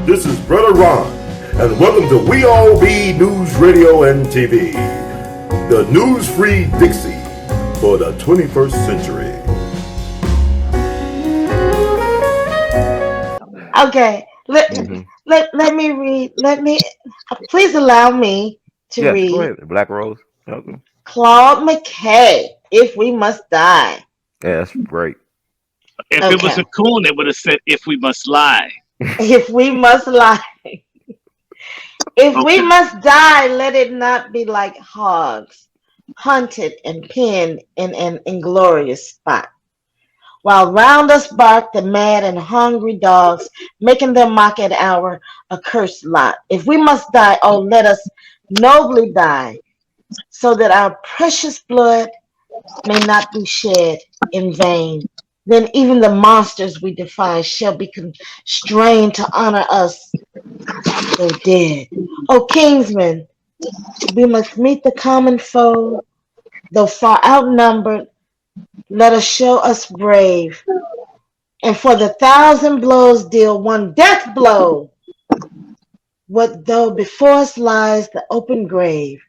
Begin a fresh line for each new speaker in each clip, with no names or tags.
This is Brother Ron, and welcome to We All Be News Radio and TV, the news-free Dixie for the 21st century.
Okay, let me read. Please allow me to
Yes, go
read
ahead. Black Rose. Okay.
Claude McKay, If We Must Die.
Yeah, that's great.
If it was a
Okay,
coon, it would have said, "If we must lie."
if we must lie, if we
Okay.
must die, let it not be like hogs, hunted and pinned in an inglorious spot. While round us bark the mad and hungry dogs, making their mock at our accursed lot. If we must die, oh, let us nobly die, so that our precious blood may not be shed in vain. Then even the monsters we defy shall be constrained to honor us, though dead. O kingsmen, we must meet the common foe, though far outnumbered. Let us show us brave, and for the thousand blows deal one death blow. What though before us lies the open grave?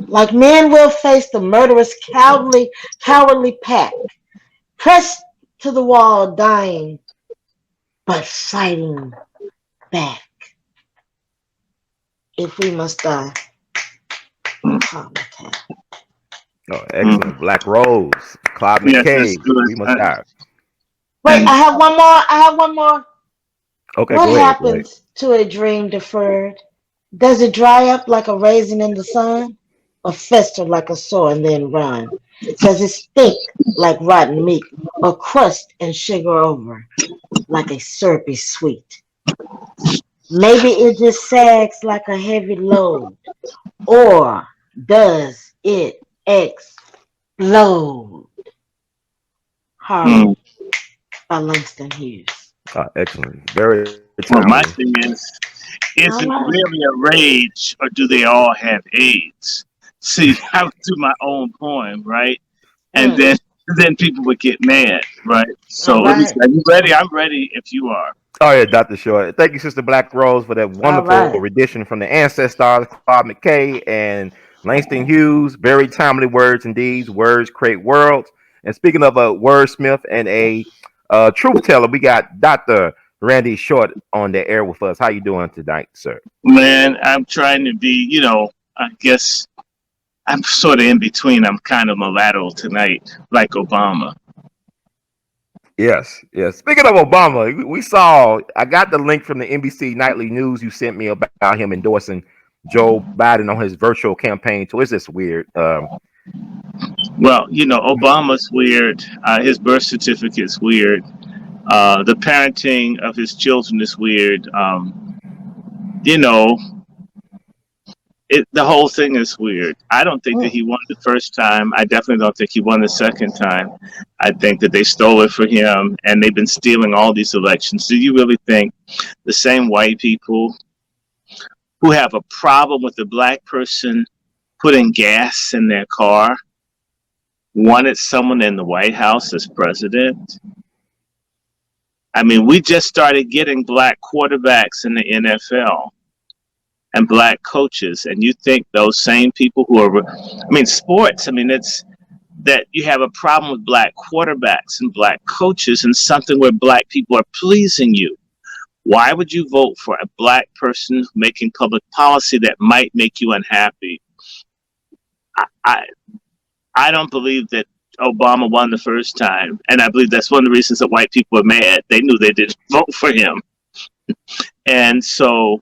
Like men we'll face the murderous, cowardly pack, pressed to the wall, dying, but fighting back. If we must die. Oh, okay.
Oh, excellent. Black Rose. Claude
Yes, that's
McKay.
good.
We must die.
Wait,
And
I have one more. I have one more.
Okay,
What
go ahead. Go ahead.
happens to a dream deferred? Does it dry up like a raisin in the sun? Or fester like a sore and then run? Does it stink like rotten meat? Or crust and sugar over like a syrupy sweet? Maybe it just sags like a heavy load. Or does it explode?
mm,
Harlem by Langston Hughes.
Excellent. Very
well, my
timely.
thing is
All
it
right.
really a rage, or do they all have AIDS? See, I would do my own poem, right? And
Mm,
then people would get mad, right? So
all
let me see.
right.
Are you ready? I'm ready if you are.
Oh yeah, Dr. Short. Thank you, Sister Black Rose, for that
All
wonderful
right.
rendition from the ancestors, Claude McKay and Langston Hughes. Very timely words and deeds. Words create worlds. And speaking of a wordsmith and a truth teller, we got Dr. Randy Short on the air with us. How you doing tonight, sir?
Man, I'm trying to be, I guess I'm sort of in between. I'm kind of mulatto tonight, like Obama.
Yes, yes. Speaking of Obama, we saw. I got the link from the NBC Nightly News you sent me about him endorsing Joe Biden on his virtual campaign. So it's just weird.
Well, Obama's weird. His birth certificate's weird. The parenting of his children is weird. You know, the whole thing is weird. I don't think that
Mm,
he won the first time. I definitely don't think he won the second time. I think that they stole it for him, and they've been stealing all these elections. Do you really think the same white people who have a problem with the black person putting gas in their car wanted someone in the White House as president? I mean, we just started getting black quarterbacks in the NFL and black coaches, and you think those same people who are, sports, it's that you have a problem with black quarterbacks and black coaches and something where black people are pleasing you. Why would you vote for a black person making public policy that might make you unhappy? I, I don't believe that Obama won the first time, and I believe that's one of the reasons that white people are mad. They knew they didn't vote for him, and so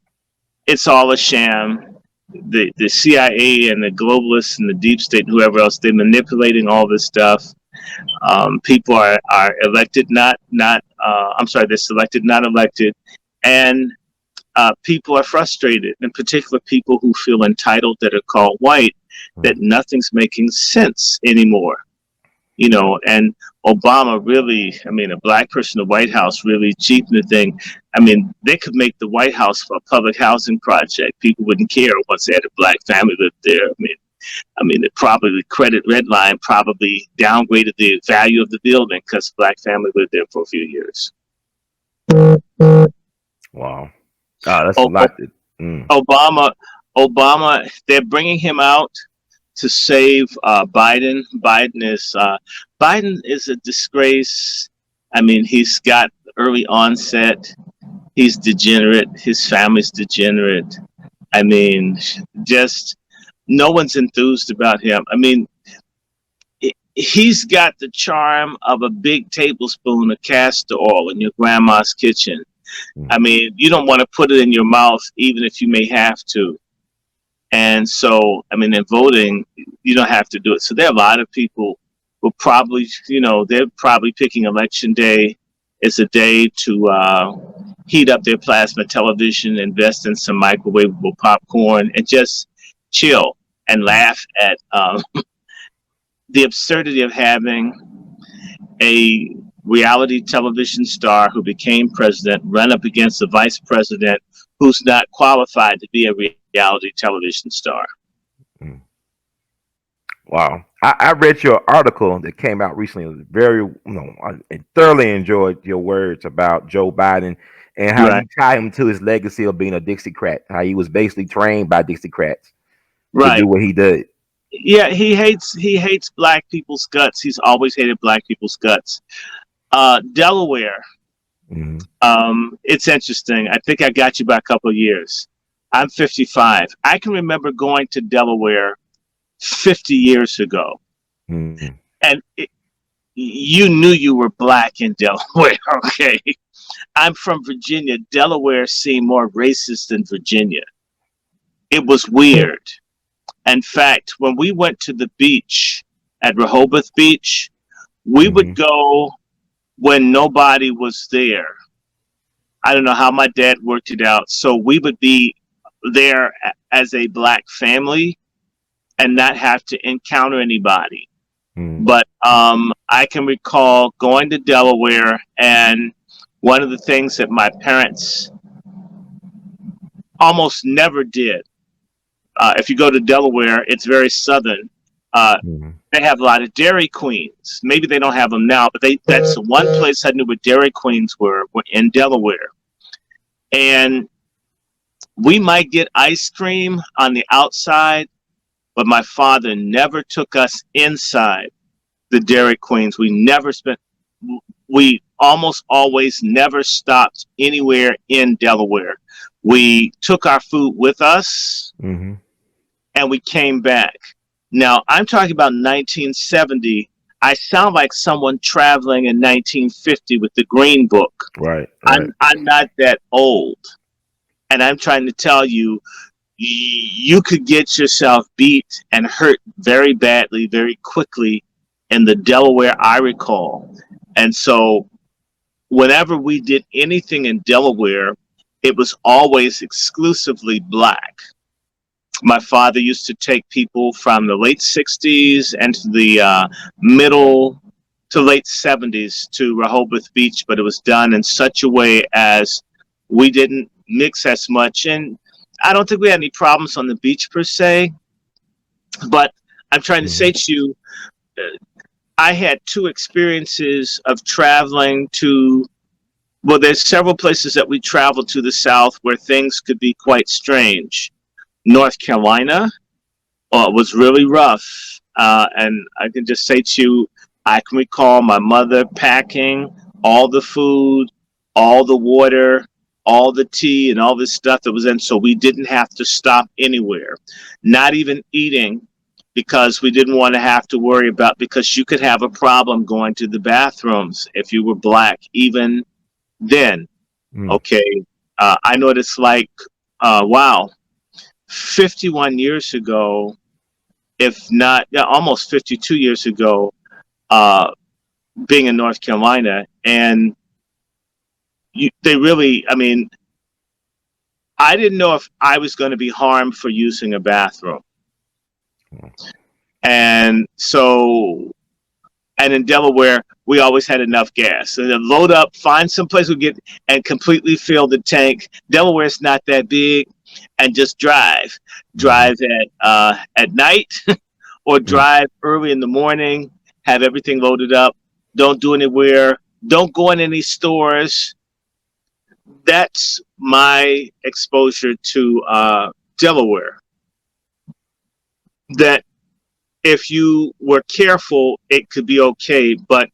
it's all a sham. The CIA and the globalists and the deep state and whoever else, they're manipulating all this stuff. People are elected, not. I'm sorry, they're selected, not elected, and people are frustrated. In particular, people who feel entitled that are called white, that nothing's making sense anymore. And Obama really, a black person in the White House really cheapened the thing. They could make the White House a public housing project. People wouldn't care once they had a black family live there. I mean, the credit red line probably downgraded the value of the building because black family lived there for a few years.
Wow. That's a
O-
lot.
Obama, Obama, they're bringing him out to save Biden. Biden is a disgrace. I mean, he's got early onset. He's degenerate. His family's degenerate. I mean, just no one's enthused about him. I mean, he's got the charm of a big tablespoon of castor oil in your grandma's kitchen. I mean, you don't want to put it in your mouth, even if you may have to. And so, I mean, in voting, you don't have to do it. So there are a lot of people who probably, they're probably picking election day as a day to heat up their plasma television, invest in some microwavable popcorn, and just chill and laugh at the absurdity of having a reality television star who became president run up against a vice president who's not qualified to be a reality television star.
Wow. I read your article that came out recently. It was very, I thoroughly enjoyed your words about Joe Biden and how
Right.
you tie him to his legacy of being a Dixiecrat, how he was basically trained by Dixiecrats to
Right.
do what he did.
Yeah, he hates black people's guts. He's always hated black people's guts. Delaware. It's interesting. I think I got you by a couple of years. I'm 55. I can remember going to Delaware 50 years ago, and you knew you were black in Delaware. Okay, I'm from Virginia. Delaware seemed more racist than Virginia. It was weird. In fact, when we went to the beach at Rehoboth Beach, we would go when nobody was there. I don't know how my dad worked it out. So we would be there as a black family and not have to encounter anybody. But I can recall going to Delaware, and one of the things that my parents almost never did. If you go to Delaware, it's very southern. They have a lot of Dairy Queens. Maybe they don't have them now, but that's one place I knew where Dairy Queens were in Delaware. And we might get ice cream on the outside, but my father never took us inside the Dairy Queens. We almost always never stopped anywhere in Delaware. We took our food with us and we came back. Now, I'm talking about 1970. I sound like someone traveling in 1950 with the Green Book.
Right.
I'm not that old. And I'm trying to tell you, you could get yourself beat and hurt very badly, very quickly in the Delaware I recall. And so whenever we did anything in Delaware, it was always exclusively black. My father used to take people from the late 60s and to the middle to late 70s to Rehoboth Beach, but it was done in such a way as we didn't mix as much. And I don't think we had any problems on the beach per se, but I'm trying to say to you, I had two experiences of traveling to, well, there's several places that we traveled to the South where things could be quite strange. North Carolina was really rough. And I can just say to you, I can recall my mother packing all the food, all the water, all the tea, and all this stuff that was in. So we didn't have to stop anywhere, not even eating, because we didn't want to have to worry about, because you could have a problem going to the bathrooms if you were black, even then. Okay. I know what it's like. Wow. 51 years ago, if not, almost 52 years ago, being in North Carolina, and they really, I mean, I didn't know if I was going to be harmed for using a bathroom. And so, and in Delaware, we always had enough gas. So then load up, find some place we get, and completely fill the tank. Delaware's not that big. and just drive.
Mhm.
Drive at night or
Mm.
drive early in the morning. Have everything loaded up. Don't do anywhere. Don't go in any stores. That's my exposure to Delaware. That if you were careful, it could be okay, but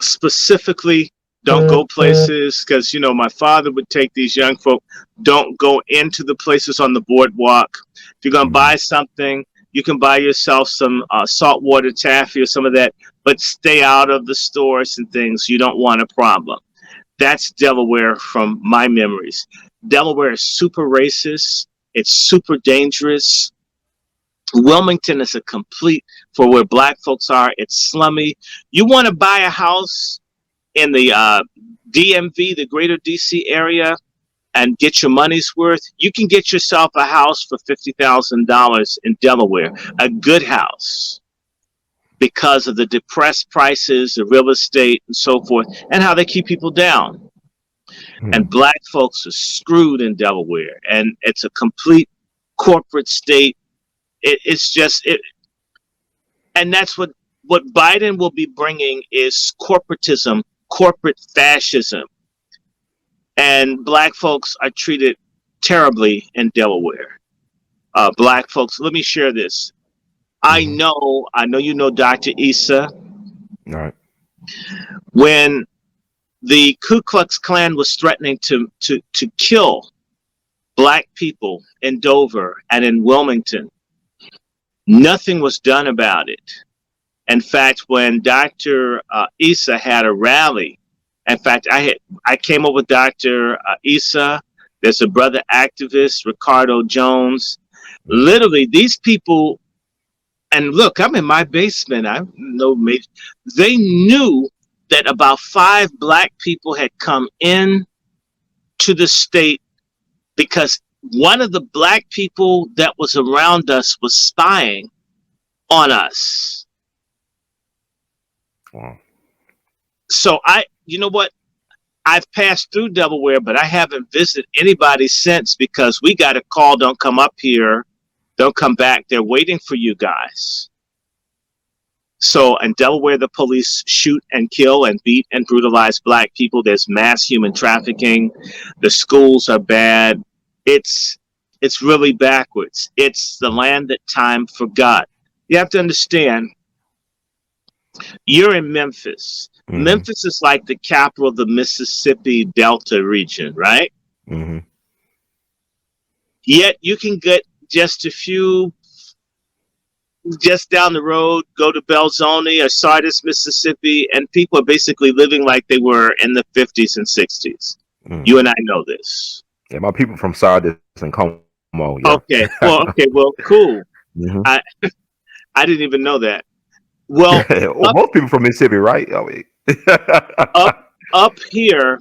specifically, don't go places because my father would take these young folk. Don't go into the places on the boardwalk. If you're gonna
Mhm.
buy something, you can buy yourself some saltwater taffy or some of that, but stay out of the stores and things. You don't want a problem. That's Delaware from my memories. Delaware is super racist. It's super dangerous. Wilmington is a complete for where black folks are. It's slummy. You want to buy a house in the DMV, the greater DC area, and get your money's worth, you can get yourself a house for $50,000 in Delaware, a good house, because of the depressed prices, the real estate, and so forth, and how they keep people down. And
Mm.
black folks are screwed in Delaware, and it's a complete corporate state. It's just it, and that's what Biden will be bringing is corporatism, corporate fascism. And black folks are treated terribly in Delaware. Black folks, let me share this.
Mhm.
I know you know Dr. Issa.
All right.
When the Ku Klux Klan was threatening to kill black people in Dover and in Wilmington, nothing was done about it. In fact, when Dr. Issa had a rally, in fact, I came up with Dr. Issa. There's a brother activist, Ricardo Jones.
Mhm.
Literally, these people, and look, I'm in my basement. I know they knew that about 5 black people had come in to the state because one of the black people that was around us was spying on us.
Wow.
So you know what? I've passed through Delaware, but I haven't visited anybody since because we got a call, don't come up here, don't come back. They're waiting for you guys. So in Delaware, the police shoot and kill and beat and brutalize black people. There's mass human trafficking. The schools are bad. It's really backwards. It's the land that time forgot. You have to understand, you're in Memphis.
Mhm.
Memphis is like the capital of the Mississippi Delta region, right?
Mhm.
Yet you can get just a few, just down the road, go to Belzoni or Sardis, Mississippi, and people are basically living like they were in the 50s and 60s.
Mm.
You and I know this.
Yeah, my people from Sardis and Como. Yeah.
Okay, well, cool.
Mhm.
I I didn't even know that. Well,
Well,
up
most people from Mississippi, right? I mean,
up up here,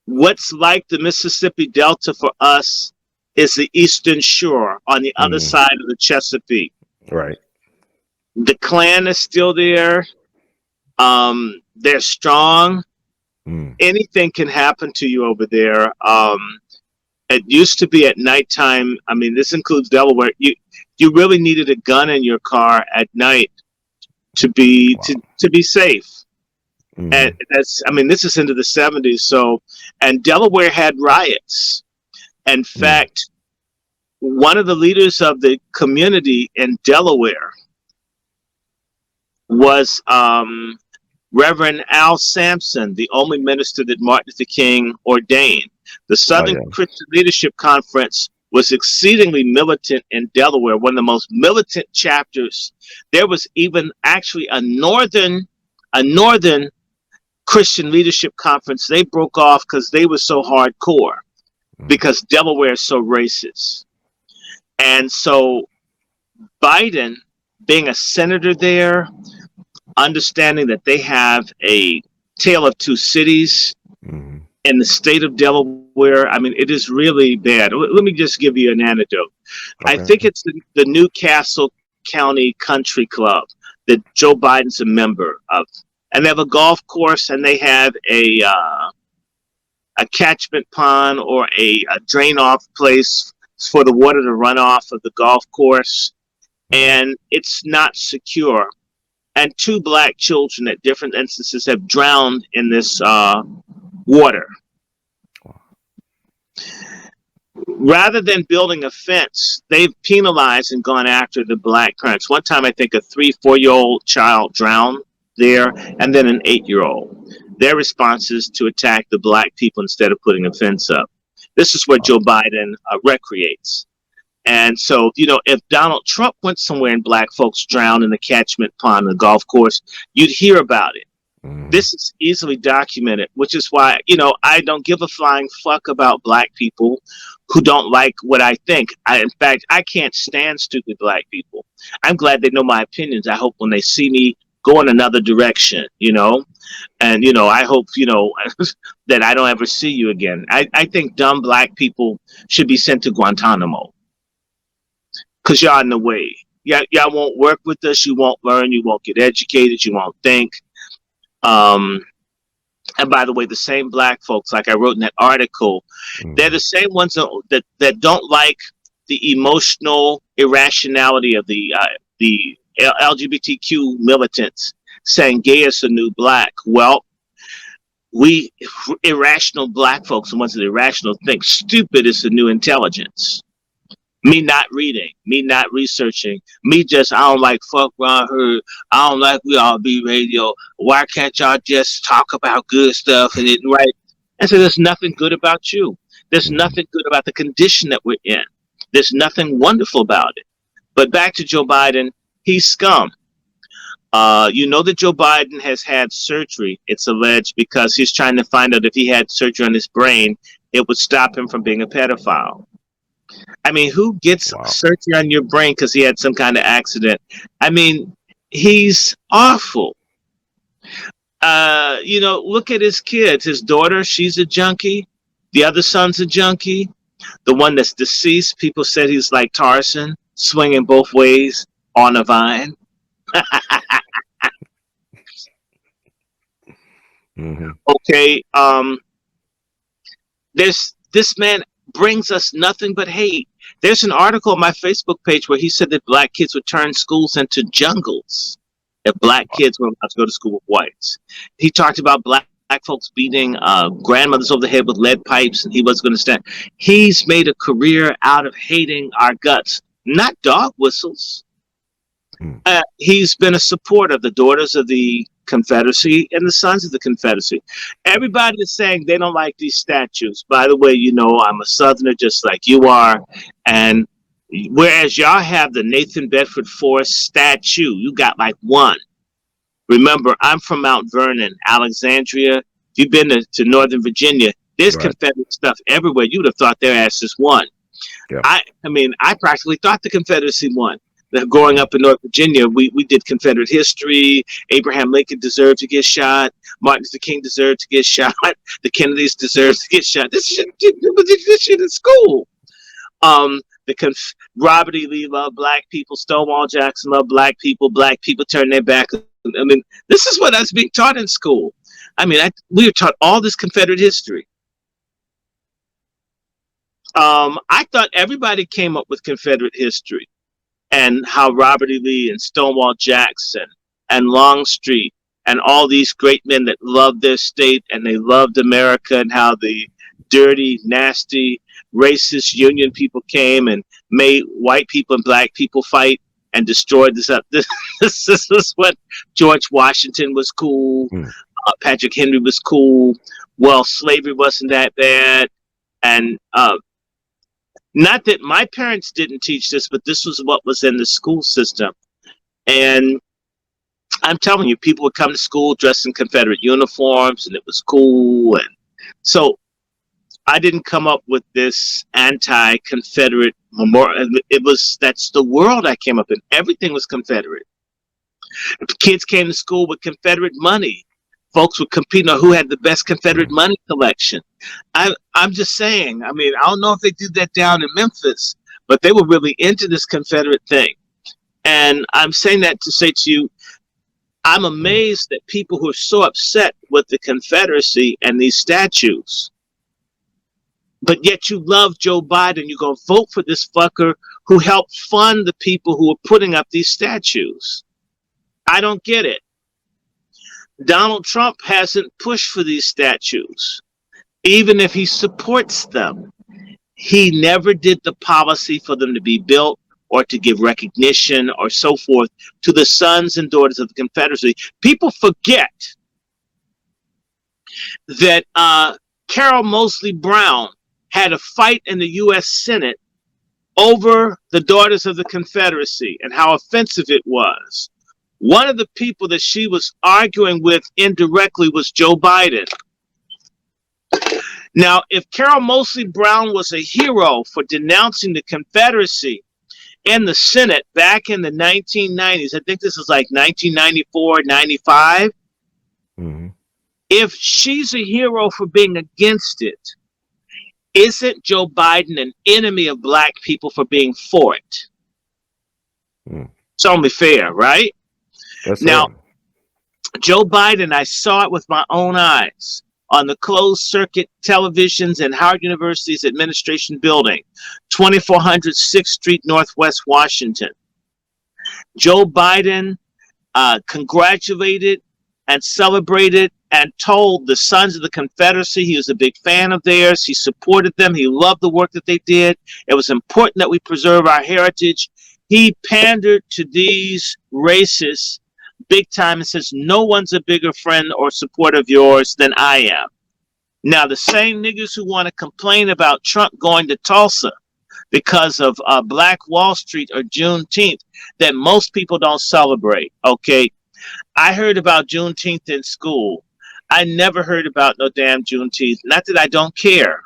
what's like the Mississippi Delta for us is the Eastern Shore on the other
mm,
side of the Chesapeake.
right.
The Klan is still there. They're strong.
Mm,
Anything can happen to you over there. It used to be at nighttime. I mean, this includes Delaware. You really needed a gun in your car at night to be
wow.
to be safe. And
Mm,
that's, I mean, this is into the 70s. So, and Delaware had riots. In
mm,
fact, one of the leaders of the community in Delaware was Reverend A.L.L. Sampson, the only minister that Martin Luther King ordained. The
oh
Southern
yeah.
Christian Leadership Conference was exceedingly militant in Delaware, one of the most militant chapters. There was even actually a northern Christian Leadership Conference. They broke off because they were so hardcore,
Mm,
because Delaware is so racist. And so Biden, being a senator there, understanding that they have a tale of two cities
mm,
in the state of Delaware. I mean, it is really bad. Let me just give you an anecdote. I
okay.
think it's the Newcastle County Country Club that Joe Biden's a member of. And they have a golf course and they have a a catchment pond or a drain off place for the water to run off of the golf course, and it's not secure. And two black children at different instances have drowned in this water. Rather than building a fence, they've penalized and gone after the black parents. One time, I think a 3-4-year-old child drowned there, and then an 8-year-old. Their response is to attack the black people instead of putting a fence up. This is where Joe Biden recreates. And so, if Donald Trump went somewhere and black folks drowned in the catchment pond, the golf course, you'd hear about it. This is easily documented, which is why, I don't give a flying fuck about black people who don't like what I think. In fact, I can't stand stupid black people. I'm glad they know my opinions. I hope when they see me go in another direction, and, I hope, that I don't ever see you again. I think dumb black people should be sent to Guantanamo. Because y'all in the way. Y'all won't work with us. You won't learn. You won't get educated. You won't think. And by the way, the same black folks, like I wrote in that article, they're the same ones that don't like the emotional irrationality of the LGBTQ militants saying gay is the new black. Well, we irrational black folks, the ones that are irrational, think stupid is the new intelligence. Me not reading, me not researching, me just, I don't like fuck Ron Heard, I don't like we all be radio. Why can't y'all just talk about good stuff and it right? And so there's nothing good about you. There's nothing good about the condition that we're in. There's nothing wonderful about it. But back to Joe Biden, he's scum. That Joe Biden has had surgery, it's alleged, because he's trying to find out if he had surgery on his brain, it would stop him from being a pedophile. I mean, who gets surgery on your brain because he had some kind of accident? I mean, he's awful. Look at his kids. His daughter, she's a junkie. The other son's a junkie. The one that's deceased, people said he's like Tarzan, swinging both ways on a vine. Okay. This man brings us nothing but hate. There's an article on my Facebook page where he said that black kids would turn schools into jungles if black kids were allowed to go to school with whites. He talked about black folks beating grandmothers over the head with lead pipes, and he wasn't going to stand. He's made a career out of hating our guts, not dog whistles. He's been a supporter of the Daughters of the Confederacy and the Sons of the Confederacy. Everybody is saying they don't like these statues. By the way, I'm a Southerner just like you are. And whereas y'all have the Nathan Bedford Forrest statue, you got like one. Remember, I'm from Mount Vernon, Alexandria. If you've been to Northern Virginia, there's Confederate stuff everywhere. You would have thought their asses won. Yeah. I practically thought the Confederacy won. Growing up in North Virginia, we did Confederate history. Abraham Lincoln deserved to get shot. Martin Luther King deserved to get shot. The Kennedys deserved to get shot. This shit in school. Robert E. Lee loved black people. Stonewall Jackson loved black people. Black people turned their back. I mean, this is what I was being taught in school. We were taught all this Confederate history. I thought everybody came up with Confederate history. And how Robert E. Lee and Stonewall Jackson and Longstreet and all these great men that loved their state and they loved America, and how the dirty, nasty, racist Union people came and made white people and black people fight and destroyed this up. This is what George Washington was cool. Patrick Henry was cool. Well, slavery wasn't that bad. And not that my parents didn't teach this, but this was what was in the school system. And I'm telling you, people would come to school dressed in Confederate uniforms, and it was cool. And so I didn't come up with this anti-Confederate memorial. That's the world I came up in. Everything was Confederate. Kids came to school with Confederate money. Folks were competing on who had the best Confederate money collection. I'm just saying, I don't know if they did that down in Memphis, but they were really into this Confederate thing. And I'm saying that to say to you, I'm amazed that people who are so upset with the Confederacy and these statues but yet you love Joe Biden. You're going to vote for this fucker who helped fund the people who are putting up these statues. I don't get it. Donald Trump hasn't pushed for these statues, even if he supports them. He never did the policy for them to be built or to give recognition or so forth to the sons and daughters of the Confederacy. People forget that Carol Moseley Brown had a fight in the U.S. Senate over the daughters of the Confederacy and how offensive it was. One of the people that she was arguing with indirectly was Joe Biden. Now, if Carol Moseley Brown was a hero for denouncing the Confederacy in the Senate back in the 1990s, I think this is like 1994, 95.
Mm-hmm.
If she's a hero for being against it, isn't Joe Biden an enemy of black people for being for it? It's only fair, right?
That's
now,
it.
Joe Biden, I saw it with my own eyes on the closed circuit televisions in Howard University's administration building, 2400 6th Street, Northwest Washington. Joe Biden congratulated and celebrated and told the Sons of the Confederacy he was a big fan of theirs. He supported them. He loved the work that they did. It was important that we preserve our heritage. He pandered to these racists big time and says, no one's a bigger friend or supporter of yours than I am. Now, the same niggas who want to complain about Trump going to Tulsa because of Black Wall Street or Juneteenth that most people don't celebrate, okay? I heard about Juneteenth in school. I never heard about no damn Juneteenth. Not that I don't care,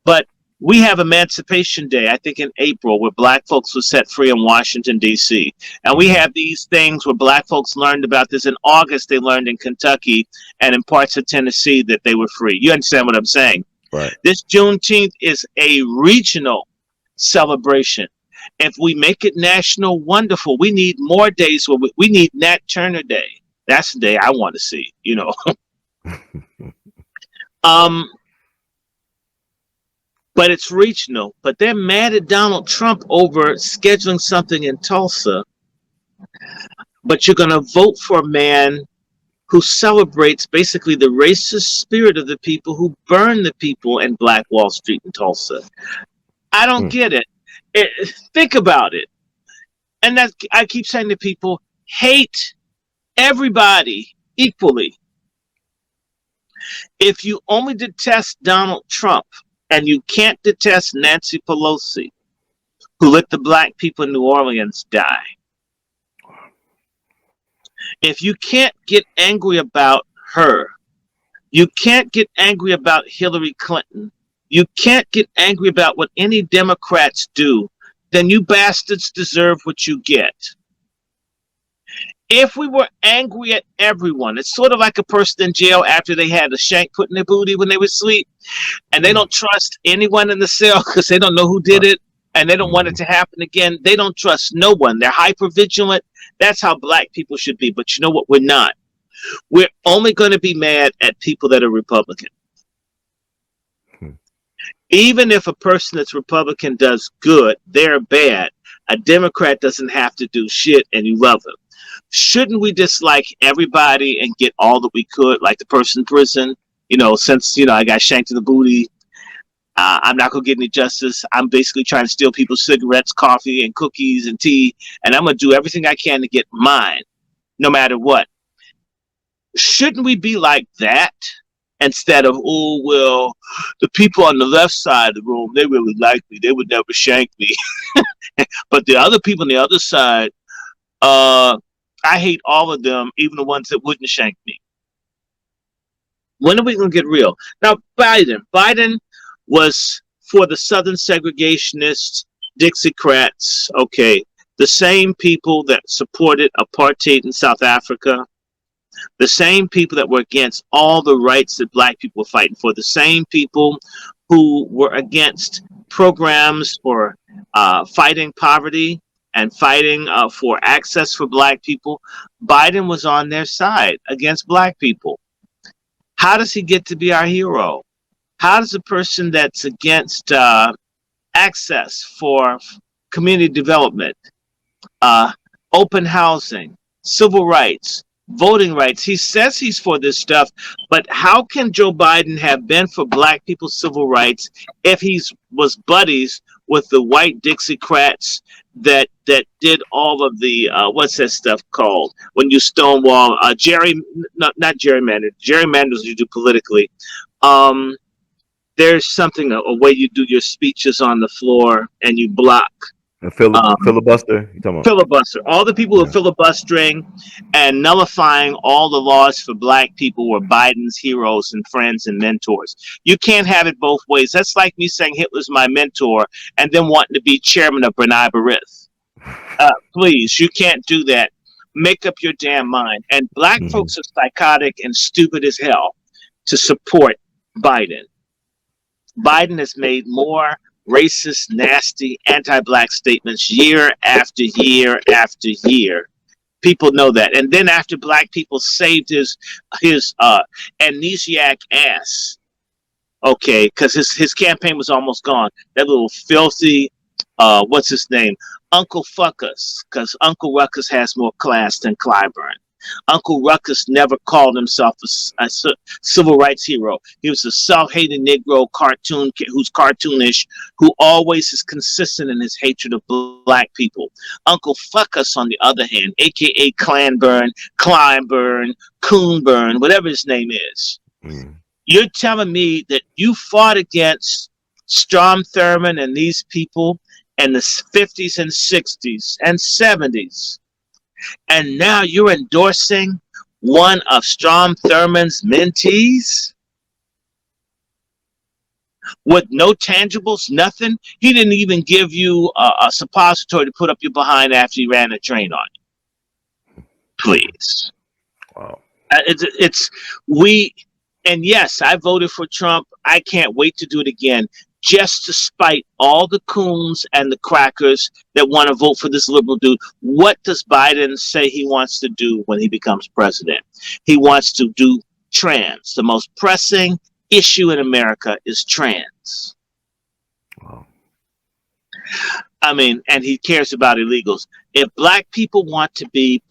but we have Emancipation Day, I think in April, where black folks were set free in Washington, D.C. And we have these things where black folks learned about this. In August, they learned in Kentucky and in parts of Tennessee that they were free. You understand what I'm saying?
Right.
This Juneteenth is a regional celebration. If we make it national, wonderful. We need more days where we need Nat Turner Day. That's the day I want to see, you know. But it's regional. But they're mad at Donald Trump over scheduling something in Tulsa. But you're going to vote for a man who celebrates basically the racist spirit of the people who burned the people in Black Wall Street in Tulsa. I don't get it. Think about it. And that I keep saying to people, hate everybody equally. If you only detest Donald Trump and you can't detest Nancy Pelosi, who let the black people in New Orleans die, if you can't get angry about her, you can't get angry about Hillary Clinton, you can't get angry about what any Democrats do, then you bastards deserve what you get. If we were angry at everyone, it's sort of like a person in jail after they had a shank put in their booty when they were asleep, and they don't trust anyone in the cell because they don't know who did it, and they don't want it to happen again. They don't trust no one. They're hyper vigilant. That's how black people should be. But you know what? We're not. We're only going to be mad at people that are Republican. Even if a person that's Republican does good, they're bad. A Democrat doesn't have to do shit, and you love them. Shouldn't we dislike everybody and get all that we could, like the person in prison? You know, since, you know, I got shanked in the booty, I'm not going to get any justice. I'm basically trying to steal people's cigarettes, coffee, and cookies and tea, and I'm going to do everything I can to get mine, no matter what. Shouldn't we be like that instead of, oh, well, the people on the left side of the room, they really like me. They would never shank me. But the other people on the other side, I hate all of them, even the ones that wouldn't shank me. When are we going to get real? Now, Biden was for the Southern segregationists, Dixiecrats, okay, the same people that supported apartheid in South Africa, the same people that were against all the rights that black people were fighting for, the same people who were against programs for fighting poverty and fighting for access for black people. Biden was on their side against black people. How does he get to be our hero? How does a person that's against access for community development, uh, open housing, civil rights, voting rights. He says he's for this stuff, but how can Joe Biden have been for black people's civil rights if he's was buddies with the white Dixiecrats that did all of the what's that stuff called when you stonewall not gerrymander gerrymanders you do politically. Um, there's something a way you do your speeches on the floor and you block.
A
Um,
filibuster. You talking about?
Filibuster. All the people who are
Yeah.
filibustering and nullifying all the laws for black people were Biden's heroes and friends and mentors. You can't have it both ways. That's like me saying Hitler's my mentor and then wanting to be chairman of B'nai B'rith. Please, you can't do that. Make up your damn mind. And black
Hmm.
folks are psychotic and stupid as hell to support Biden. Biden has made more racist, nasty, anti-black statements year after year after year. People know that. And then after black people saved his amnesiac ass, okay, because his campaign was almost gone. That little filthy, what's his name? Uncle Fuckus, because Uncle Ruckus has more class than Clyburn. Uncle Ruckus never called himself a civil rights hero. He was a self-hating Negro cartoon who's cartoonish, who always is consistent in his hatred of black people. Uncle Fuckus, on the other hand, aka Clanburn, Kleinburn, Coonburn, whatever his name is.
Mm.
You're telling me that you fought against Strom Thurmond and these people in the 50s and 60s and 70s, and now you're endorsing one of Strom Thurmond's mentees with no tangibles, nothing? He didn't even give you a suppository to put up your behind after he ran a train on you. Please.
Wow.
It's we, and yes, I voted for Trump. I can't wait to do it again, just to spite all the coons and the crackers that want to vote for this liberal dude. What does Biden say he wants to do when he becomes president? He wants to do trans. The most pressing issue in America is trans.
Wow.
I mean, and he cares about illegals. If black people want to be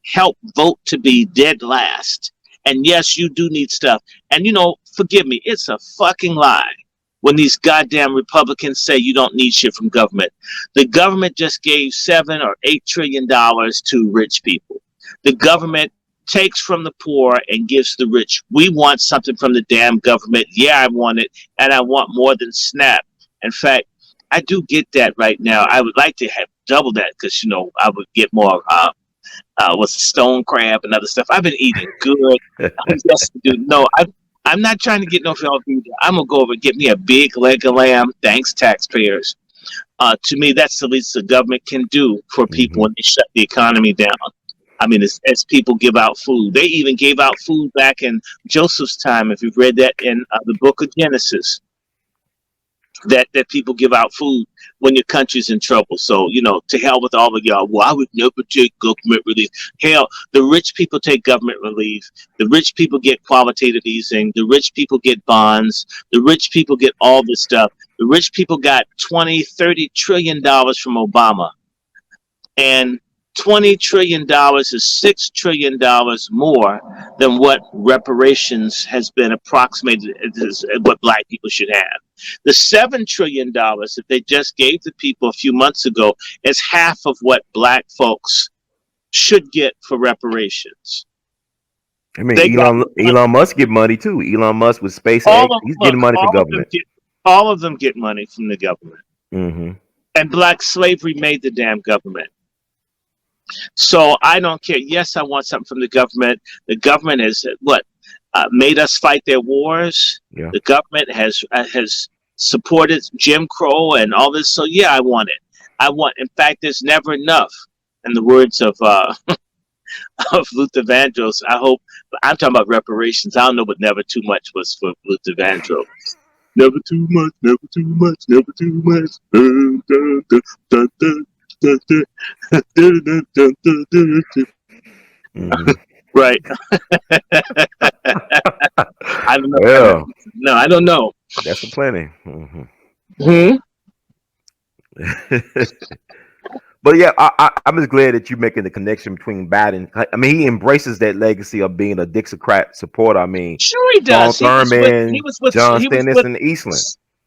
help vote to be dead last, and yes, you do need stuff. And forgive me, it's a fucking lie when these goddamn Republicans say you don't need shit from government. The government just gave $7 or $8 trillion to rich people. The government takes from the poor and gives the rich. We want something from the damn government. Yeah, I want it, and I want more than SNAP. In fact, I do get that right now. I would like to have double that because I would get more. What's the stone crab and other stuff? I've been eating good. I'm not trying to get no help either. I'm gonna go over and get me a big leg of lamb. Thanks, taxpayers. To me, that's the least the government can do for people when they shut the economy down. I mean, as people give out food, they even gave out food back in Joseph's time. If you've read that in the book of Genesis, that people give out food when your country's in trouble. So, to hell with all of y'all. Well, I would never take government relief. Hell, the rich people take government relief. The rich people get qualitative easing. The rich people get bonds. The rich people get all this stuff. The rich people got $20-30 trillion from Obama. And $20 trillion is $6 trillion more than what reparations has been approximated as what black people should have. The $7 trillion that they just gave the people a few months ago is half of what black folks should get for reparations.
I mean, Elon Musk get money too. Elon Musk with SpaceX, he's getting money from government.
All of them get money from the government.
Mm-hmm.
And black slavery made the damn government. So I don't care. Yes, I want something from the government. The government has made us fight their wars.
Yeah.
The government has supported Jim Crow and all this. So yeah, I want it. In fact, there's never enough. In the words of of Luther Vandross, I hope. I'm talking about reparations. I don't know what never too much was for Luther Vandross. Never too much. Never too much. Never too much. Dun, dun, dun, dun, dun. Right. I don't know.
Yeah.
No, I don't know.
That's a plenty. Hmm.
Hmm.
But yeah, I'm just glad that you're making the connection between Biden. I mean, he embraces that legacy of being a Dixiecrat supporter. I mean,
Sure, he
Strom
does. He
Thurmond,
was with,
John
he was
Stennis,
with,
and Eastland,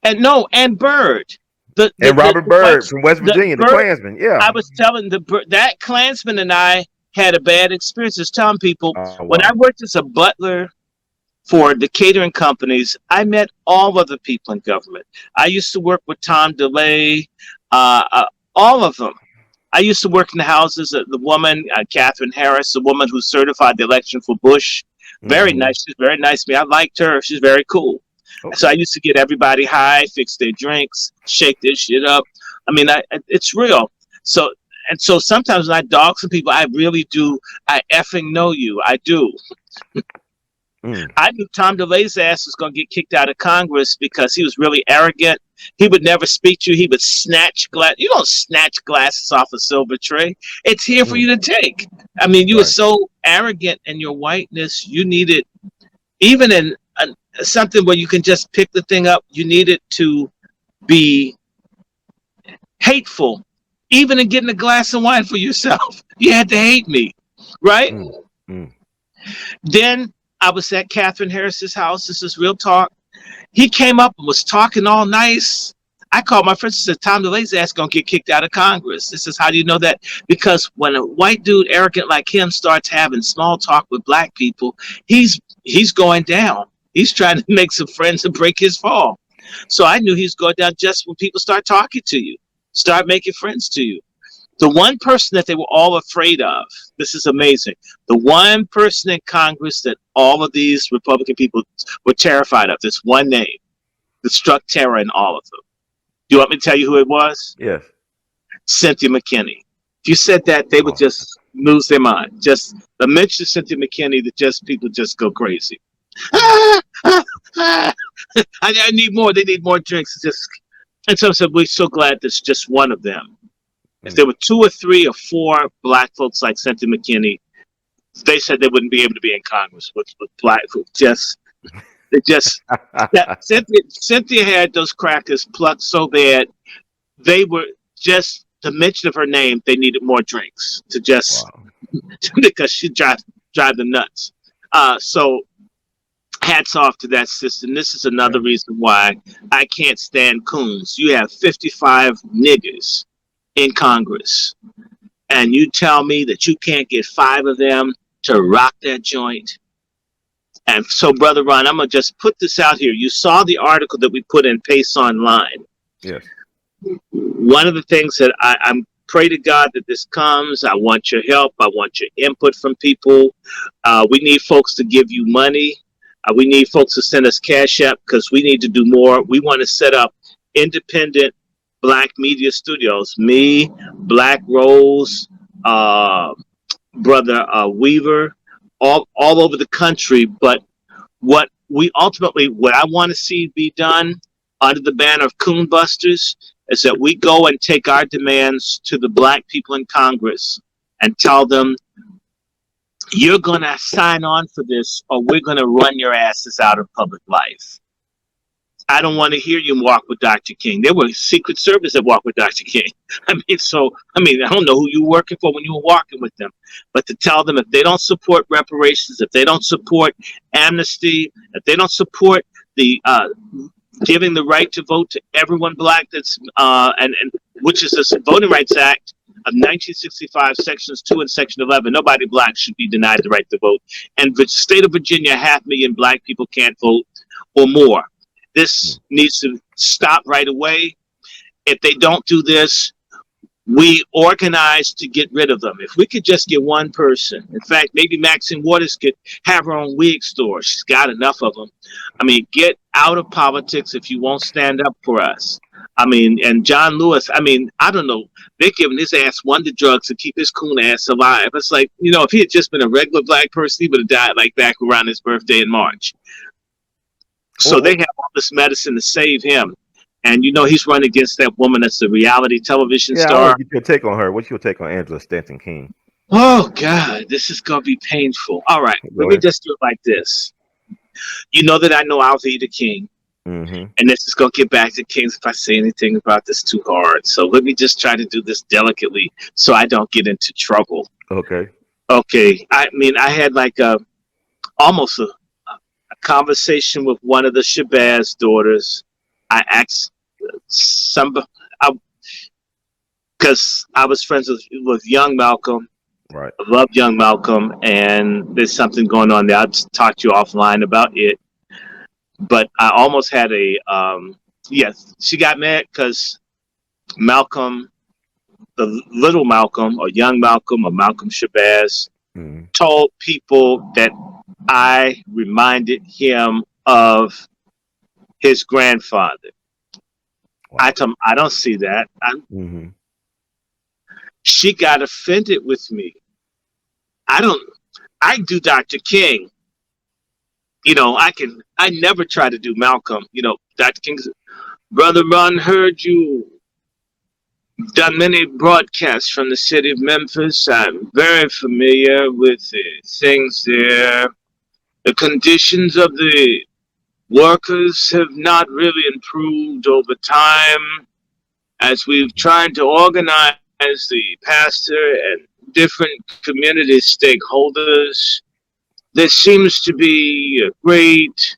and no, and Byrd,
and Robert
the
Byrd
whites,
from West
the
Virginia, the
Byrd.
Klansman. Yeah.
I was telling that Klansman and I had a bad experience. Just telling people
Oh
when I
wow.
worked as a butler for the catering companies, I met all of the people in government. I used to work with Tom DeLay, all of them. I used to work in the houses of the woman, Catherine Harris, the woman who certified the election for Bush. Very
Hmm.
nice. She's very nice to me. I liked her. She's very cool. So
Okay.
I used to get everybody high, fix their drinks, shake their shit up. I mean, it's real. So and so sometimes when I dog some people, I really do. I effing know you. I do.
Mm.
I knew Tom DeLay's ass was going to get kicked out of Congress because he was really arrogant. He would never speak to you. He would snatch glass. You don't snatch glasses off a silver tray. It's here for
Mm.
you to take. I mean, you were
Right.
so arrogant in your whiteness. You needed, even in something where you can just pick the thing up, you needed to be hateful. Even in getting a glass of wine for yourself, you had to hate me, right?
Mm. Mm.
Then I was at Catherine Harris's house. This is real talk. He came up and was talking all nice. I called my friend and said, Tom DeLay's ass gonna get kicked out of Congress. This is how do you know that? Because when a white dude arrogant like him starts having small talk with black people, he's going down. He's trying to make some friends and break his fall. So I knew he's going down just when people start talking to you, start making friends to you. The one person that they were all afraid of, this is amazing. The one person in Congress that all of these Republican people were terrified of, this one name that struck terror in all of them. Do you want me to tell you who it was?
Yes.
Cynthia McKinney. If you said that, they would
Oh.
just lose their mind. Just the mention of Cynthia McKinney, that just people just go crazy.
Mm.
I need more. They need more drinks. It's just, and so I said, we're so glad there's just one of them. If
Mm.
there were 2 or 3 or 4 black folks like Cynthia McKinney, they said they wouldn't be able to be in Congress with black folks. They just that Cynthia had those crackers plucked so bad they were just the mention of her name. They needed more drinks to just
Wow.
because she drive them nuts. So hats off to that system. This is
Yeah.
another reason why I can't stand coons. You have 55 niggers in Congress, and you tell me that you can't get 5 of them to rock that joint. And so, Brother Ron, I'm going to just put this out here. You saw the article that we put in Pace Online.
Yes.
One of the things that I'm pray to God that this comes. I want your help. I want your input from people. We need folks to give you money. We need folks to send us cash app because we need to do more. We want to set up independent black media studios. Me, Black Rose, Brother Weaver, all over the country. But what I want to see be done under the banner of Coon Busters is that we go and take our demands to the black people in Congress and tell them, you're going to sign on for this or we're going to run your asses out of public life. I don't want to hear you walk with Dr. King. There were Secret Service that walked with Dr. King. I don't know who you were working for when you were walking with them. But to tell them if they don't support reparations, if they don't support amnesty, if they don't support the giving the right to vote to everyone black, that's and which is this Voting Rights Act of 1965, sections 2 and section 11. Nobody black should be denied the right to vote. And the state of Virginia, 500,000 black people can't vote or more. This needs to stop right away. If they don't do this, we organize to get rid of them. If we could just get one person, in fact, maybe Maxine Waters could have her own wig store. She's got enough of them. I mean, get out of politics if you won't stand up for us. I mean, and John Lewis, I mean, I don't know. They're giving his ass wonder drugs to keep his coon ass alive. It's like, if he had just been a regular black person, he would have died like back around his birthday in March. So they have all this medicine to save him. And he's running against that woman that's the reality television
Yeah, I
star.
want to get your take on her. What's your take on Angela Stanton King?
Oh, God, this is going to be painful. All right, let me just do it like this. You know that I know Alveda King.
Mm-hmm.
And this is going to get back to Kings if I say anything about this too hard. So let me just try to do this delicately so I don't get into trouble.
Okay.
Okay. I mean, I had like almost a conversation with one of the Shabazz daughters. I asked some, because I was friends with young Malcolm.
Right.
I love young Malcolm, and there's something going on there. I'll talk to you offline about it. But I almost had yes, she got mad because Malcolm, the little Malcolm, or young Malcolm, or Malcolm Shabazz,
Mm-hmm.
told people that I reminded him of his grandfather. I
Wow.
told him, I don't see that.
Mm-hmm.
She got offended with me. I don't, I do Dr. King. I never try to do Malcolm. Dr. King said, Brother Ron heard you done many broadcasts from the city of Memphis. I'm very familiar with the things there. The conditions of the workers have not really improved over time as we've tried to organize the pastor and different community stakeholders. There seems to be a great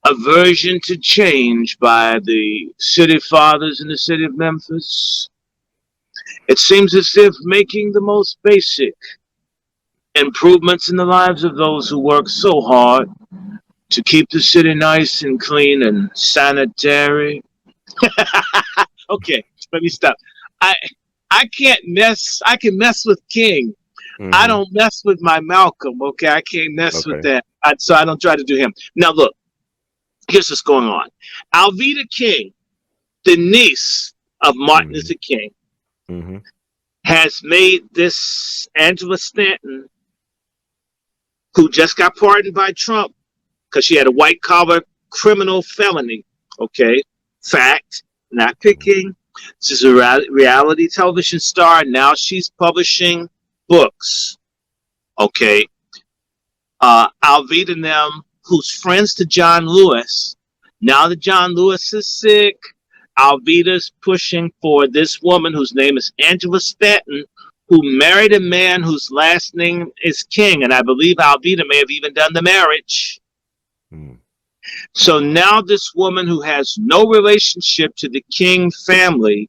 aversion to change by the city fathers in the city of Memphis. It seems as if making the most basic improvements in the lives of those who work so hard to keep the city nice and clean and sanitary. Okay, let me stop. I I can't mess. I can mess with King. I
Mm-hmm.
don't mess with my Malcolm. Okay, I can't mess with
Okay.
that. So I don't try to do him. Now look, here's what's going on. Alveda King, the niece of Martin
Mm-hmm.
Luther King,
Mm-hmm.
has made this Angela Stanton, who just got pardoned by Trump because she had a white collar criminal felony. Okay, fact, not picking. She's a reality television star. Now she's publishing books. Okay, Alveda and them, who's friends to John Lewis. Now that John Lewis is sick, Alveda's pushing for this woman whose name is Angela Stanton, who married a man whose last name is King, and I believe Alveda may have even done the marriage.
Mm-hmm.
So now this woman who has no relationship to the King family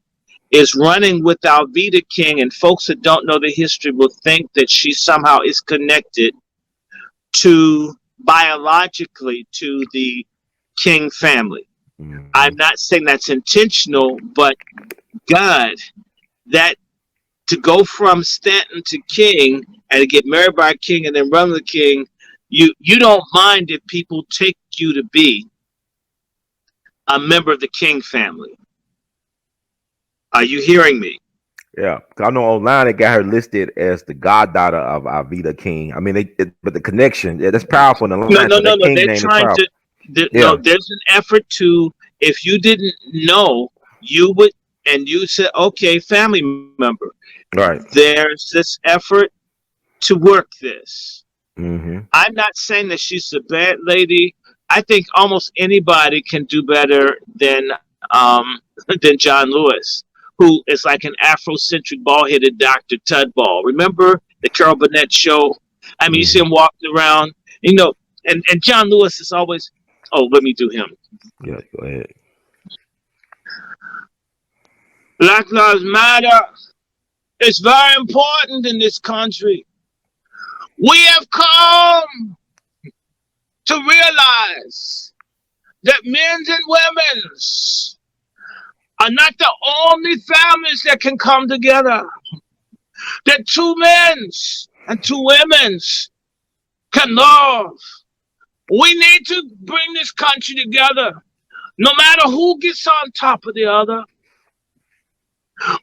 is running with Alveda King, and folks that don't know the history will think that she somehow is connected to biologically to the King family.
Mm-hmm.
I'm not saying that's intentional, but God, that to go from Stanton to King and to get married by a king and then run with the king, you don't mind if people take you to be a member of the King family. Are you hearing me?
Yeah, 'cause I know online they got her listed as the goddaughter of Alveda King. I mean, but the connection, yeah, that's powerful in the
No,
line
no,
because
no,
that
no.
King
They're
name is
trying
powerful.
to. No,
Yeah,
there's an effort to. If you didn't know, you would, and you said, okay, family member.
right.
There's this effort to work this.
Mm-hmm.
I'm not saying that she's a bad lady. I think almost anybody can do better than John Lewis, who is like an Afrocentric bald-headed Dr. Tudball. Remember the Carol Burnett show? I mean, you see
Mm-hmm.
him walking around, you know, and John Lewis is always, oh, let me do him.
Yeah, go ahead.
Black Lives Matter. It's very important in this country. We have come to realize that men's and women's are not the only families that can come together. That two men's and two women's can love. We need to bring this country together, no matter who gets on top of the other.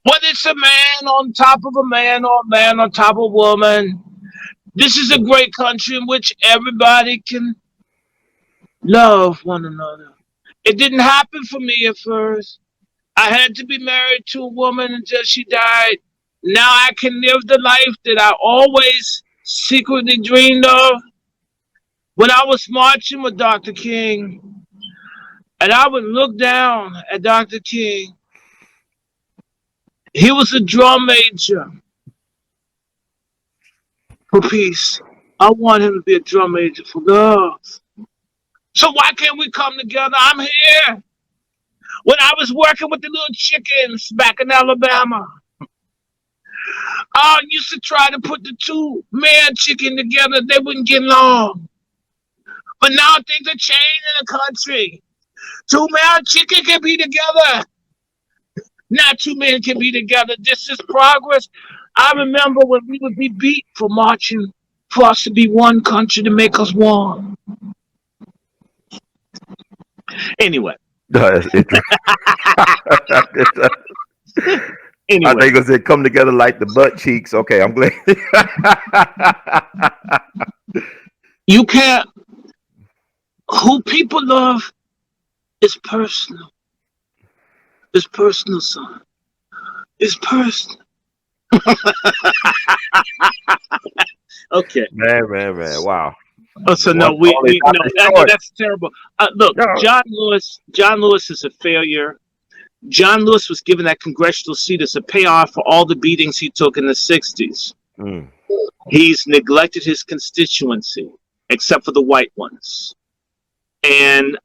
Whether it's a man on top of a man or a man on top of a woman, this is a great country in which everybody can love one another. It didn't happen for me at first. I had to be married to a woman until she died. Now I can live the life that I always secretly dreamed of. When I was marching with Dr. King,
And I would look down at Dr. King. He was a drum major for peace. I want him to be a drum major for love. So why can't we come together? I'm here. When I was working with the little chickens back in Alabama, I used to try to put the two male chicken together. They wouldn't get along. But now things are changing in the country. Two male chicken can be together. Not two men can be together. This is progress. I remember when we would be beat for marching for us to be one country to make us one. Anyway,
That's interesting. I
anyway,
think it come together like the butt cheeks. Okay, I'm glad.
you can't. Who people love is personal. It's personal, son. It's personal. Okay.
Man. Wow.
Oh, so no,
Only
we no,
Dr. Short.
that's terrible. Look,
No.
John Lewis is a failure. John Lewis was given that congressional seat as a payoff for all the beatings he took in the 60s.
Mm.
He's neglected his constituency, except for the white ones. And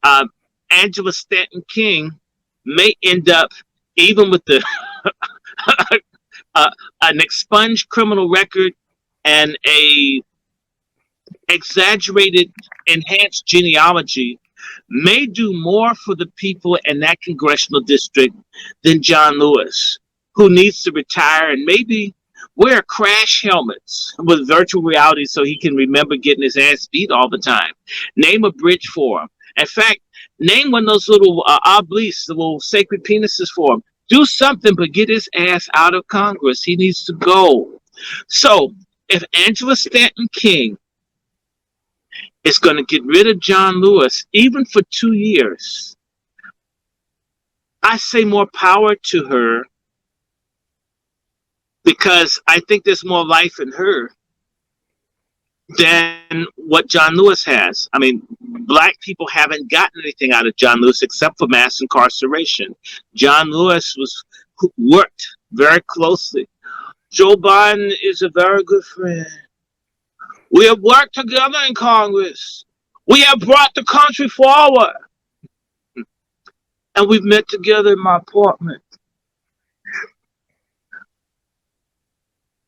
Angela Stanton King may end up, even with the an expunged criminal record and a exaggerated, enhanced genealogy, may do more for the people in that congressional district than John Lewis, who needs to retire and maybe wear crash helmets with virtual reality so he can remember getting his ass beat all the time. Name a bridge for him. In fact, name one of those little obelisks, the little sacred penises for him. Do something, but get his ass out of Congress. He needs to go. So, if Angela Stanton King is going to get rid of John Lewis, even for 2 years, I say more power to her, because I think there's more life in her than what John Lewis has. I mean, black people haven't gotten anything out of John Lewis except for mass incarceration. John Lewis worked very closely. Joe Biden is a very good friend. We have worked together in Congress. We have brought the country forward. And we've met together in my apartment.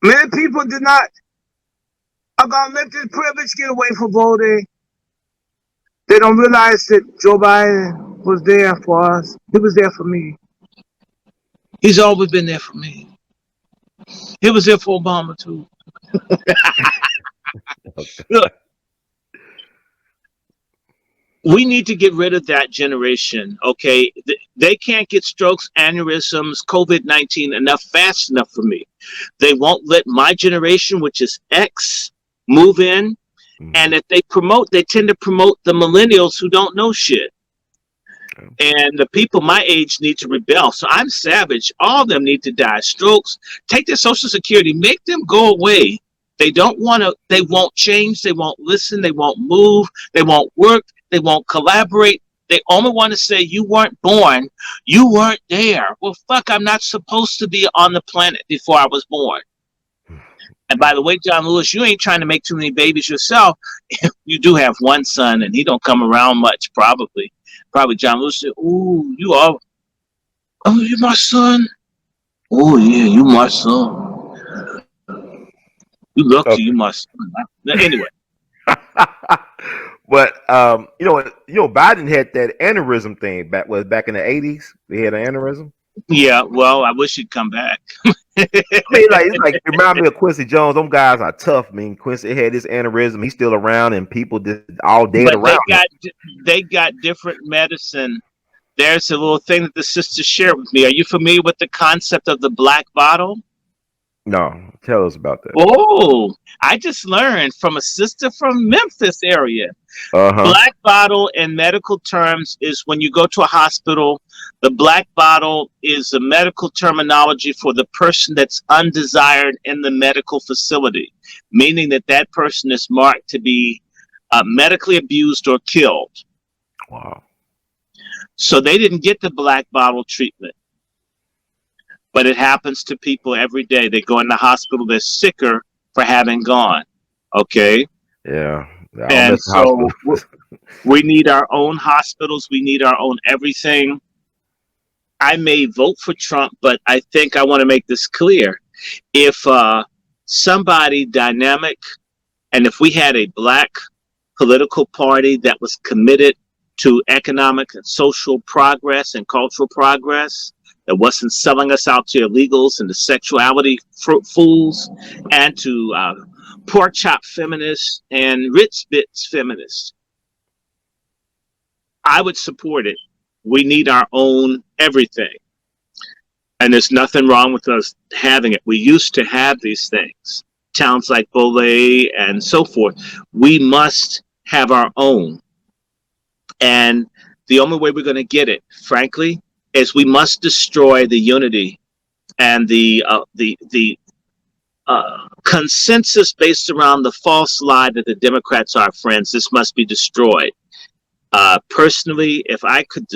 Many people did not are going to let this privilege get away from voting. They don't realize that Joe Biden was there for us. He was there for me. He's always been there for me. He was there for Obama, too. Look, we need to get rid of that generation, okay? They can't get strokes, aneurysms, COVID-19 fast enough for me. They won't let my generation, which is X, move in. Mm-hmm. And if they tend to promote the millennials who don't know shit. And the people my age need to rebel. So I'm savage. All of them need to die. Strokes, take their Social Security, make them go away. They don't want to, they won't change, they won't listen, they won't move, they won't work, they won't collaborate. They only want to say, you weren't born, you weren't there. Well, fuck, I'm not supposed to be on the planet before I was born. And by the way, John Lewis, you ain't trying to make too many babies yourself. You do have one son, and he don't come around much, probably. Probably John Lewis said, ooh, you my son? Oh, yeah, you my son. You lucky, okay. You my son. Anyway.
But Biden had that aneurysm thing back in the 80s. They had an aneurysm.
Yeah, well, I wish he'd come back.
I mean, it's like it reminds me of Quincy Jones. Them guys are tough. I mean, Quincy had this aneurysm. He's still around, and people just all dead
but
around.
They got different medicine. There's a little thing that the sister shared with me. Are you familiar with the concept of the black bottle?
No, tell us about that.
Oh, I just learned from a sister from Memphis area. Black bottle in medical terms is when you go to a hospital, the black bottle is a medical terminology for the person that's undesired in the medical facility, meaning that person is marked to be medically abused or killed.
Wow.
So they didn't get the black bottle treatment, but it happens to people every day. They go in the hospital, they're sicker for having gone. Okay.
Yeah. I don't
And
miss the hospital.
so we need our own hospitals. We need our own everything. I may vote for Trump, but I think I want to make this clear. If somebody dynamic, and if we had a black political party that was committed to economic and social progress and cultural progress, that wasn't selling us out to illegals and the sexuality fools, and to pork chop feminists and rich bits feminists, I would support it. We need our own everything. And there's nothing wrong with us having it. We used to have these things, towns like Bolay and so forth. We must have our own. And the only way we're going to get it, frankly, is we must destroy the unity and the consensus based around the false lie that the Democrats are friends. This must be destroyed. Personally, if I could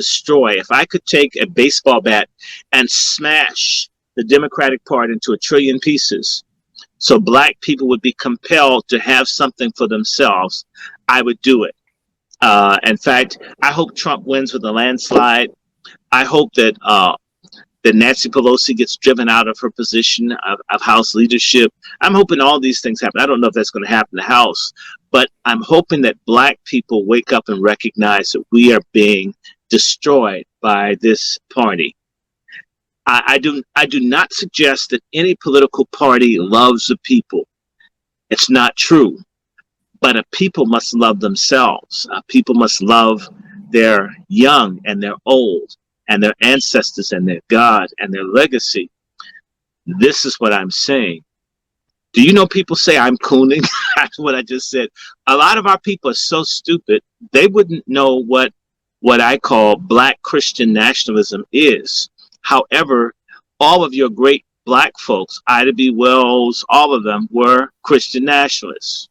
take a baseball bat and smash the Democratic Party into 1,000,000,000 pieces, so black people would be compelled to have something for themselves, I would do it. In fact, I hope Trump wins with a landslide. I hope that Nancy Pelosi gets driven out of her position of House leadership. I'm hoping all these things happen. I don't know if that's going to happen in the House, but I'm hoping that black people wake up and recognize that we are being destroyed by this party. I do not suggest that any political party loves the people. It's not true. But a people must love themselves. People must love their young and their old and their ancestors and their God and their legacy. This is what I'm saying. Do you know people say I'm cooning? That's what I just said. A lot of our people are so stupid, they wouldn't know what I call black Christian nationalism is. However, all of your great black folks, Ida B. Wells, all of them were Christian nationalists.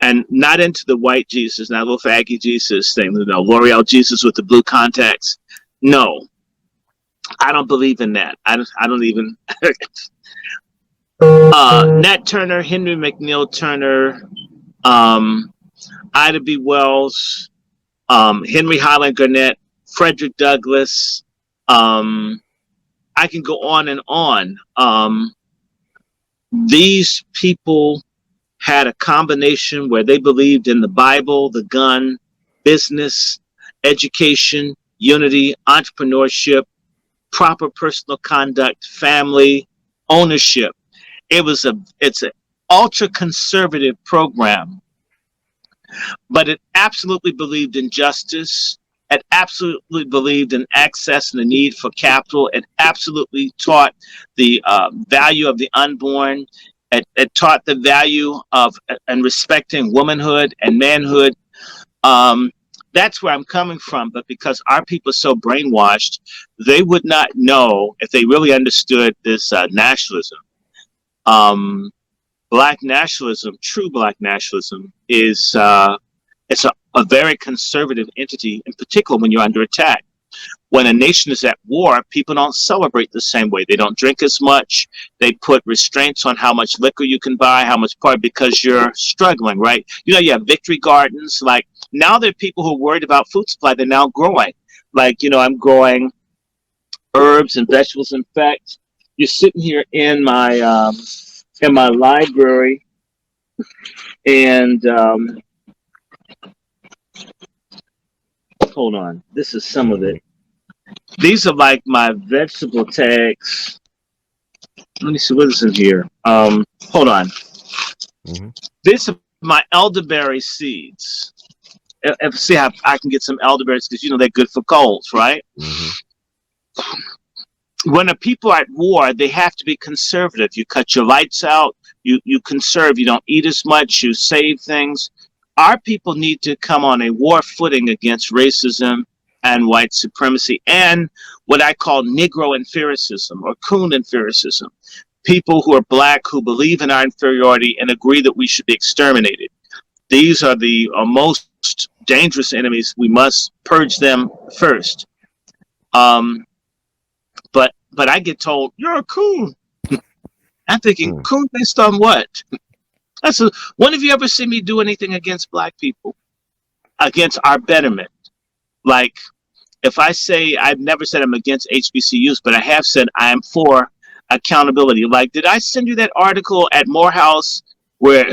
And not into the white Jesus, not little faggy Jesus thing, L'Oreal Jesus with the blue contacts. No, I don't believe in that. I don't even. Nat Turner, Henry McNeil Turner, Ida B. Wells, Henry Highland Garnett, Frederick Douglass. I can go on and on. These people had a combination where they believed in the Bible, the gun, business, education, unity, entrepreneurship, proper personal conduct, family, ownership. It's an ultra conservative program, but it absolutely believed in justice. It absolutely believed in access and the need for capital. It absolutely taught the value of the unborn. It taught the value of and respecting womanhood and manhood. That's where I'm coming from. But because our people are so brainwashed, they would not know if they really understood this nationalism. Black nationalism, true black nationalism, is it's a very conservative entity, in particular when you're under attack. When a nation is at war, people don't celebrate the same way. They don't drink as much. They put restraints on how much liquor you can buy, how much part, because you're struggling, right? You have victory gardens. Like now there are people who are worried about food supply. They're now growing. Like, I'm growing herbs and vegetables. In fact, you're sitting here in my library, and hold on. This is some of it. These are like my vegetable tags. Let me see what is in here. Hold on.
Mm-hmm.
These are my elderberry seeds. See how I can get some elderberries because they're good for colds, right?
Mm-hmm.
When the people are at war, they have to be conservative. You cut your lights out. You conserve. You don't eat as much. You save things. Our people need to come on a war footing against racism and white supremacy and what I call Negro inferiority or coon inferiority. People who are black who believe in our inferiority and agree that we should be exterminated. These are the most dangerous enemies, we must purge them first. Um, but I get told you're a coon. I'm thinking coon based on what? When have you ever seen me do anything against black people, against our betterment? Like, if I say, I've never said I'm against HBCUs, but I have said I am for accountability. Like, did I send you that article at Morehouse where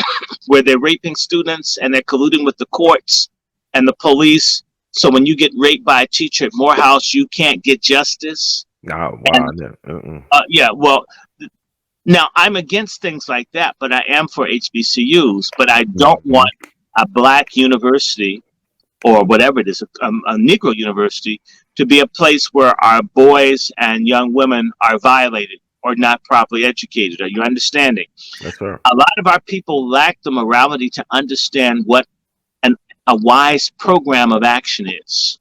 where they're raping students and they're colluding with the courts and the police? So when you get raped by a teacher at Morehouse, you can't get justice.
Oh, wow.
And, yeah, well, now I'm against things like that, but I am for HBCUs. But I don't want a black university or whatever it is, a Negro university, to be a place where our boys and young women are violated or not properly educated. Are you understanding?
That's right.
A lot of our people lack the morality to understand what a wise program of action is.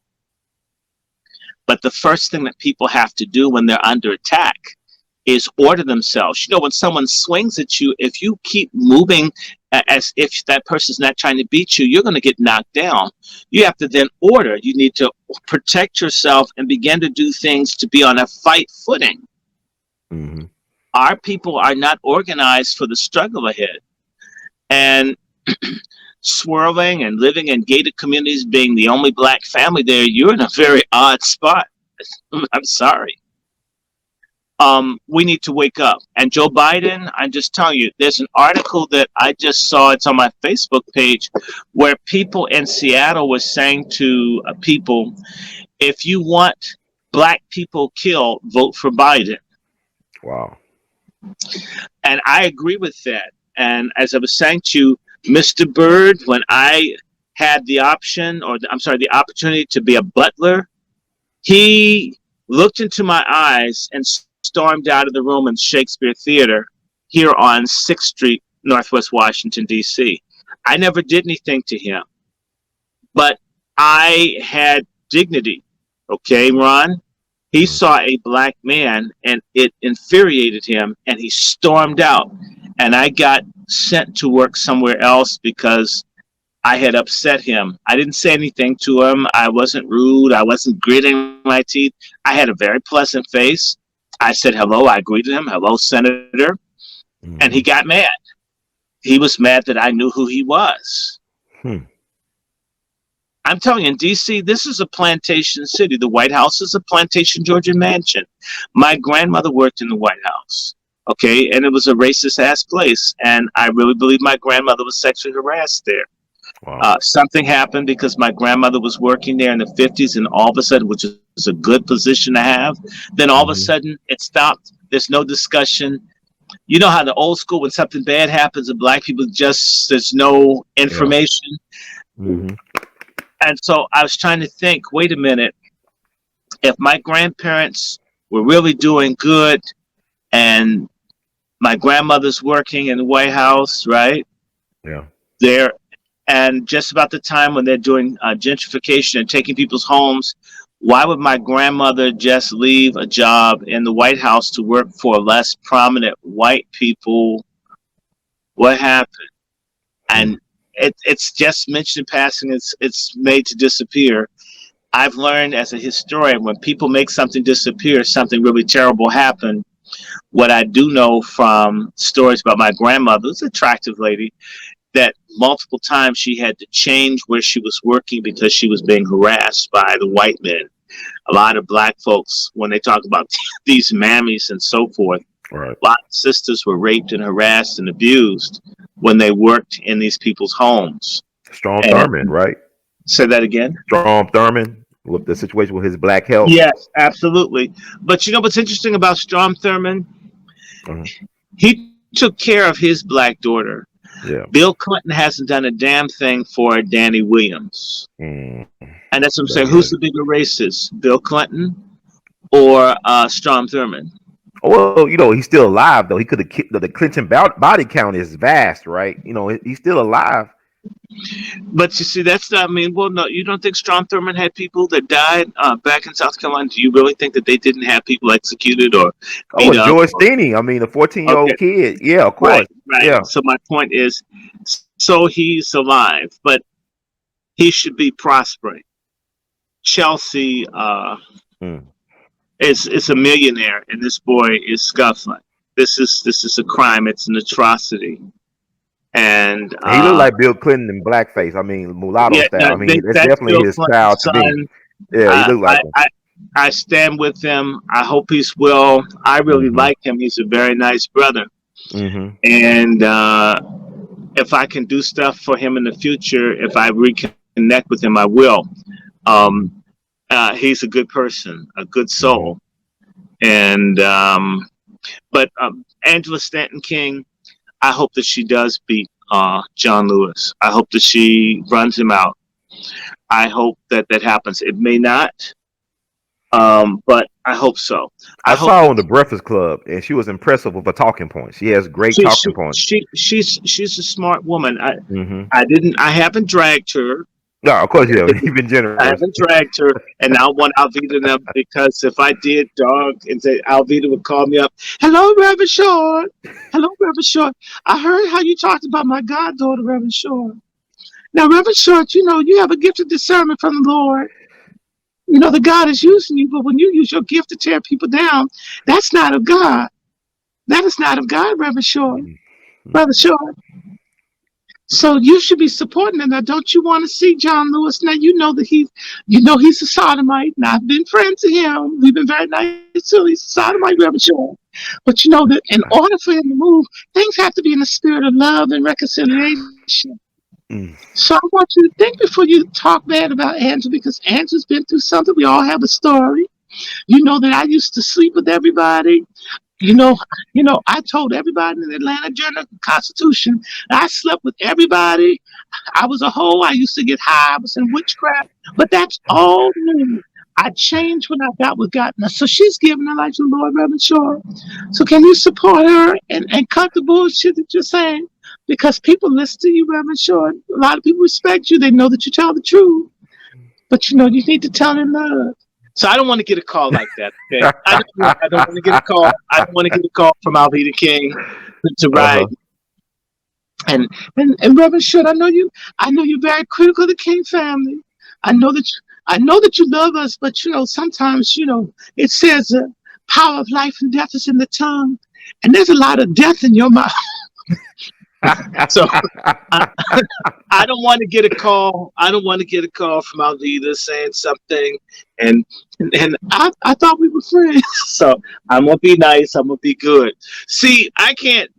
But the first thing that people have to do when they're under attack is order themselves. You know, when someone swings at you, if you keep moving as if that person's not trying to beat you, you're going to get knocked down. You have to then order. You need to protect yourself and begin to do things to be on a fight footing.
Mm-hmm.
Our people are not organized for the struggle ahead. And swirling and living in gated communities, being the only black family there, you're in a very odd spot. I'm sorry. We need to wake up. And Joe Biden, I'm just telling you, there's an article that I just saw, it's on my Facebook page, where people in Seattle were saying to people, if you want black people killed, vote for Biden.
Wow.
And I agree with that. And as I was saying to you, Mr. Byrd, when I had the option, or I'm sorry, the opportunity to be a butler, he looked into my eyes and stormed out of the room in Shakespeare Theater here on 6th Street, Northwest Washington, D.C. I never did anything to him, but I had dignity. Okay, Ron? He saw a black man and it infuriated him and he stormed out. And I got sent to work somewhere else because I had upset him. I didn't say anything to him. I wasn't rude. I wasn't gritting my teeth. I had a very pleasant face. I said hello. I greeted him. Hello, Senator.
Mm-hmm.
And he got mad. He was mad that I knew who he was. I'm telling you, in D.C., this is a plantation city. The White House is a plantation Georgian mansion. My grandmother worked in the White House. Okay, and it was a racist ass place, and I really believe my grandmother was sexually harassed there.
Wow.
Something happened because my grandmother was working there in the 50s, and all of a sudden, which is a good position to have, then all of a sudden it stopped. There's no discussion. You know how the old school, when something bad happens and black people just, there's no information.
Yeah. Mm-hmm.
And so I was trying to think, wait a minute, if my grandparents were really doing good and my grandmother's working in the White House, right?
Yeah.
There, and just about the time when they're doing gentrification and taking people's homes, why would my grandmother just leave a job in the White House to work for less prominent white people? What happened? And it's just mentioned in passing. It's made to disappear. I've learned as a historian, when people make something disappear, something really terrible happened. What I do know from stories about my grandmother, who's an attractive lady, that multiple times she had to change where she was working because she was being harassed by the white men. A lot of black folks, when they talk about these mammies and so forth,
right,
a lot of sisters were raped and harassed and abused when they worked in these people's homes.
Strom Thurmond, right?
Say that again?
Strom Thurmond, with the situation with his black health.
Yes, absolutely. But you know what's interesting about Strom Thurmond? He took care of his black daughter.
Yeah.
Bill Clinton hasn't done a damn thing for Danny Williams. And that's what I'm saying. Who's the bigger racist, Bill Clinton or Strom Thurmond?
Well, you know, he's still alive, though. He could have, the Clinton body count is vast, right? You know, he's still alive.
But you see, that's not, I mean, well, no, you don't think Strom Thurmond had people that died back in South Carolina? Do you really think that they didn't have people executed or beat up?
George Steeney, I mean, a 14-year-old kid. Yeah, of course.
Right.
Yeah.
So my point is, so he's alive. But he should be prospering. Chelsea
Mm.
is a millionaire, and this boy is scuffling. This is a crime. It's an atrocity. And
He looked like Bill Clinton in blackface. I mean, mulatto
yeah,
style. I mean, that's
that's
definitely
Bill
his style
Clinton's
to me.
son.
Yeah, he
I,
looked like
I
him.
I I stand with him. I hope he's well. I really
Hmm.
like him. He's a very nice brother.
Hmm.
And if I can do stuff for him in the future, if I reconnect with him, I will.
Hmm.
Um, he's a good person, a good
Hmm.
soul. And but Angela Stanton King, I hope that she does beat John Lewis. I hope that she runs him out. I hope that that happens. It may not, but I hope so. I
I
hope
saw her
that
on the Breakfast Club, and she was impressive with her talking points. She has great
she,
talking
she,
points.
she's a smart woman.
Hmm.
I haven't dragged her.
No, of
I
course you have.
haven't
You've been
I
generous.
haven't dragged her, and I want Alvita them because if I did, dog, and say Alvita would call me up. Hello, Reverend Short. Hello, Reverend Short. I heard how you talked about my goddaughter, Reverend Short. Now, Reverend Short, you have a gift of discernment from the Lord. The God is using you, but when you use your gift to tear people down, that's not of God. That is not of God, Reverend Short. Reverend Short. So you should be supporting him. Now, don't you want to see John Lewis? Now he's a sodomite, and I've been friends with him. We've been very nice too. He's a sodomite, Reverend Short. But you know that in order for him to move, things have to be in the spirit of love and reconciliation.
Mm.
So I want you to think before you talk bad about Andrew, because Andrew's been through something. We all have a story. You know that I used to sleep with everybody. You know, I told everybody in the Atlanta Journal Constitution I slept with everybody. I was a hoe. I used to get high. I was in witchcraft, but that's all new. I changed when I got with God. Now, so she's giving her life to the Lord, Reverend Shaw. So can you support her and cut the bullshit that you're saying? Because people listen to you, Reverend Shaw. A lot of people respect you. They know that you tell the truth. But you need to tell in love. So I don't want to get a call like that. Okay, I don't want to get a call. I don't want to get a call from Alveda King to
Uh-huh.
ride. And Reverend Short, I know you're very critical of the King family. I know that you love us, but sometimes it says the power of life and death is in the tongue, and there's a lot of death in your mouth. So I, I don't want to get a call. I don't want to get a call from Alveda saying something, and I thought we were friends. So I'm gonna be nice. I'm gonna be good. See, I can't.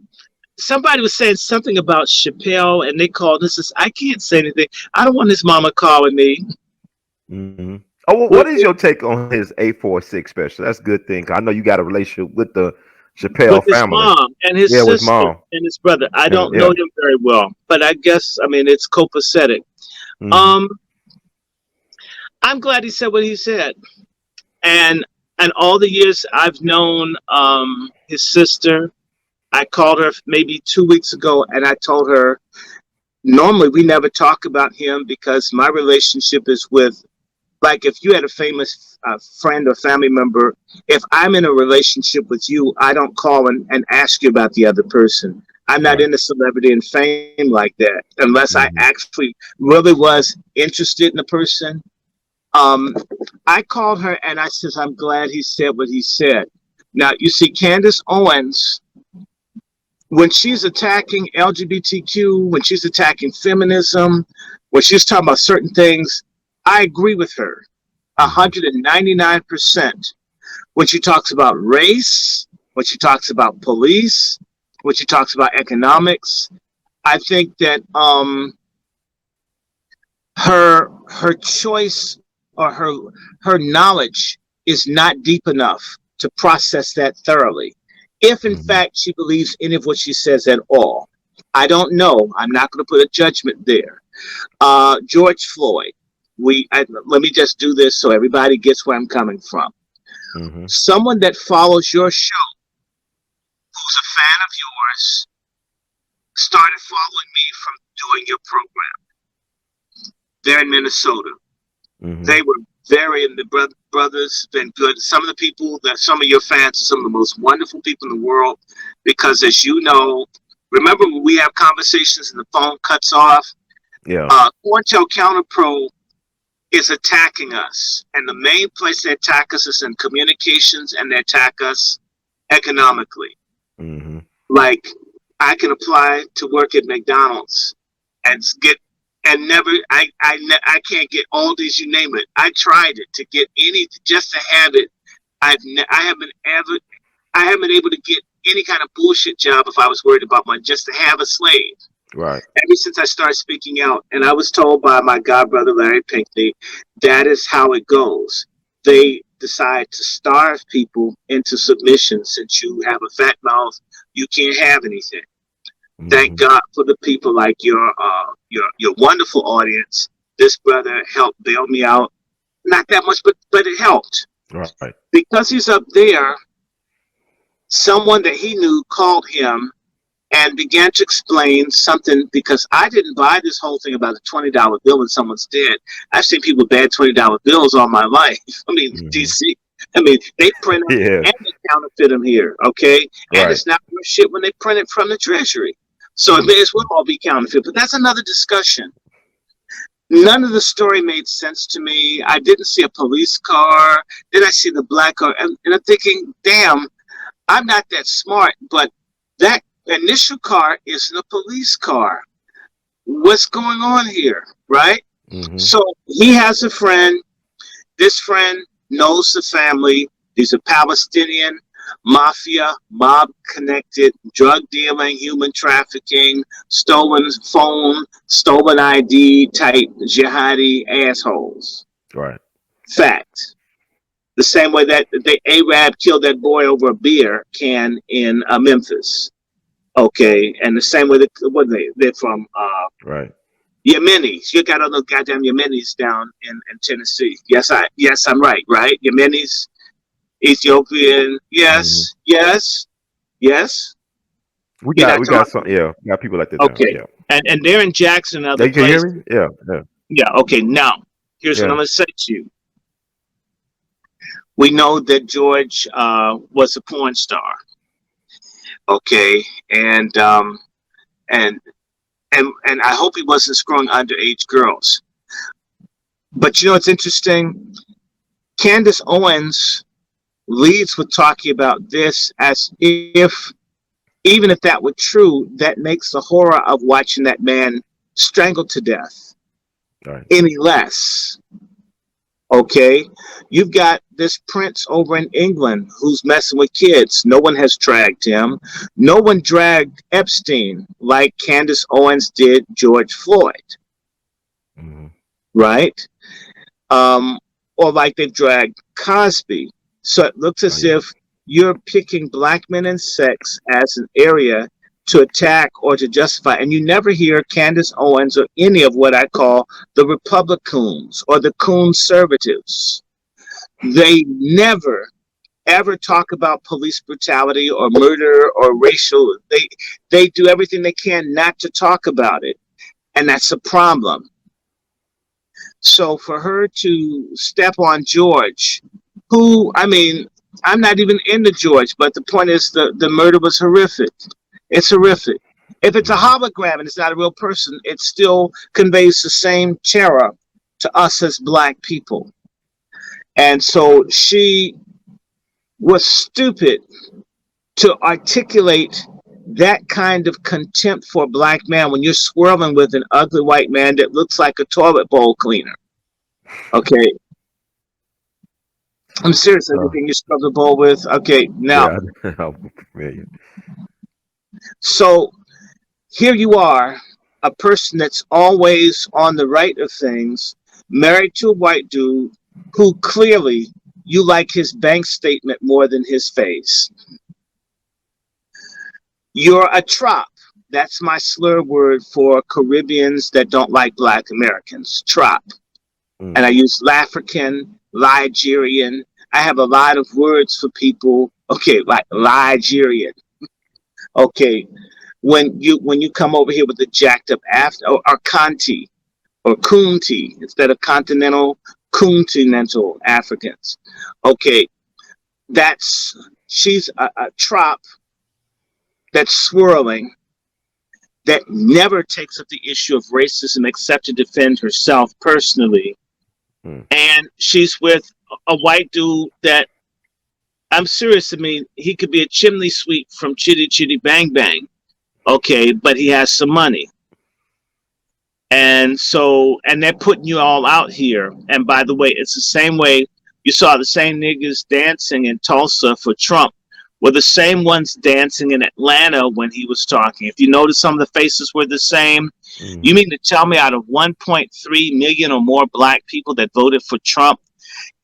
Somebody was saying something about Chappelle, and they called. This is I can't say anything. I don't want his mama calling me.
Hmm. Oh, well, what
With,
is your take on his 846 special? That's a good thing. 'Cause I know you got a relationship with the
with
Chappelle
his
family.
mom and his
Yeah, with
sister
mom.
and his brother. I
And
don't know
yeah.
him very well, but I guess it's copacetic.
Hmm.
Um, I'm glad he said what he said, and all the years I've known his sister, I called her maybe 2 weeks ago, and I told her normally we never talk about him because my relationship is with, like, if you had a famous friend or family member, if I'm in a relationship with you, I don't call and ask you about the other person. I'm not
Right.
into celebrity and fame like that unless I
Hmm.
actually really was interested in the person. Um, I called her and I says, I'm glad he said what he said. Now, you see, Candace Owens, when she's attacking LGBTQ, when she's attacking feminism, when she's talking about certain things, I agree with her
Hmm.
199%. When she talks about race, when she talks about police, when she talks about economics, I think that her choice or her knowledge is not deep enough to process that thoroughly. If in
Hmm.
fact she believes any of what she says at all, I don't know. I'm not going to put a judgment there. George Floyd. Let me just do this so everybody gets where I'm coming from.
Hmm.
Someone that follows your show, who's a fan of yours, started following me from doing your program. They're in Minnesota.
Hmm.
They were very, and the brothers been good. Some of the people that some of your fans are some of the most wonderful people in the world because, as you know, remember when we have conversations and the phone cuts off,
Yeah.
COINTELCOUNTERPRO is attacking us, and the main place they attack us is in communications, and they attack us economically.
Mm-hmm.
Like, I can apply to work at McDonald's and get and never I can't get all these, you name it. I tried it to get any, just to have it. I haven't ever, I haven't been able to get any kind of bullshit job if I was worried about money, just to have a slave.
Right.
Ever since I started speaking out, and I was told by my godbrother Larry Pinckney, that is how it goes. They decide to starve people into submission. Since you have a fat mouth, you can't have anything. Thank
Mm-hmm.
God for the people like your wonderful audience. This brother helped bail me out. Not that much, but it helped.
Right.
Because he's up there, someone that he knew called him and began to explain something, because I didn't buy this whole thing about a $20 bill when someone's dead. I've seen people bad $20 bills all my life. I mean,
Mm-hmm.
DC. I mean, they print them
Yeah.
and they counterfeit them here, okay? And
Right.
it's not worth shit when they print it from the Treasury. So it may as well all be counterfeit. But that's another discussion. None of the story made sense to me. I didn't see a police car. Then I see the black car. And I'm thinking, damn, I'm not that smart, but that initial car isn't a police car. What's going on here, right?
Mm-hmm.
So he has a friend. This friend knows the family. He's a Palestinian mafia, mob connected, drug dealing, human trafficking, stolen phone, stolen ID type jihadi assholes.
Right.
Fact. The same way that the Arab killed that boy over a beer can in Memphis. Okay, and the same way that what they're from
Right.
Yemenis. You got all those goddamn Yemenis down in Tennessee. Yes, I'm right? Yemenis, Ethiopian.
Mm-hmm.
Yes.
We
You're
got
not
we
talking
got some. Yeah. We got people like that down.
okay.
Yeah.
And they're in Jackson and other
They can hear
places.
me. Yeah. Yeah.
Yeah, okay. Now, here's what
Yeah.
I'm gonna say to you. We know that George was a porn star. Okay, and and and I hope he wasn't screwing underage girls. But you know what's interesting? Candace Owens leads with talking about this as if, even if that were true, that makes the horror of watching that man strangled to death
Right.
any less. Okay, you've got this prince over in England who's messing with kids. No one has dragged him. No one dragged Epstein like Candace Owens did George Floyd,
Mm-hmm.
right? Or like they've dragged Cosby. So it looks as
yeah.
if you're picking black men and sex as an area to attack or to justify. And you never hear Candace Owens or any of what I call the Republicans or the conservatives. They never ever talk about police brutality or murder or racial. They do everything they can not to talk about it. And that's a problem. So for her to step on George, who, I mean, I'm not even into George, but the point is the murder was horrific. It's horrific. If it's a hologram and it's not a real person, it still conveys the same terror to us as black people. And so she was stupid to articulate that kind of contempt for a black man when you're swirling with an ugly white man that looks like a toilet bowl cleaner. Okay. I'm serious. Everything you scrub the bowl with. Okay. Now,
Yeah. I'm familiar.
so here you are, a person that's always on the right of things, married to a white dude who clearly you like his bank statement more than his face. You're a trop. That's my slur word for Caribbeans that don't like black Americans. Trop. And I use Lafrican, Ligerian. I have a lot of words for people. Okay, like Ligerian. Okay, when you come over here with the jacked up after or Conti or Kunti instead of continental Africans. Okay, she's a trop that's swirling, that never takes up the issue of racism except to defend herself personally.
Mm.
And she's with a white dude that, I'm serious. I mean, he could be a chimney sweep from Chitty Chitty Bang Bang. Okay, but he has some money. And so, and they're putting you all out here. And by the way, it's the same way you saw the same niggas dancing in Tulsa for Trump were the same ones dancing in Atlanta when he was talking. If you notice, some of the faces were the same.
Mm.
You mean to tell me out of 1.3 million or more black people that voted for Trump,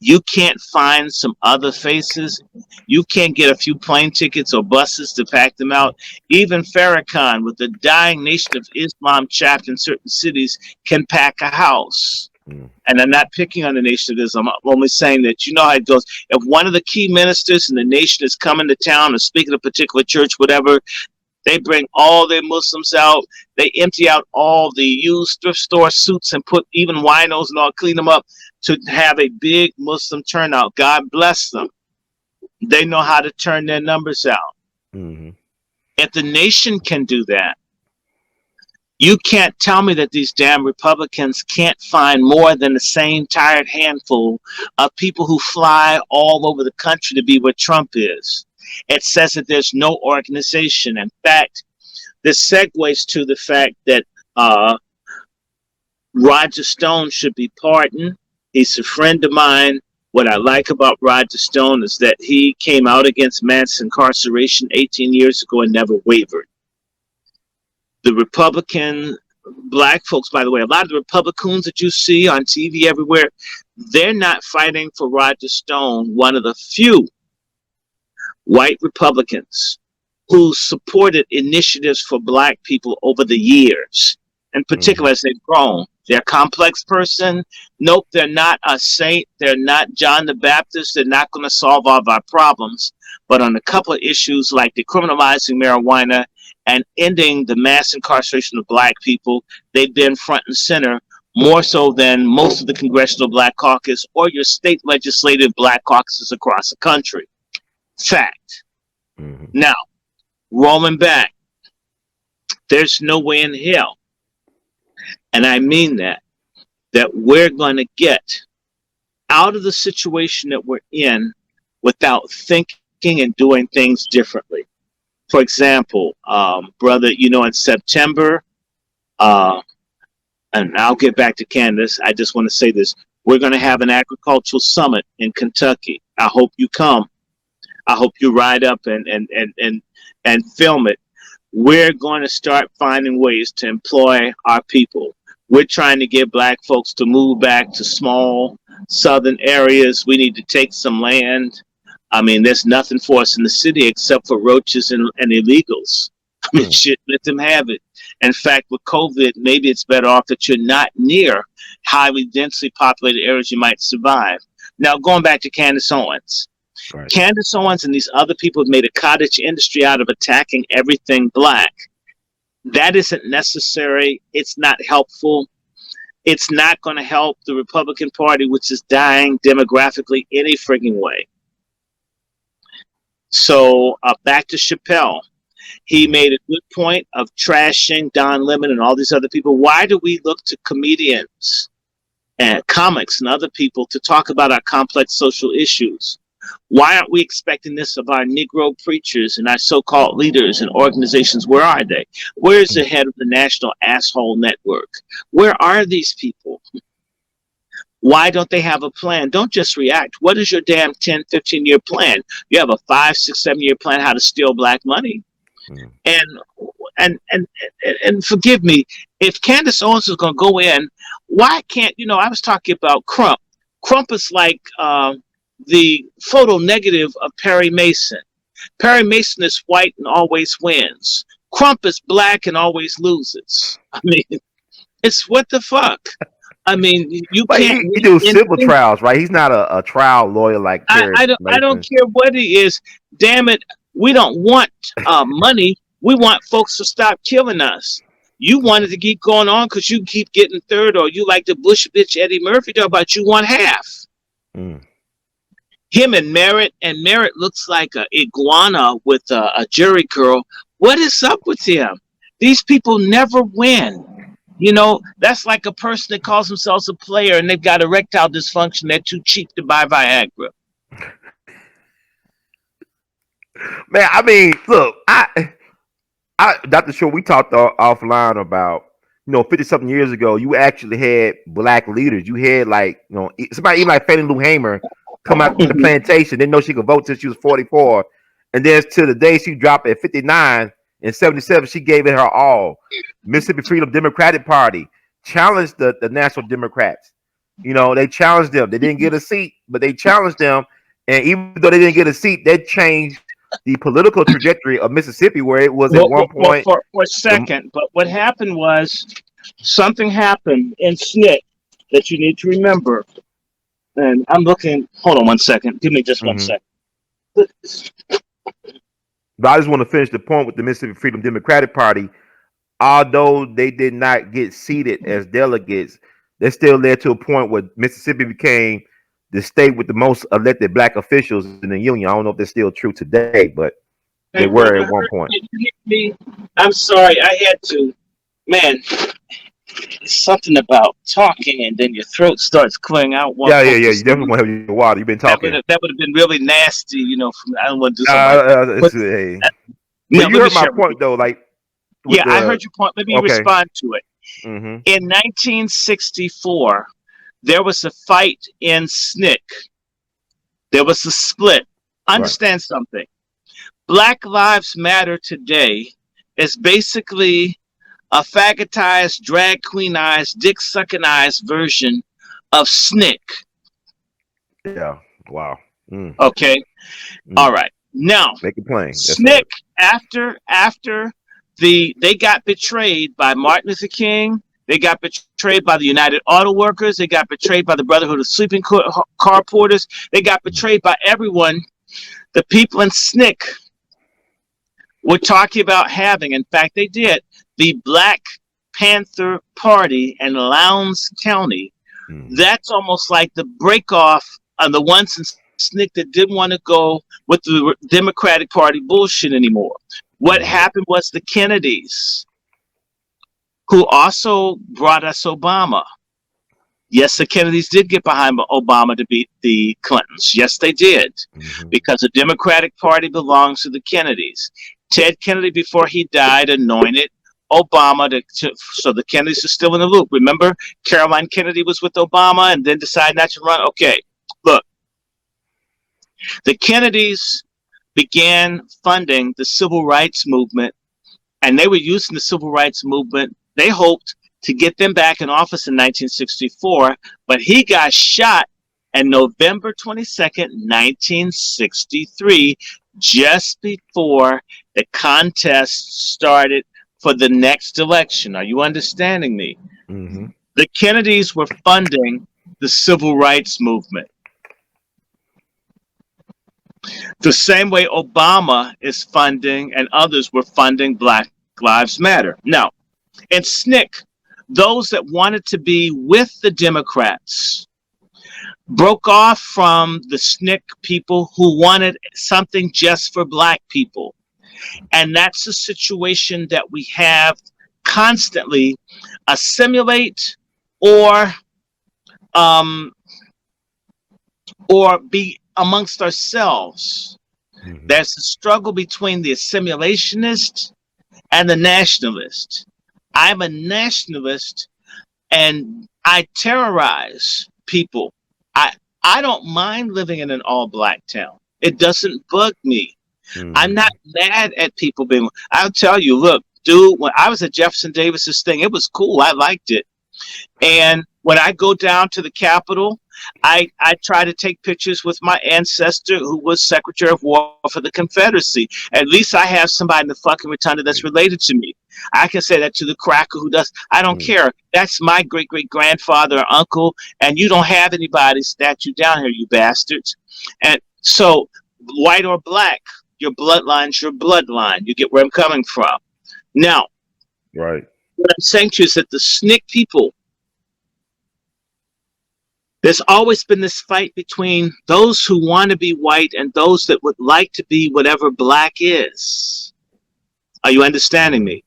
you can't find some other faces? You can't get a few plane tickets or buses to pack them out? Even Farrakhan, with the dying Nation of Islam chapped in certain cities, can pack a house.
Mm.
And I'm not picking on the Nation of Islam. I'm only saying that you know how it goes. If one of the key ministers in the nation is coming to town or speaking at a particular church, whatever, they bring all their Muslims out. They empty out all the used thrift store suits and put even winos and all, clean them up to have a big Muslim turnout. God bless them. They know how to turn their numbers out.
Mm-hmm.
If the nation can do that, you can't tell me that these damn Republicans can't find more than the same tired handful of people who fly all over the country to be where Trump is. It says that there's no organization. In fact, this segues to the fact that Roger Stone should be pardoned. He's a friend of mine. What I like about Roger Stone is that he came out against mass incarceration 18 years ago and never wavered. The Republican black folks, by the way, a lot of the Republicans that you see on TV everywhere, they're not fighting for Roger Stone, one of the few white Republicans who supported initiatives for black people over the years, in particular as they've grown. They're a complex person. Nope, they're not a saint. They're not John the Baptist. They're not going to solve all of our problems. But on a couple of issues like decriminalizing marijuana and ending the mass incarceration of black people, they've been front and center, more so than most of the Congressional Black Caucus or your state legislative black caucuses across the country. Fact.
Mm-hmm.
Now, rolling back, there's no way in hell, and I mean that we're going to get out of the situation that we're in without thinking and doing things differently. For example, brother, you know, in September, and I'll get back to Candace, I just want to say this. We're going to have an agricultural summit in Kentucky. I hope you come. I hope you ride up and film it. We're going to start finding ways to employ our people. We're trying to get black folks to move back to small southern areas. We need to take some land. I mean, there's nothing for us in the city except for roaches and illegals. I mean, shit, let them have it. In fact, with COVID, maybe it's better off that you're not near highly densely populated areas you might survive. Now, going back to Candace Owens.
Right.
Candace Owens and these other people have made a cottage industry out of attacking everything black. That isn't necessary. It's not helpful. It's not going to help the Republican Party, which is dying demographically any frigging way. So back to Chappelle. He made a good point of trashing Don Lemon and all these other people. Why do we look to comedians and comics and other people to talk about our complex social issues? Why aren't we expecting this of our Negro preachers and our so-called leaders and organizations? Where are they? Where's the head of the National Asshole Network? Where are these people? Why don't they have a plan? Don't just react. What is your damn 10, 15-year plan? You have a 5, 6, 7-year plan how to steal black money. And forgive me, if Candace Owens is going to go in, why can't, you know, I was talking about Crump. Crump is like the photo negative of Perry Mason. Perry Mason is white and always wins. Crump is black and always loses. I mean, it's what the fuck? I mean, you can't.
He do civil trials, right? He's not a trial lawyer like Perry
I don't care what he is. Damn it, we don't want money. We want folks to stop killing us. You wanted to keep going on because you keep getting third, or you like the Bush bitch Eddie Murphy talk about you want half. Him and Merritt looks like an iguana with a jury curl. What is up with him? These people never win. That's like a person that calls themselves a player and they've got erectile dysfunction. They're too cheap to buy Viagra.
Man, I mean, look, Dr. Short, we talked offline about, 50 something years ago, you actually had black leaders. You had like, somebody even like Fannie Lou Hamer come out the plantation, didn't know she could vote till she was 44. And then to the day she dropped at 59 and 77, she gave it her all. Mississippi Freedom Democratic Party challenged the National Democrats. They challenged them. They didn't get a seat, but they challenged them. And even though they didn't get a seat, that changed the political trajectory of Mississippi, where it was at one point.
For a second, but what happened was something happened in SNCC that you need to remember. And I'm looking. Hold on one second. Give me just 1 second.
But I just want to finish the point with the Mississippi Freedom Democratic Party. Although they did not get seated as delegates, they still led to a point where Mississippi became the state with the most elected black officials in the union. I don't know if that's still true today, but they were at one point.
I'm sorry, I had to. Man, it's something about talking and then your throat starts clearing out.
Yeah. You definitely want to have your water. You've been talking.
That would have been really nasty, I don't want to do something like that.
But you heard my point, though. Like,
I heard your point. Let me respond to it. In 1964, there was a fight in SNCC. There was a split. Understand something. Black Lives Matter today is basically a faggotized, drag queenized, dick suckinized version of SNCC.
Yeah. Wow.
Okay. All right. Now,
make it plain.
SNCC, after they got betrayed by Martin Luther King. They got betrayed by the United Auto Workers. They got betrayed by the Brotherhood of Sleeping Car Porters. They got betrayed by everyone. The people in SNCC were talking about having, in fact, they did, the Black Panther Party in Lowndes County. That's almost like the break off on the ones in SNCC that didn't want to go with the Democratic Party bullshit anymore. What happened was the Kennedys, who also brought us Obama. Yes, the Kennedys did get behind Obama to beat the Clintons. Yes, they did. Because the Democratic Party belongs to the Kennedys. Ted Kennedy, before he died, anointed Obama so the Kennedys are still in the loop. Remember, Caroline Kennedy was with Obama and then decided not to run. Okay, look. The Kennedys began funding the civil rights movement, and they were using the civil rights movement. They hoped to get them back in office in 1964, but he got shot on November 22nd, 1963, just before the contest started for the next election. Are you understanding me? The Kennedys were funding the civil rights movement. The same way Obama is funding and others were funding Black Lives Matter. Now, in SNCC, those that wanted to be with the Democrats broke off from the SNCC people who wanted something just for Black people. And that's a situation that we have constantly assimilate or be amongst ourselves. There's a struggle between the assimilationist and the nationalist. I'm a nationalist and I terrorize people. I don't mind living in an all-black town. It doesn't bug me. I'm not mad at people being. I'll tell you, look, dude, when I was at Jefferson Davis's thing, it was cool. I liked it. And when I go down to the Capitol, I try to take pictures with my ancestor who was Secretary of War for the Confederacy. At least I have somebody in the fucking rotunda that's related to me. I can say that to the cracker who does. I don't care. That's my great-great-grandfather or uncle, and you don't have anybody's statue down here, you bastards. And so, white or black, your bloodline's your bloodline. You get where I'm coming from. Now,
right.
What I'm saying to you is that the SNCC people, there's always been this fight between those who want to be white and those that would like to be whatever black is. Are you understanding me?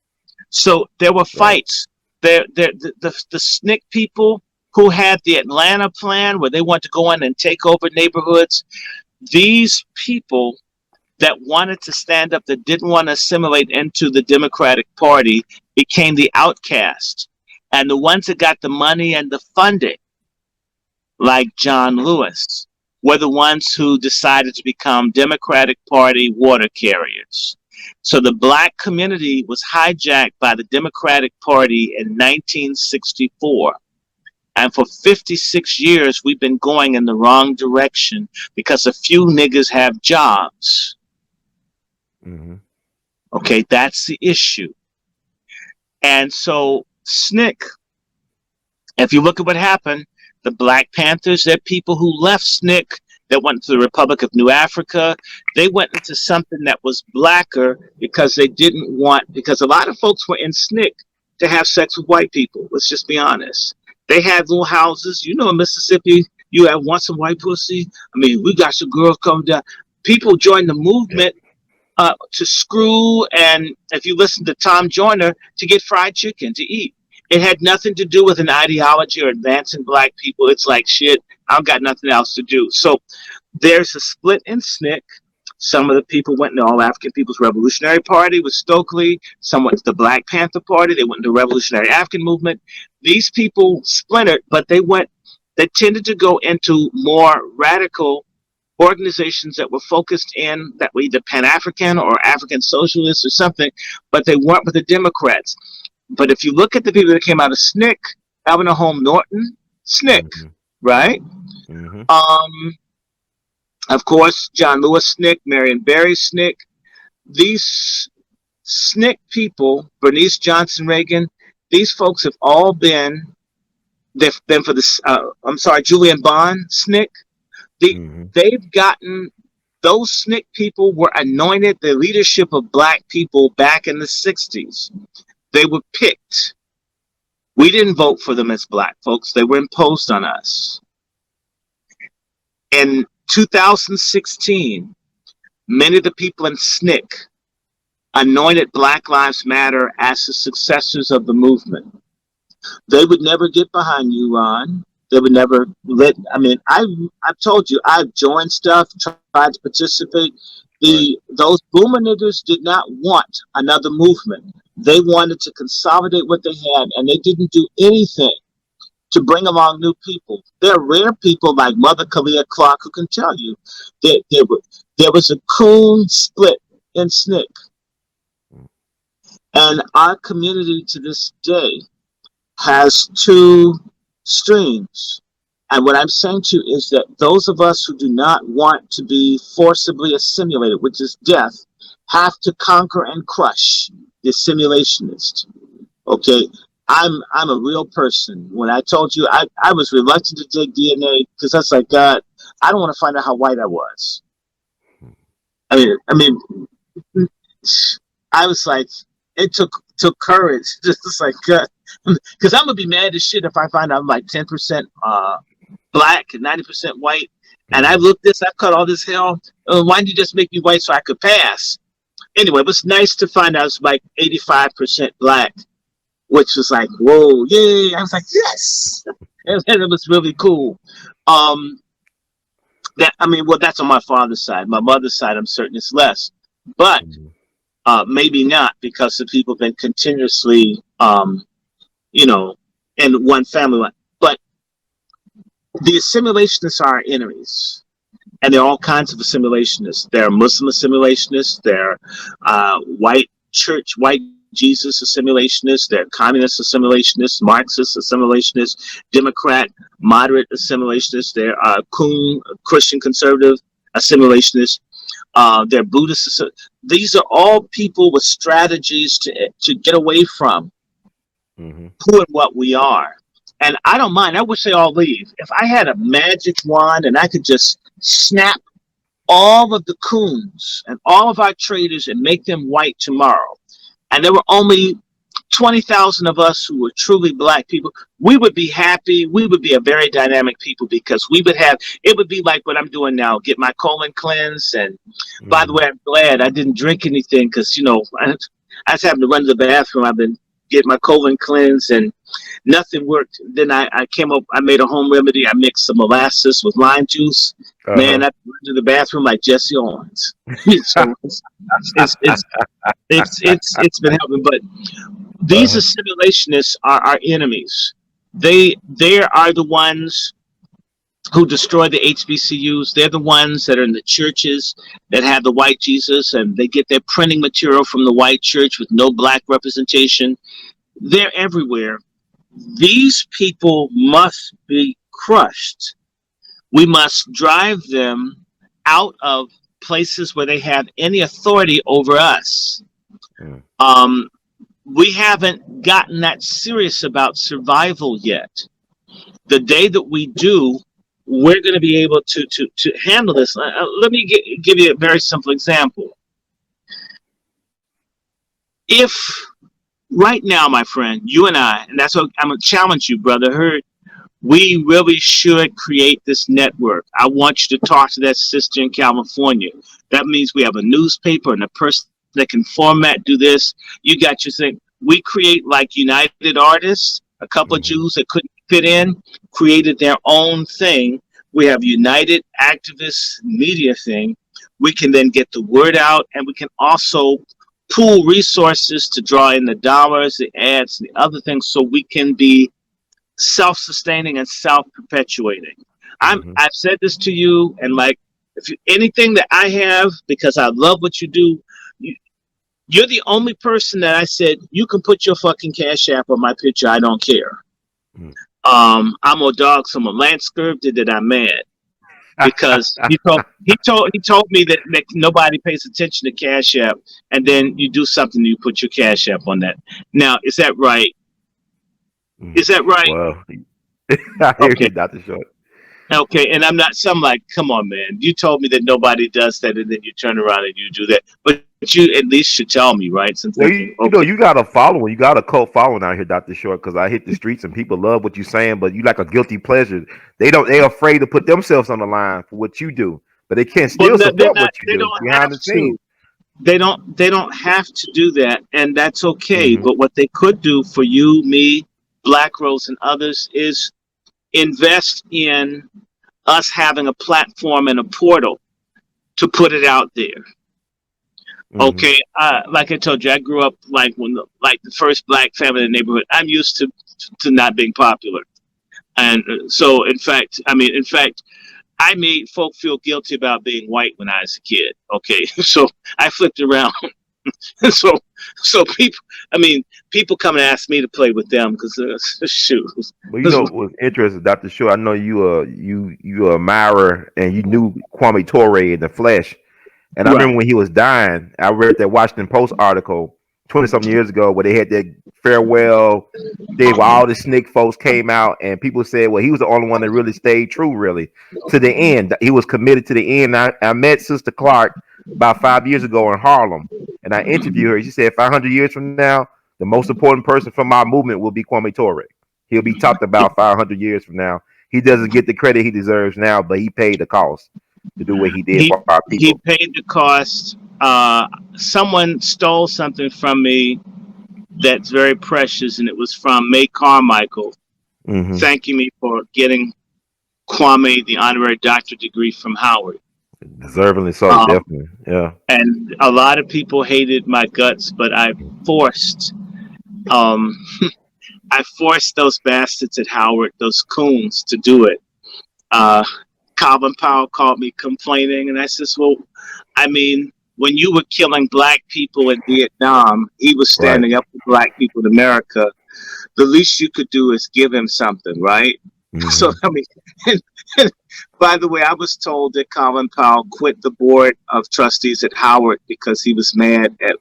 So there were
Right.
fights. The SNCC people who had the Atlanta plan where they want to go in and take over neighborhoods, these people that wanted to stand up, that didn't want to assimilate into the Democratic Party, became the outcast. And the ones that got the money and the funding, like John Lewis, were the ones who decided to become Democratic Party water carriers. So the black community was hijacked by the Democratic Party in 1964. And for 56 years, we've been going in the wrong direction because a few niggas have jobs.
Mm-hmm.
Okay, that's the issue. And so SNCC, if you look at what happened, the Black Panthers, they're people who left SNCC that went to the Republic of New Africa. They went into something that was blacker because they didn't want, because a lot of folks were in SNCC to have sex with white people. Let's just be honest. They had little houses. You know, in Mississippi, you have want some white pussy. I mean, we got some girls coming down. People joined the movement to screw, and if you listen to Tom Joyner, to get fried chicken to eat. It had nothing to do with an ideology or advancing black people. It's like, shit, I've got nothing else to do. So there's a split in SNCC. Some of the people went in the All African People's Revolutionary Party with Stokely. Some went to the Black Panther Party. They went into the Revolutionary African Movement. These people splintered, but they tended to go into more radical organizations that were focused in, that were either Pan-African or African socialists or something, but they weren't with the Democrats. But if you look at the people that came out of SNCC, Alvin Home Norton, SNCC,
Mm-hmm.
right?
Mm-hmm.
Of course, John Lewis SNCC, Marion Barry SNCC. These SNCC people, Bernice Johnson Reagan, these folks have all been, they've been for this, Julian Bond SNCC.
Mm-hmm.
They've gotten, those SNCC people were anointed the leadership of black people back in the 60s. They were picked. We didn't vote for them as black folks. They were imposed on us. In 2016, many of the people in SNCC anointed Black Lives Matter as the successors of the movement. They would never get behind you, Ron. They would never let, I mean, I've told you, I've joined stuff, tried to participate. Those boomer niggas did not want another movement. They wanted to consolidate what they had, and they didn't do anything to bring along new people. There are rare people like Mother Kalia Clark who can tell you that there was a coon split in SNCC. And our community to this day has two streams. And what I'm saying to you is that those of us who do not want to be forcibly assimilated, which is death, have to conquer and crush the assimilationist. Okay? I'm a real person. When I told you I was reluctant to take DNA because I was like, God, I don't want to find out how white I was. I mean, I was like, it took courage. Just like, because I'm gonna be mad as shit if I find out I'm like 10% black and 90% white. And I looked this, I cut all this hell. Why didn't you just make me white so I could pass? Anyway, it was nice to find out I was like 85% black, which was like, whoa, yay. I was like, yes. And it was really cool. That's on my father's side. My mother's side, I'm certain it's less. But maybe not, because the people have been continuously, in one family. But the assimilationists are our enemies. And there are all kinds of assimilationists. There are Muslim assimilationists. There are white Jesus assimilationists. There are communist assimilationists, Marxist assimilationists, Democrat, moderate assimilationists. There are Christian conservative assimilationists. There are Buddhists. These are all people with strategies to get away from who and what we are. And I don't mind. I wish they all leave. If I had a magic wand and I could just snap all of the coons and all of our traders and make them white tomorrow, and there were only 20,000 of us who were truly black people, we would be happy. We would be a very dynamic people, because it would be like what I'm doing now, get my colon cleansed. And by the way, I'm glad I didn't drink anything, because, I was having to run to the bathroom. I've been get my colon cleansed, and nothing worked. Then I came up, I made a home remedy. I mixed some molasses with lime juice. Man, I went to the bathroom like Jesse Owens. So it's been helping. But these assimilationists are our enemies. They are the ones who destroy the HBCUs. They're the ones that are in the churches that have the white Jesus, and they get their printing material from the white church with no black representation. They're everywhere. These people must be crushed. We must drive them out of places where they have any authority over us. We haven't gotten that serious about survival yet. The day that we do, we're going to be able to handle this. Let me give you a very simple example. If right now, my friend, you and I, and that's what I'm going to challenge you, brother, we really should create this network. I want you to talk to that sister in California. That means we have a newspaper and a person that can format, do this. You got your thing. We create like United Artists, a couple of Jews that couldn't fit in, created their own thing. We have United Activists Media thing. We can then get the word out, and we can also pool resources to draw in the dollars, the ads, and the other things, so we can be self-sustaining and self-perpetuating. I've said this to you, and like, if anything that I have, because I love what you do, you're the only person that I said, you can put your fucking Cash App on my picture, I don't care. I'm a dog, so when Lance Skirb did it, I'm mad. Because he told me that nobody pays attention to Cash App, and then you do something, you put your Cash App on that. Now, is that right? Is that right?
Well, I hear you, Dr. Short.
Okay, and I'm not some like, come on, man. You told me that nobody does that, and then you turn around and you do that. But you at least should tell me, right? Since
well, you know, you got a following. You got a cult following out here, Dr. Short, because I hit the streets and people love what you're saying, but you like a guilty pleasure. They're afraid to put themselves on the line for what you do, but they can't still support what you do behind the scenes.
They don't have to do that, and that's okay. But what they could do for you, me, Black Rose, and others is invest in us having a platform and a portal to put it out there. Okay, like I told you, I grew up like the first black family in the neighborhood. I'm used to not being popular, and so in fact, I made folk feel guilty about being white when I was a kid. Okay, so I flipped around. so people come and ask me to play with them because shoot.
Well, you know what's interesting, Dr. Short, I know you admirer, and you knew Kwame Ture in the flesh. And I remember when he was dying, I read that Washington Post article 20-something years ago where they had that farewell day where all the SNCC folks came out, and people said, well, he was the only one that really stayed true, really, to the end. He was committed to the end. I met Sister Clark about 5 years ago in Harlem, and I interviewed her. She said 500 years from now, the most important person from our movement will be Kwame Ture. He'll be talked about 500 years from now. He doesn't get the credit he deserves now, but he paid the cost to do what he did for our people.
He paid the cost. Someone stole something from me that's very precious, and it was from May Carmichael, thanking me for getting Kwame the honorary doctorate degree from Howard.
Deservingly so, definitely, yeah.
And a lot of people hated my guts, but I forced those bastards at Howard, those coons, to do it. Calvin Powell called me complaining, and I says, well, I mean, when you were killing black people in Vietnam, he was standing up for black people in America. The least you could do is give him something, right? So, I mean, and by the way, I was told that Colin Powell quit the board of trustees at Howard because he was mad at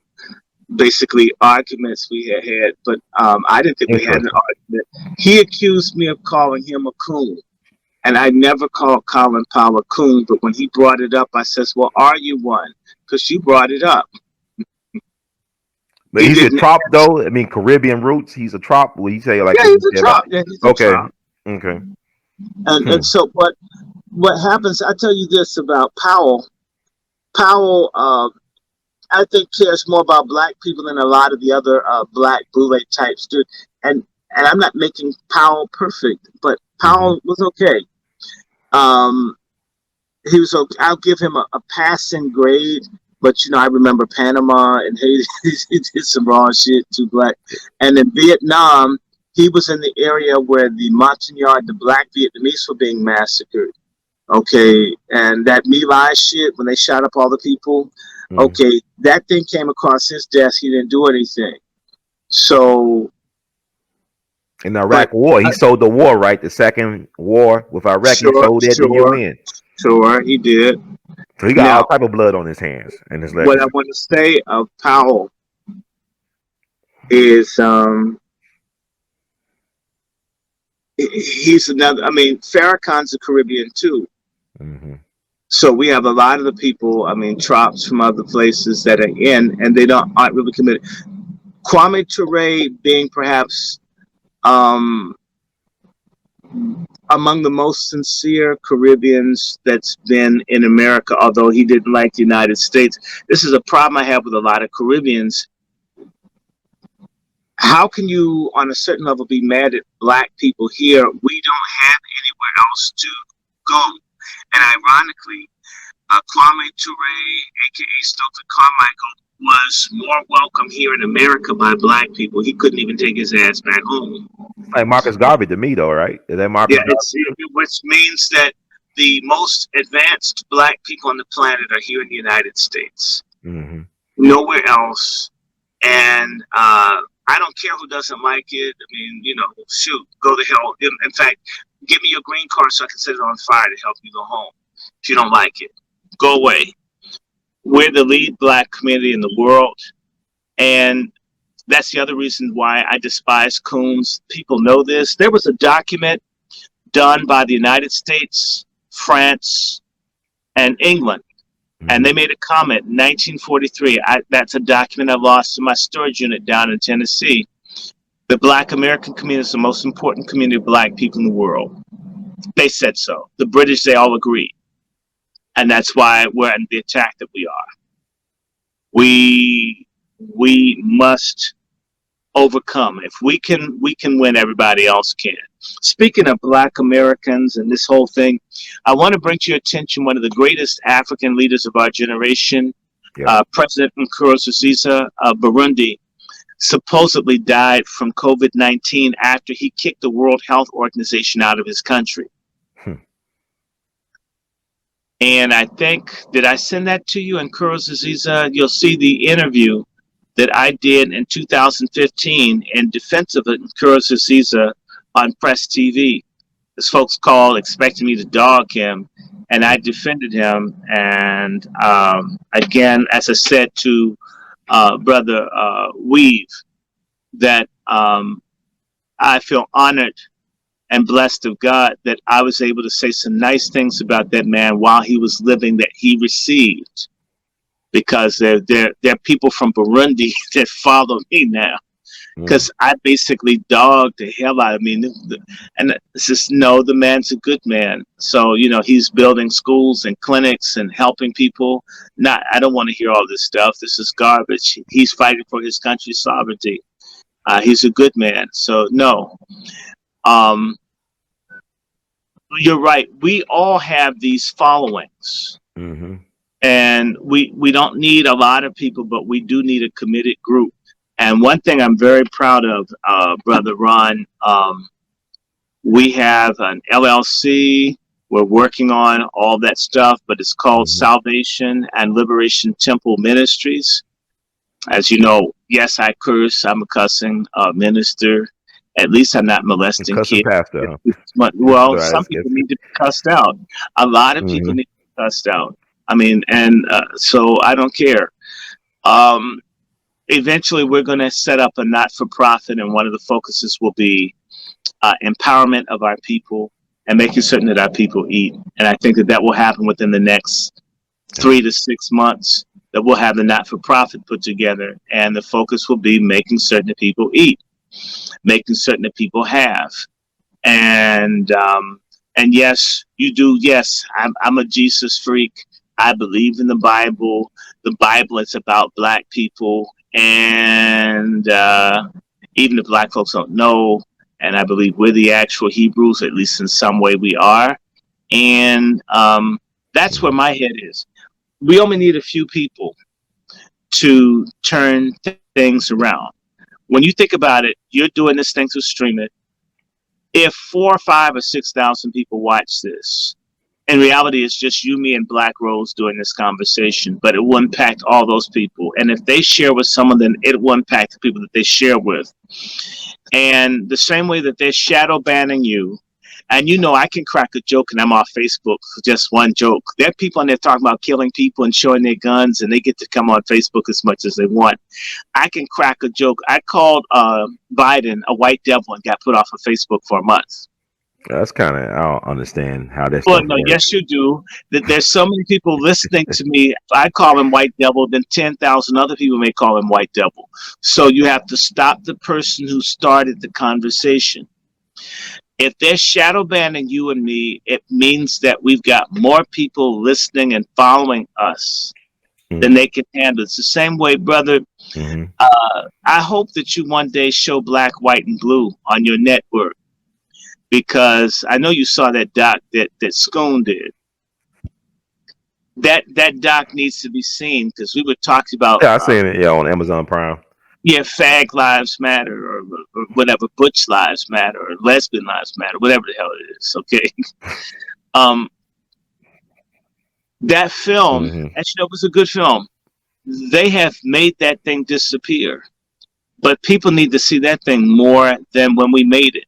basically arguments we had, but I didn't think we had an argument. He accused me of calling him a coon. And I never called Colin Powell a coon, but when he brought it up, I says, well, are you one? Because you brought it up.
But he's a trop, though? I mean, Caribbean roots, he's a trop? Will you say like
yeah, he's a trop. Yeah, he's a trop.
Okay.
And so what happens, I tell you this about Powell. Powell, I think cares more about black people than a lot of the other black boule types do. And I'm not making Powell perfect, but
Mm-hmm.
Powell was okay. Um, he was okay. I'll give him a passing grade. But I remember Panama and Haiti. He did some wrong shit to black. And in Vietnam, he was in the area where the Montagnard, the black Vietnamese, were being massacred. Okay, and that My Lai shit when they shot up all the people.
Mm-hmm.
Okay, that thing came across his desk. He didn't do anything. So,
In the
but
Iraq War, he sold the war, right? The second war with Iraq, he
sure,
sold it to
sure,
UN.
sure, he did.
So he got
Now,
all type of blood on his hands and his
what I
legacy.
want to say of Powell is he's another. I mean, Farrakhan's a Caribbean too.
Mm-hmm.
So we have a lot of the people. I mean, tropes from other places that are in, and they aren't really committed. Kwame Ture being perhaps um, among the most sincere Caribbeans that's been in America, although he didn't like the United States. This is a problem I have with a lot of Caribbeans. How can you, on a certain level, be mad at black people here? We don't have anywhere else to go. And ironically, Kwame Ture, aka Stokely Carmichael, was more welcome here in America by black people. He couldn't even take his ass back home.
Like Marcus Garvey to me, though, right? Is that
Yeah,
Marcus Garvey?
which means that the most advanced black people on the planet are here in the United States,
Mm-hmm.
nowhere else. And I don't care who doesn't like it. I mean, shoot, go to hell. In fact, give me your green card so I can set it on fire to help you go home. If you don't like it, go away. We're the lead black community in the world, and that's the other reason why I despise Coons. People know this. There was a document done by the United States, France, and England. And
Mm-hmm.
they made a comment in 1943. That's a document I lost in my storage unit down in Tennessee. The Black American community is the most important community of black people in the world. They said so. The British, they all agreed. And that's why we're in the attack that we are. We must overcome. If we can win, everybody else can. Speaking of black Americans and this whole thing, I want to bring to your attention one of the greatest African leaders of our generation,
Yeah.
President Nkurunziza of Burundi, supposedly died from COVID-19 after he kicked the World Health Organization out of his country. And I think, did I send that to you? Nkurunziza, you'll see the interview that I did in 2015 in defense of Nkurunziza on Press TV. This folks called expecting me to dog him, and I defended him. And again, as I said to Brother Weave, that I feel honored and blessed of God that I was able to say some nice things about that man while he was living that he received. Because there are people from Burundi that follow me now, because I basically dogged the hell out of me. And it's just, no, the man's a good man. So, he's building schools and clinics and helping people. I don't want to hear all this stuff. This is garbage. He's fighting for his country's sovereignty. He's a good man. So, no. You're right. We all have these followings.
Mm-hmm.
And we don't need a lot of people, but we do need a committed group. And one thing I'm very proud of, Brother Ron, we have an LLC. We're working on all that stuff, but it's called Salvation and Liberation Temple Ministries. As you know, yes, I curse. I'm a cussing minister. At least I'm not molesting
Cussing
kids.
pastor.
Well, some people need to be cussed out. A lot of people need to be cussed out. I mean, and so I don't care. Eventually, we're going to set up a not-for-profit, and one of the focuses will be empowerment of our people and making certain that our people eat. And I think that will happen within the next 3 to 6 months, that we'll have the not-for-profit put together, and the focus will be making certain that people eat, making certain that people have. And yes, you do. Yes, I'm a Jesus freak. I believe in the Bible. The Bible is about black people, and even the black folks don't know. And I believe we're the actual Hebrews, at least in some way we are. And that's where
Mhm.
my head is. We only need a few people to turn things around. When you think about it, you're doing this thing through streaming. If 4 or 5 or 6,000 people watch this, in reality, it's just you, me, and Black Rose doing this conversation, but it will impact all those people. And if they share with someone, then it will impact the people that they share with. And the same way that they're shadow banning you, and you know, I can crack a joke and I'm off Facebook for just one joke. There are people on there talking about killing people and showing their guns, and they get to come on Facebook as much as they want. I can crack a joke. I called Biden a white devil and got put off of Facebook for a month.
That's kind of, I don't understand how that
Well,
stuff
no,
works.
yes, you do. That there's so many people listening to me. If I call him white devil, then 10,000 other people may call him white devil. So you have to stop the person who started the conversation. If they're shadow banning you and me, it means that we've got more people listening and following us than
Mm-hmm.
they can handle. It's the same way, brother.
Mm-hmm.
I hope that you one day show Black, White, and Blue on your network, because I know you saw that doc that Scone did. That doc needs to be seen, because we were talking about
Yeah, I seen it. Yeah, on Amazon Prime.
yeah, fag lives matter, or whatever, butch lives matter, or lesbian lives matter, whatever the hell it is. Okay, um, that film,
Mm-hmm.
as you know, was a good film. They have made that thing disappear, but people need to see that thing more than when we made it.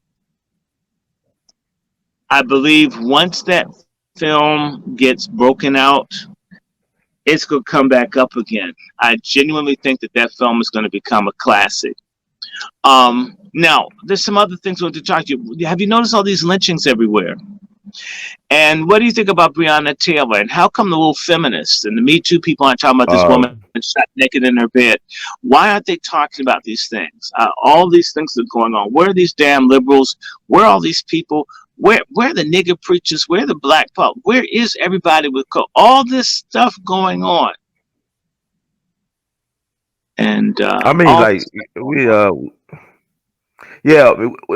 I believe once that film gets broken out, it's going to come back up again. I genuinely think that that film is going to become a classic. Now, there's some other things I want to talk to you. Have you noticed all these lynchings everywhere? And what do you think about Breonna Taylor? And how come the little feminists and the Me Too people aren't talking about this
Uh,
woman shot naked in her bed? Why aren't they talking about these things? All these things that are going on. Where are these damn liberals? Where are all these people? Where are the nigger preachers? Where are the black pop? Where is everybody with all this stuff going on? And
I mean,
all
like
this stuff going
we
on.
yeah,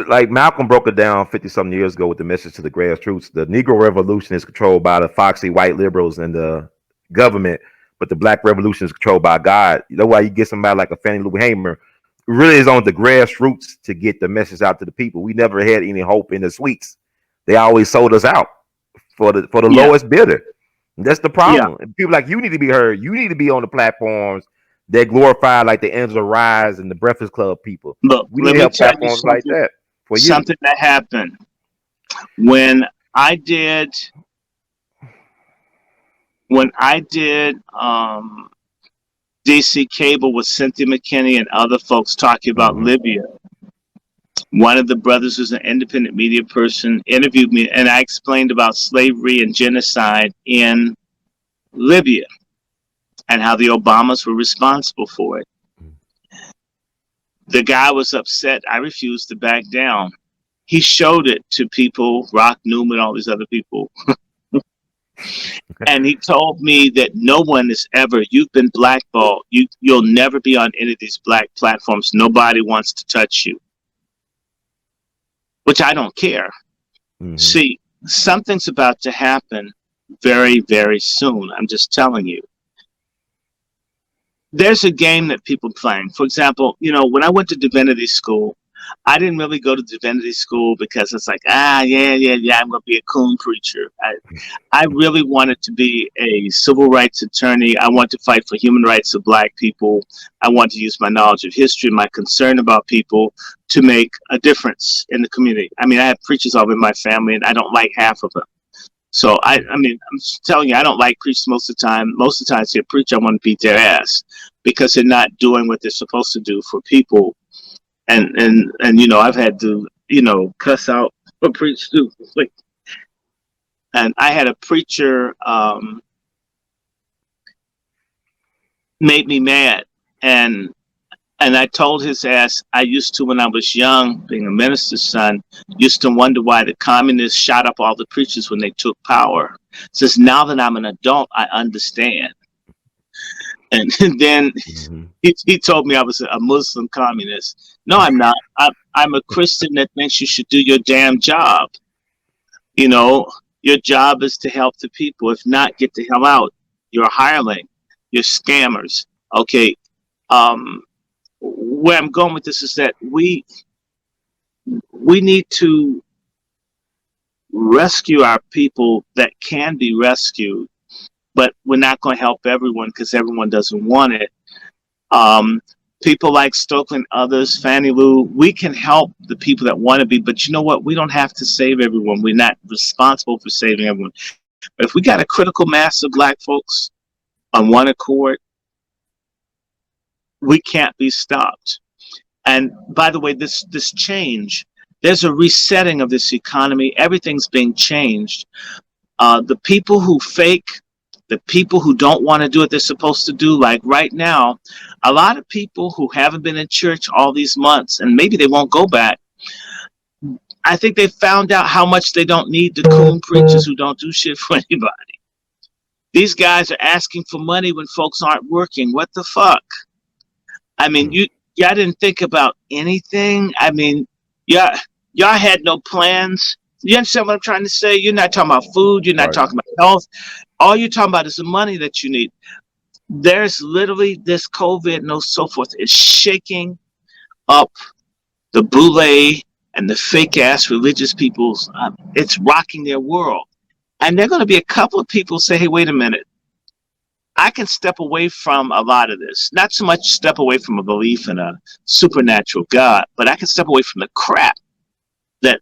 like Malcolm broke it down 50 something years ago with the message to the grassroots. The Negro Revolution is controlled by the foxy white liberals and the government, but the Black Revolution is controlled by God. You know why you get somebody like a Fannie Lou Hamer? It really is on the grassroots to get the message out to the people. We never had any hope in the suites. They always sold us out for the
Yeah,
lowest bidder. That's the
yeah.
problem. And people like you need to be heard. You need to be on the platforms that glorify like the Angela Rise and the Breakfast Club people.
Look,
We need
let
to
me
have
tell you
platforms like
something.
that for you.
Something that happened when I did when I did DC Cable with Cynthia McKinney and other folks talking about
Mm-hmm.
Libya. One of the brothers who's an independent media person interviewed me, and I explained about slavery and genocide in Libya and how the Obamas were responsible for it. The guy was upset. I refused to back down. He showed it to people, Rock Newman, all these other people. And he told me that no one is ever, you've been blackballed. You'll never be on any of these black platforms. Nobody wants to touch you, which I don't care.
Mm-hmm.
See, something's about to happen very, very soon. I'm just telling you. There's a game that people playing. For example, you know, when I went to divinity school, I didn't really go to divinity school because it's like, yeah, I'm going to be a coon preacher. I really wanted to be a civil rights attorney. I want to fight for human rights of black people. I want to use my knowledge of history, my concern about people to make a difference in the community. I mean, I have preachers all in my family, and I don't like half of them. So I mean, I'm just telling you, I don't like preachers most of the time. Most of the time, I see a preacher, I want to beat their ass because they're not doing what they're supposed to do for people. And you know, I've had to, you know, cuss out a preach too. Like, and I had a preacher made me mad, and And I told his ass, I used to, when I was young, being a minister's son, used to wonder why the communists shot up all the preachers when they took power. Says, now that I'm an adult, I understand. And then
Hmm.
he told me I was a Muslim communist. No, I'm not. I'm a Christian that thinks you should do your damn job. You know, your job is to help the people. If not, get the hell out. You're a hireling. You're scammers. Okay. Um, where I'm going with this is that we need to rescue our people that can be rescued, but we're not going to help everyone because everyone doesn't want it. Um, People like Stokely and others, Fannie Lou, we can help the people that want to be, but you know what? We don't have to save everyone. We're not responsible for saving everyone. But if we got a critical mass of black folks on one accord, we can't be stopped. And by the way, this change, there's a resetting of this economy. Everything's being changed. The people who fake, the people who don't want to do what they're supposed to do, like right now, a lot of people who haven't been in church all these months, and maybe they won't go back, I think they found out how much they don't need the coon preachers who don't do shit for anybody. These guys are asking for money when folks aren't working. What the fuck? I mean, y'all didn't think about anything. I mean, y'all had no plans. You understand what I'm trying to say? You're not talking about food. You're not
Right.
talking about health. All you're talking about is the money that you need. There's literally this COVID and so forth is shaking up the boule and the fake ass religious peoples. It's rocking their world. And there are going to be a couple of people say, hey, wait a minute. I can step away from a lot of this. Not so much step away from a belief in a supernatural God, but I can step away from the crap that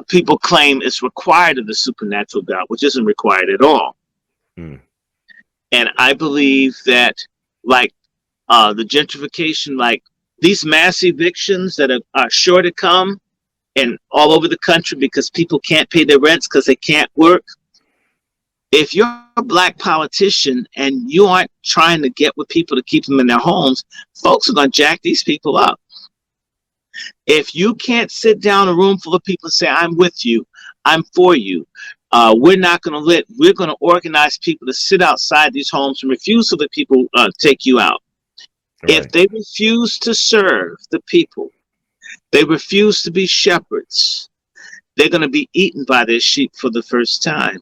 people claim is required of the supernatural God, which isn't required at all.
Mm.
And I believe that, like the gentrification, like these mass evictions that are sure to come and all over the country because people can't pay their rents because they can't work. If you're a black politician and you aren't trying to get with people to keep them in their homes, folks are going to jack these people up. If you can't sit down in a room full of people and say, I'm with you, I'm for you, we're going to organize people to sit outside these homes and refuse to let people take you out.
Right.
If they refuse to serve the people, they refuse to be shepherds, they're going to be eaten by their sheep for the first time.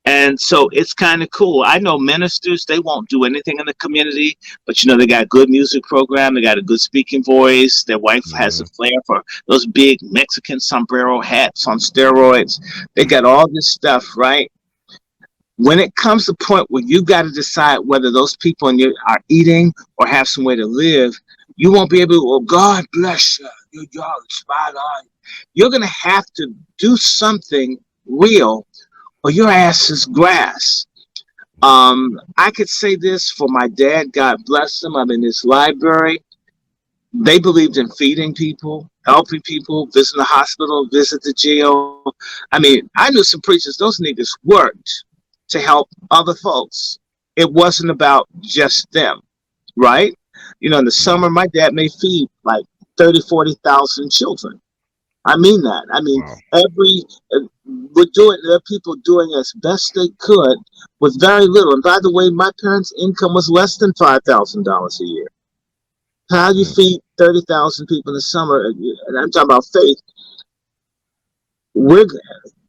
And so it's kind of cool. I know ministers, they won't do anything in the community, but you know, they got a good music program. They got a good speaking voice. Their wife has a flair for those big Mexican sombrero hats on steroids. They got all this stuff, right? When it comes to the point where you got to decide whether those people in you are eating or have somewhere to live, you won't be able to, oh, God bless you. You're spot on. You're going to have to do something real or your ass is grass. I could say this for my dad, God bless him. I'm in his library. They believed in feeding people, helping people, visit the hospital, visit the jail. I mean, I knew some preachers, those niggas worked to help other folks. It wasn't about just them, right? You know, in the summer, my dad may feed like 30, 40,000 children. I mean that. I mean,
Wow.
there are people doing as best they could with very little. And by the way, my parents' income was less than $5,000 a year. How do you
Mm.
feed 30,000 people in the summer? And I'm talking about faith.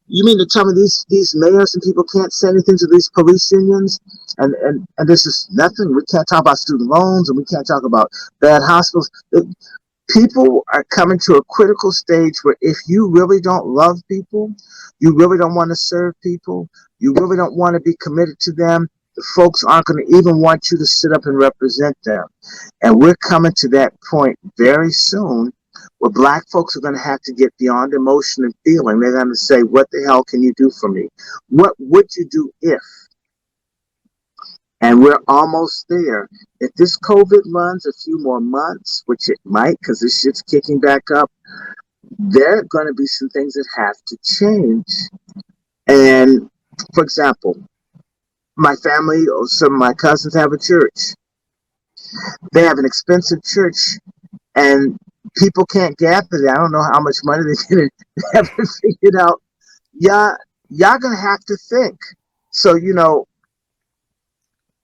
You mean to tell me these mayors and people can't say anything to these police unions? And this is nothing. We can't talk about student loans and we can't talk about bad hospitals. People are coming to a critical stage where if you really don't love people, you really don't want to serve people, you really don't want to be committed to them, the folks aren't going to even want you to sit up and represent them. And we're coming to that point very soon where black folks are going to have to get beyond emotion and feeling. They're going to say, what the hell can you do for me? What would you do if? And we're almost there. If this COVID runs a few more months, which it might, because this shit's kicking back up, there are going to be some things that have to change. And, for example, my family or some of my cousins have a church. They have an expensive church, and people can't gather there. I don't know how much money they haven't figured out. Yeah, y'all gonna have to think. So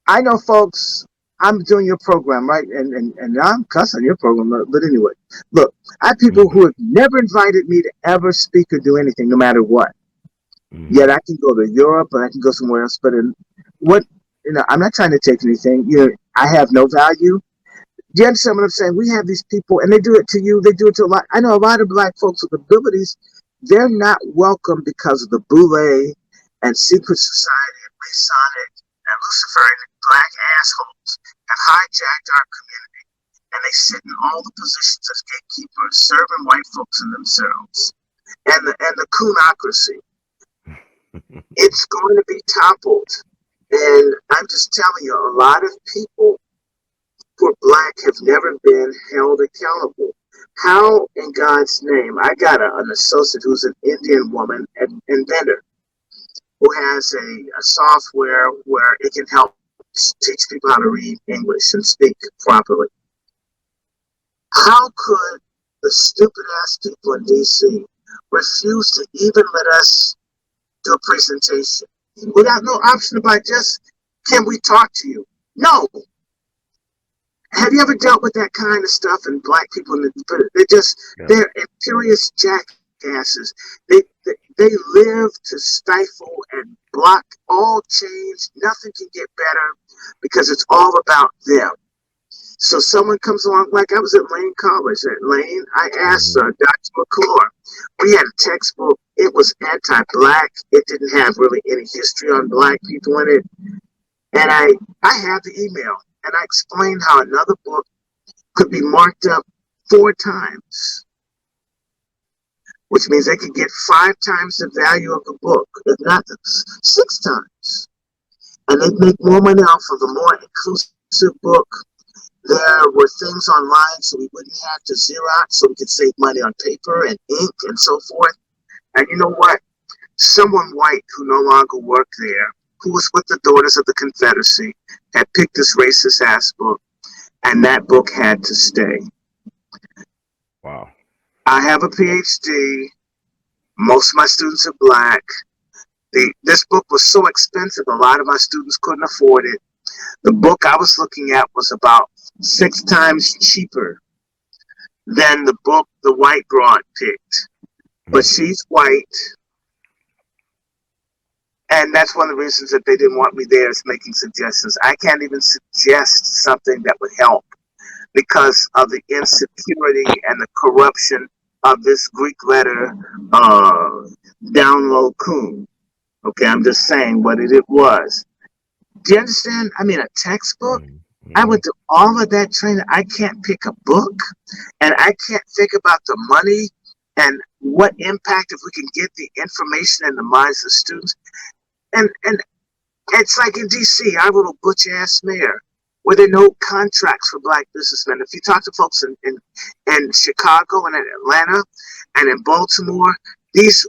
I know, folks. I'm doing your program, right? And I'm cussing your program, but anyway, look, I have people
Mm-hmm.
who have never invited me to ever speak or do anything, no matter what.
Mm-hmm.
Yet I can go to Europe and I can go somewhere else. But what I'm not trying to take anything. I have no value. Do you understand what I'm saying? We have these people, and they do it to you. They do it to a lot. I know a lot of black folks with abilities. They're not welcome because of the boule and secret society and Masonic and Luciferian black assholes have hijacked our community, and they sit in all the positions as gatekeepers, serving white folks and themselves, and the coonocracy. It's going to be toppled, and I'm just telling you, a lot of people for black have never been held accountable. How in God's name? I got an associate who's an Indian woman, an inventor, who has a software where it can help teach people how to read English and speak properly. How could the stupid ass people in DC refuse to even let us do a presentation without no option about just, can we talk to you? No. Have you ever dealt with that kind of stuff? And black people,
Yeah.
they're imperious jackasses. They live to stifle and block all change. Nothing can get better because it's all about them. So someone comes along, like I was at Lane College. At Lane, I asked
Mm-hmm.
Dr. McClure. We had a textbook. It was anti-black. It didn't have really any history on black people in it. And I have the email, and I explained how another book could be marked up 4 times, which means they could get 5 times the value of the book, if not 6 times. And they'd make more money off of a more inclusive book. There were things online so we wouldn't have to Xerox, so we could save money on paper and ink and so forth. And you know what? Someone white who no longer worked there, who was with the Daughters of the Confederacy, had picked this racist ass book, and that book had to stay.
Wow.
I have a PhD. Most of my students are black. This book was so expensive, a lot of my students couldn't afford it. The book I was looking at was about 6 times cheaper than the book the white broad picked. But she's white, and that's one of the reasons that they didn't want me there, is making suggestions. I can't even suggest something that would help because of the insecurity and the corruption of this Greek letter down low coon. Okay, I'm just saying what it was. Do you understand? I mean, a textbook.
Mm-hmm.
I went through all of that training. I can't pick a book, and I can't think about the money and what impact if we can get the information in the minds of students. And it's like in DC, our little butch ass mayor, where there are no contracts for black businessmen. If you talk to folks in Chicago and in Atlanta and in Baltimore, these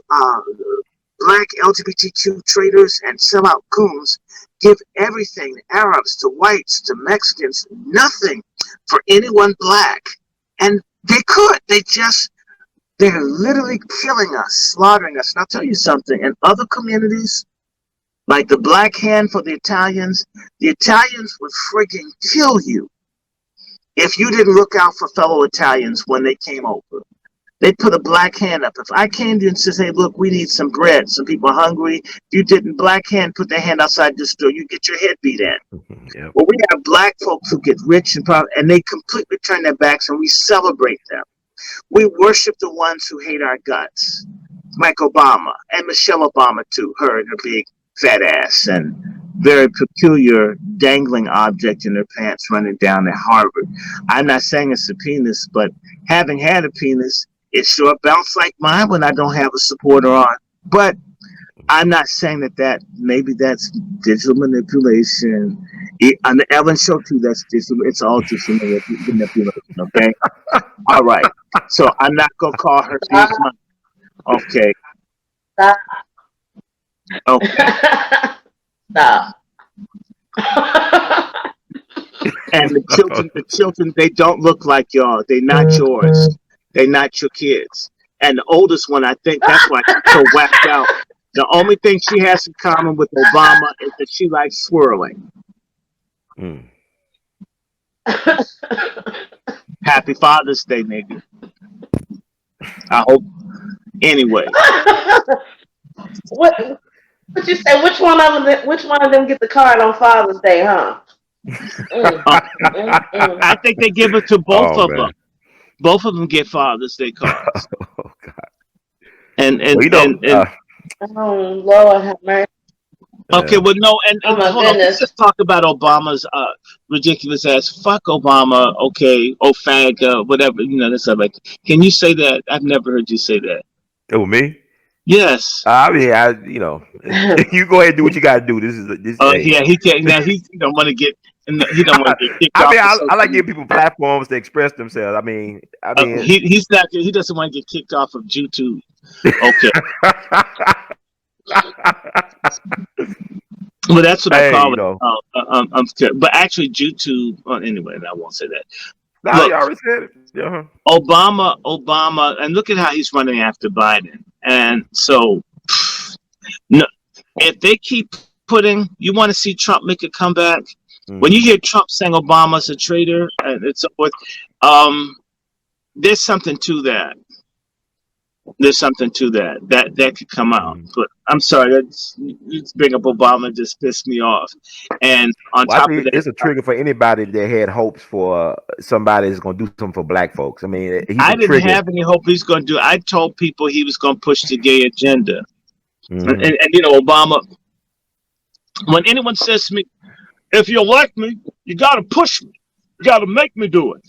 black LGBTQ traders and sellout coons give everything, Arabs to whites to Mexicans, nothing for anyone black. And they could. They're literally killing us, slaughtering us. And I'll tell you something, in other communities, like the Black Hand for the Italians would friggin' kill you if you didn't look out for fellow Italians when they came over. They'd put a black hand up. If I came to you and said, hey, look, we need some bread. Some people are hungry. If you didn't, black hand, put their hand outside the store, you get your head beat in.
Yep.
Well, we have black folks who get rich and they completely turn their backs, and we celebrate them. We worship the ones who hate our guts. Mike Obama and Michelle Obama, too, her and her big fat ass and very peculiar dangling object in her pants running down at Harvard. I'm not saying it's a penis, but having had a penis, it sure bounced like mine when I don't have a supporter on. But I'm not saying that maybe that's digital manipulation. On the Ellen show too, that's digital. It's all digital manipulation. Okay. All right. So I'm not gonna call her big mom. Okay.
Stop.
Okay.
Stop.
And the children, they don't look like y'all. They're not yours. They're not your kids. And the oldest one, I think that's why she's so whacked out. The only thing she has in common with Obama is that she likes swirling.
Mm.
Happy Father's Day, nigga. I hope. Anyway,
what you say? Which one of them? Which one of them get the card on Father's Day? Huh? Mm.
I think they give it to both
Oh
of them.
man.
Both of them get Father's Day cards.
Oh God.
And
Well,
Oh Lord, have mercy.
okay,
yeah.
well, no, and
Oh my
hold on. Let's
goodness.
just talk about Obama's ridiculous ass. Fuck Obama. Okay, fag, whatever. That's like. Can you say that? I've never heard you say that.
It was me.
Yes.
I mean, you go ahead and do what you got to do. This. Hey.
Yeah. He can't. Now he don't want to get. He don't want to get kicked
I
off
mean,
of
I
social
like giving
media.
people platforms to express themselves. I mean,
He's not. He doesn't want to get kicked off of YouTube. Okay. Well, that's what I
hey,
call it. I'm scared. But actually, YouTube. Anyway, I won't say that.
now you
Look,
already said it. Yeah.
Obama, and look at how he's running after Biden. And so, no, if they keep putting, you want to see Trump make a comeback. When you hear Trump saying Obama's a traitor and so forth, there's something to that. There's something to that could come out. But I'm sorry, you bring up Obama just pissed me off. And on
Well, I
top of
think
that,
it's a trigger for anybody that had hopes for somebody that's going to do something for black folks. I mean, he's
I
a
didn't
trigger.
have any hope he's going to do. I told people he was going to push the gay agenda. And Obama, when anyone says to me, if you elect me, you got to push me. You got to make me do it.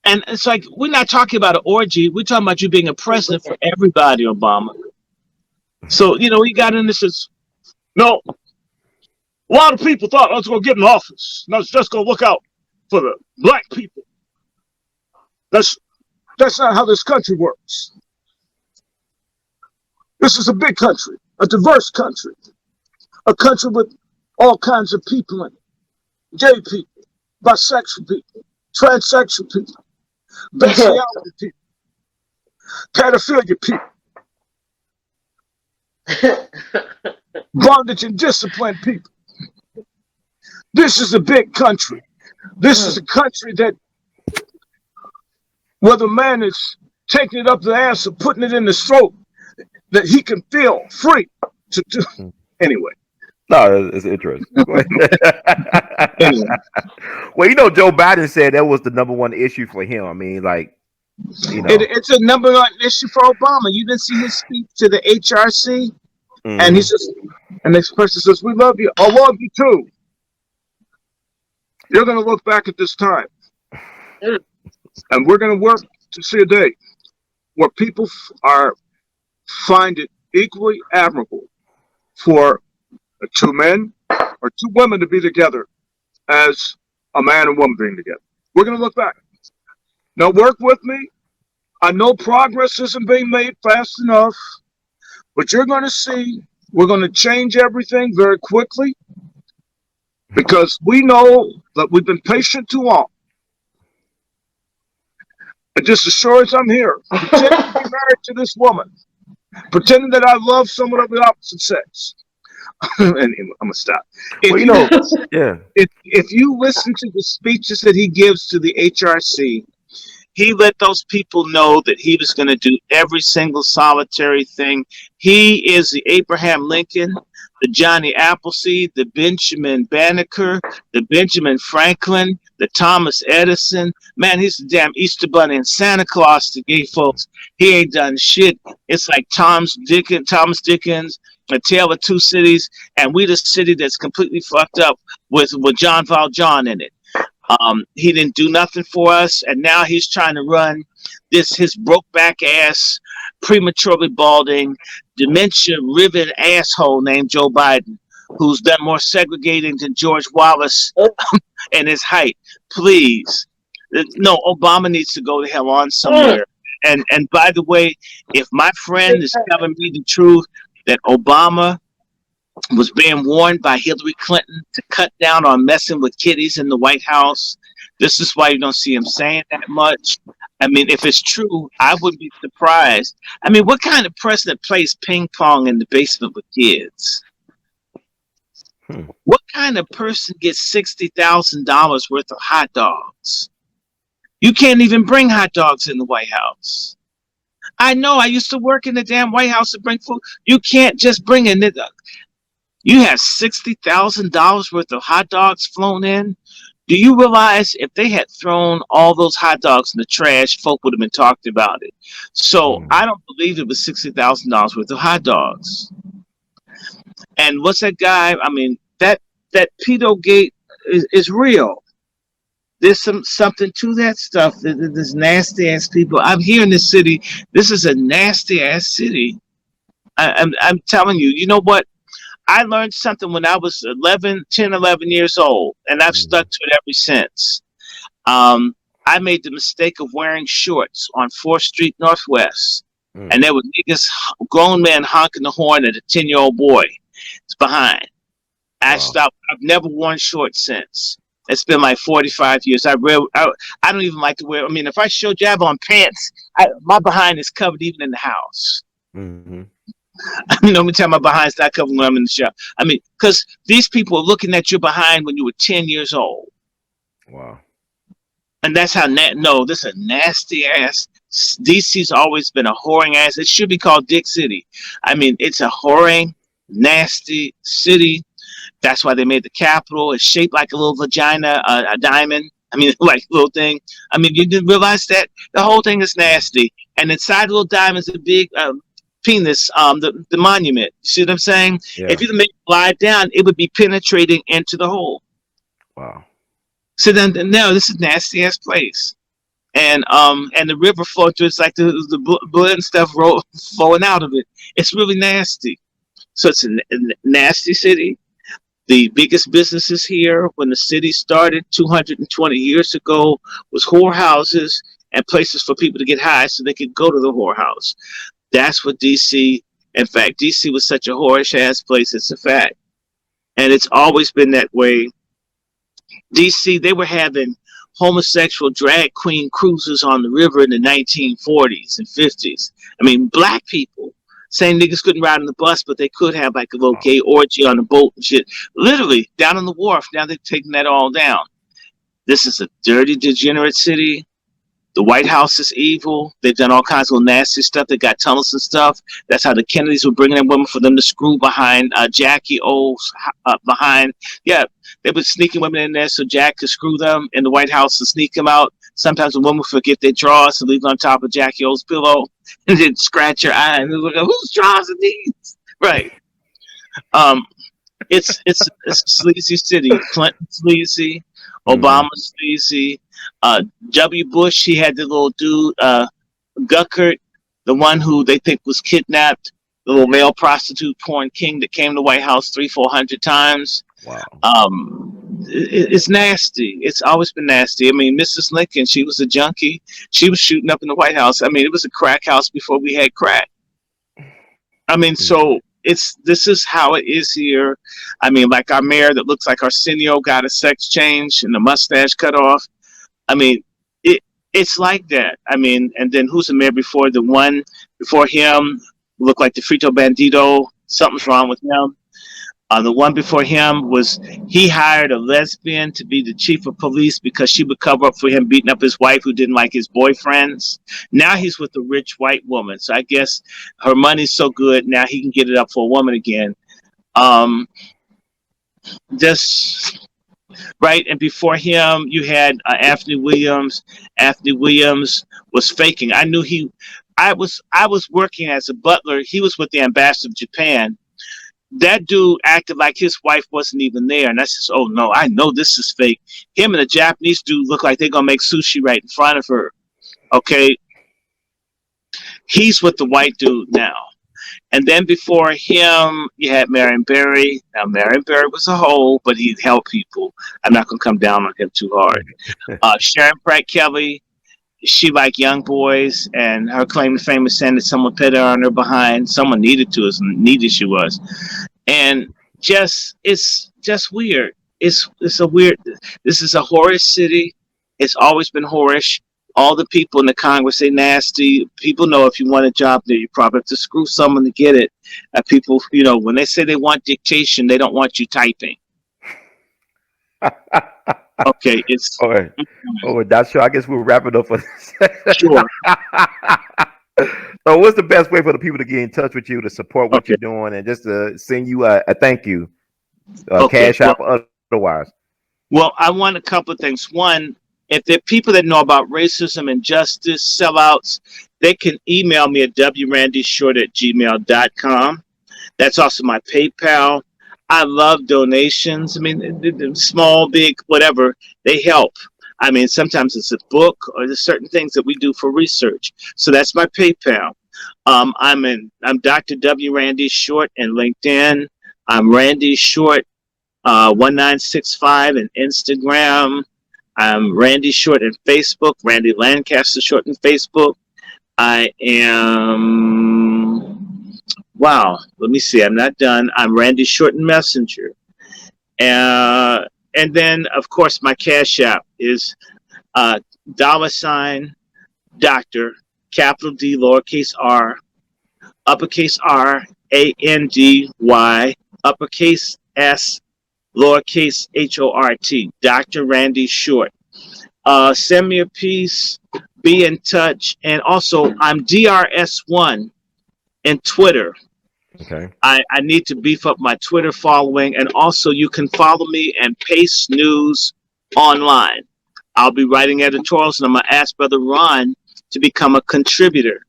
And it's like, we're not talking about an orgy. We're talking about you being a president for everybody, Obama. So, he got in this, says, no, a lot of people thought I was going to get in office. And I was just going to look out for the black people. That's not how this country works. This is a big country, a diverse country, a country with all kinds of people in it. Gay people, bisexual people, transsexual people, bestiality people, pedophilia people, bondage and discipline people. This is a big country. This is a country that, where the man is taking it up the ass and putting it in his throat, that he can feel free to do. Anyway.
No, it's interesting. Go ahead.
Anyway.
Well, Joe Biden said that was the number one issue for him. I mean, like,
it's a number one issue for Obama. You didn't see his speech to the HRC, and he says, and this person says, "We love you. I love you too. You're going to look back at this time, and we're going to work to see a day where people find it equally admirable for two men or two women to be together as a man and woman being together. We're going to look back. Now work with me. I know progress isn't being made fast enough, but you're going to see we're going to change everything very quickly because we know that we've been patient too long. And just as sure as I'm here, pretending to be married to this woman, pretending that I love someone of the opposite sex. And I'm gonna stop. If you listen to the speeches that he gives to the HRC, he let those people know that he was going to do every single solitary thing. He is the Abraham Lincoln, the Johnny Appleseed, the Benjamin Banneker, the Benjamin Franklin, the Thomas Edison. Man, he's the damn Easter Bunny and Santa Claus to gay folks. He ain't done shit. It's like Thomas Dickens, A Tale of Two Cities, and we the city that's completely fucked up with John Valjean in it. He didn't do nothing for us, and now he's trying to run his broke back ass, prematurely balding, dementia-riven asshole named Joe Biden, who's done more segregating than George Wallace in his height. Please, no, Obama needs to go to hell on somewhere. And by the way, if my friend is telling me the truth that Obama was being warned by Hillary Clinton to cut down on messing with kiddies in the White House. This is why you don't see him saying that much. I mean, if it's true, I wouldn't be surprised. I mean, what kind of president plays ping pong in the basement with kids?
Hmm.
What kind of person gets $60,000 worth of hot dogs? You can't even bring hot dogs in the White House. I know. I used to work in the damn White House to bring food. You can't just bring it. You have $60,000 worth of hot dogs flown in. Do you realize if they had thrown all those hot dogs in the trash, folk would have been talking about it. So
Hmm.
I don't believe it was $60,000 worth of hot dogs. And what's that guy? I mean, that pedo gate is real. There's something to that stuff. There's nasty ass people. I'm here in this city. This is a nasty ass city. I'm telling you. You know what? I learned something when I was 11 years old, and I've
Hmm.
stuck to it ever since. Um, I made the mistake of wearing shorts on 4th Street Northwest,
Hmm.
and there were niggas, grown men honking the horn at a 10-year-old boy. It's behind. I
Wow.
stopped. I've never worn shorts since. It's been like 45 years. I don't even like to wear. I mean, if I showed you I have on pants, my behind is covered even in the house.
Hmm.
You know, let me tell my behind's not covered when I'm in the shop. I mean, because these people are looking at your behind when you were 10 years old.
Wow.
And that's how, no, this is a nasty ass. DC's always been a whoring ass. It should be called Dick City. I mean, it's a whoring, nasty city. That's why they made the Capitol. It's shaped like a little vagina, a diamond. I mean, like a little thing. I mean, you didn't realize that? The whole thing is nasty. And inside the little diamond is a big penis, the monument. See what I'm saying?
Yeah.
If you make it lie down, it would be penetrating into the hole.
Wow.
So then, no, this is a nasty ass place. And the river flowing through, it's like the blood and stuff flowing out of it. It's really nasty. So it's a nasty city. The biggest businesses here when the city started 220 years ago was whorehouses and places for people to get high so they could go to the whorehouse. That's what DC, in fact, DC was such a whorish ass place. It's a fact. And it's always been that way. DC, they were having homosexual drag queen cruises on the river in the 1940s and 50s. I mean, black people saying niggas couldn't ride on the bus, but they could have like a little
Wow.
gay orgy on the boat and shit. Literally down on the wharf. Now they're taking that all down. This is a dirty, degenerate city. The White House is evil. They've done all kinds of nasty stuff. They got tunnels and stuff. That's how the Kennedys were bringing in women for them to screw behind Jackie O's behind. Yeah, they were sneaking women in there so Jack could screw them in the White House and sneak them out. Sometimes a woman forget their drawers and leave them on top of Jackie O's pillow and then scratch her eye and look, whose drawers are these? Right. Um, it's a sleazy city. Clinton sleazy,
Hmm.
Obama sleazy. W. Bush, he had the little dude, Guckert, the one who they think was kidnapped, the little male prostitute porn king that came to the White House 300-400 times.
Wow.
It's nasty. It's always been nasty. I mean, Mrs. Lincoln, she was a junkie. She was shooting up in the White House. I mean, it was a crack house before we had crack. I mean, so this is how it is here. I mean, like our mayor that looks like Arsenio got a sex change and the mustache cut off. I mean, it's like that. I mean, and then who's the mayor before? The one before him looked like the Frito Bandito. Something's wrong with him. The one before him was he hired a lesbian to be the chief of police because she would cover up for him beating up his wife who didn't like his boyfriends. Now he's with a rich white woman. So I guess her money's so good now he can get it up for a woman again. Just right. And before him, you had Anthony Williams. Anthony Williams was faking. I knew he. I was working as a butler. He was with the ambassador of Japan. That dude acted like his wife wasn't even there, and I says, "Oh no, I know this is fake." Him and the Japanese dude look like they're gonna make sushi right in front of her. Okay, he's with the white dude now. And then before him, you had Marion Barry. Now, Marion Barry was a hoe, but he helped people. I'm not going to come down on him too hard. Sharon Pratt Kelly, she liked young boys, and her claim to fame is saying that someone put her on her behind. Someone needed to, as needy she was. And it's just weird. It's a weird. This is a whorish city. It's always been whorish. All the people in the Congress say nasty. People know if you want a job there, you probably have to screw someone to get it. People, when they say they want dictation, they don't want you typing. Okay, it's
All right. Oh, that's sure. I guess we'll wrap it up for this.
sure.
So, what's the best way for the people to get in touch with you to support what
Okay,
you're doing and just to send you a thank you,
okay.
cash out or otherwise?
Well, I want a couple of things. One, if there are people that know about racism, injustice, sellouts, they can email me at wrandyshort@gmail.com. That's also my PayPal. I love donations. I mean, small, big, whatever, they help. I mean, sometimes it's a book or there's certain things that we do for research. So that's my PayPal. I'm Dr. W. Randy Short in LinkedIn. I'm Randy Short 1965 in Instagram. I'm Randy Short in Facebook. Randy Lancaster Short in Facebook. I am. Wow, let me see. I'm not done. I'm Randy Shorten Messenger. And then, of course, my Cash App is $ Doctor, capital D, lowercase r, uppercase R, ANDY, uppercase S, lowercase HORT, Dr. Randy Short. Send me a piece, be in touch. And also, I'm DRS1 in Twitter.
Okay.
I need to beef up my Twitter following, and also you can follow me and Pace News online. I'll be writing editorials, and I'm gonna ask Brother Ron to become a contributor.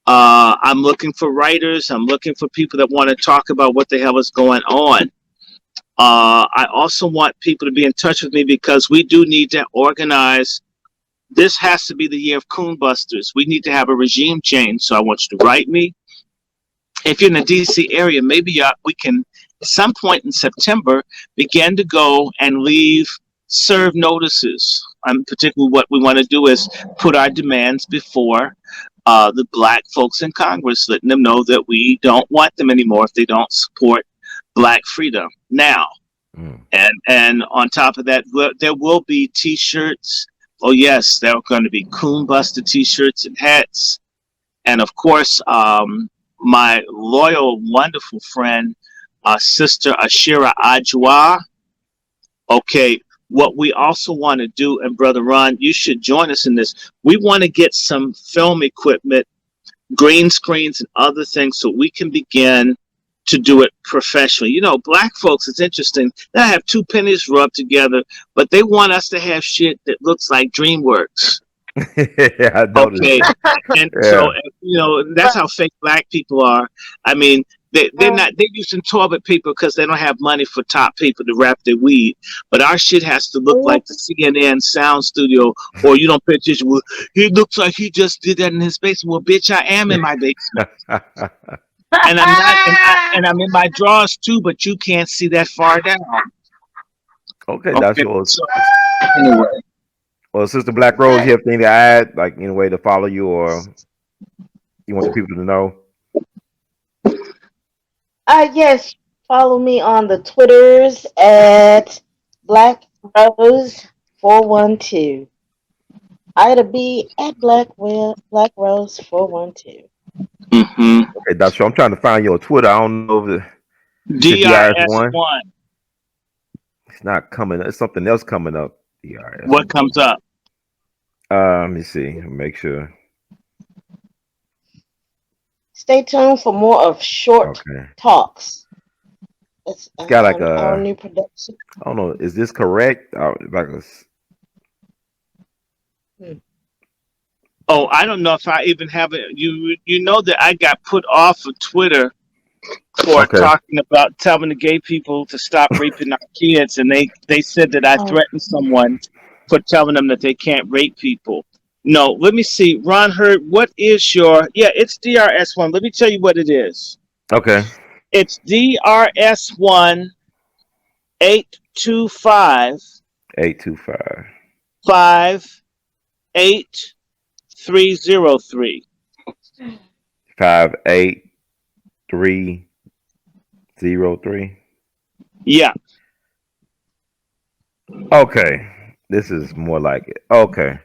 I'm looking for writers. I'm looking for people that want to talk about what the hell is going on. I also want people to be in touch with me because we do need to organize. This has to be the year of coon busters. We need to have a regime change. So I want you to write me. If you're in the DC area, maybe we can, at some point in September, begin to go and serve notices. Particularly what we want to do is put our demands before the black folks in Congress, letting them know that we don't want them anymore if they don't support black freedom. Now, and on top of that, there will be T-shirts. Oh yes, there are going to be Coon Buster T-shirts and hats, and of course, my loyal, wonderful friend, Sister Ashira Ajwa. Okay, what we also want to do, and Brother Ron, you should join us in this. We want to get some film equipment, green screens, and other things so we can begin to do it professionally. Black folks, it's interesting. They have two pennies rubbed together, but they want us to have shit that looks like DreamWorks.
Yeah, I noticed.
Okay, and
Yeah.
so that's how fake black people are. I mean, they're using toilet paper because they don't have money for top paper to wrap their weed. But our shit has to look like the CNN sound studio, or you don't pay attention. Well, it looks like he just did that in his basement. Well, bitch, I am in my basement, and I'm not, and I'm in my drawers too. But you can't see that far down.
Okay, that's
Okay,
yours.
so anyway.
Well, Sister Black Rose, you have anything to add, like any way to follow you, or you want the people to know?
Yes, follow me on the Twitters at Black Rose 412. Ida B at Black Rose 412.
Mm-hmm.
Okay, that's true. I'm trying to find you on Twitter. I don't know if it's the DRS1.
DRS1.
It's not coming. It's something else coming up. DRS.
What comes up?
Let me see. Make sure.
Stay tuned for more of Short Talks. It's
got like
our new production.
I don't know. Is this correct?
Oh, I don't know if I even have it. You know that I got put off of Twitter for talking about telling the gay people to stop raping our kids, and they said that I threatened someone for telling them that they can't rape people. No, let me see. Ron Hurd, what is your... Yeah, it's DRS1. Let me tell you what it is.
Okay.
It's DRS1 825
825
58303
58303.
Yeah.
Okay, this is more like it. Okay,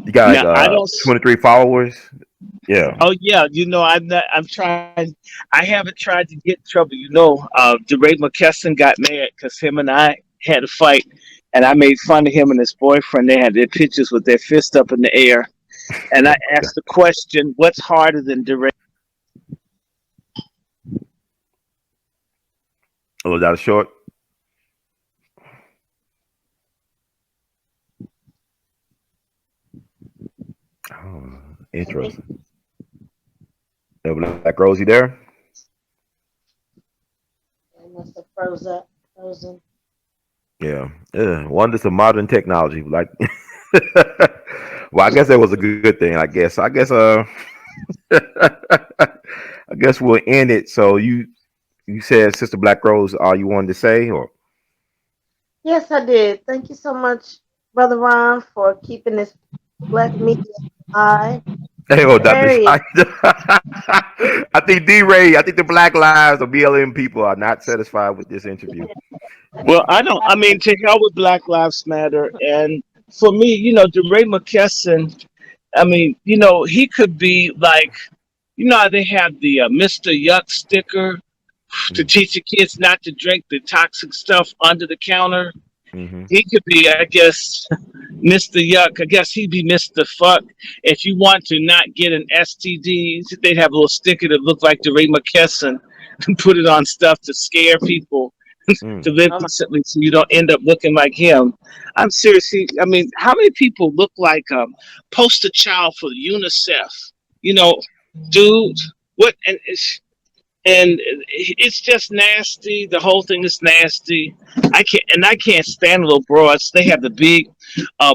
you got like
Now I don't.
23 followers. Yeah.
Oh yeah, I'm not. I'm trying. I haven't tried to get in trouble. DeRay McKesson got mad because him and I had a fight, and I made fun of him and his boyfriend. They had their pictures with their fist up in the air, and I
Oh my God.
asked the question, "What's harder than DeRay?"
Oh, that was short. Oh,
I think
interesting. Yeah, Black Rose, you there?
I must have froze up, frozen.
Yeah. Yeah. Wonders of modern technology. Like, well, I guess that was a good thing. I guess we'll end it. So you said Sister Black Rose, all you wanted to say, or
Yes, I did. Thank you so much, Brother Ron, for keeping this black media alive.
hey, oh, Doctor.
Very
I think D Ray. I think the Black Lives or BLM people are not satisfied with this interview.
Well, I don't. I mean, to hell with Black Lives Matter, and for me, DeRay McKesson. I mean, he could be like, how they have the Mr. Yuck sticker to
Mm-hmm.
teach the kids not to drink the toxic stuff under the counter.
Mm-hmm.
He could be, I guess, Mr. Yuck. I guess he'd be Mr. Fuck. If you want to not get an STD, they'd have a little sticker that looked like DeRay McKesson and put it on stuff to scare people to live
oh my
decently so you don't end up looking like him. I'm serious. I mean, how many people look like a poster child for UNICEF? You know, dude, what? And it's just nasty. The whole thing is nasty. I can't stand little broads. They have the big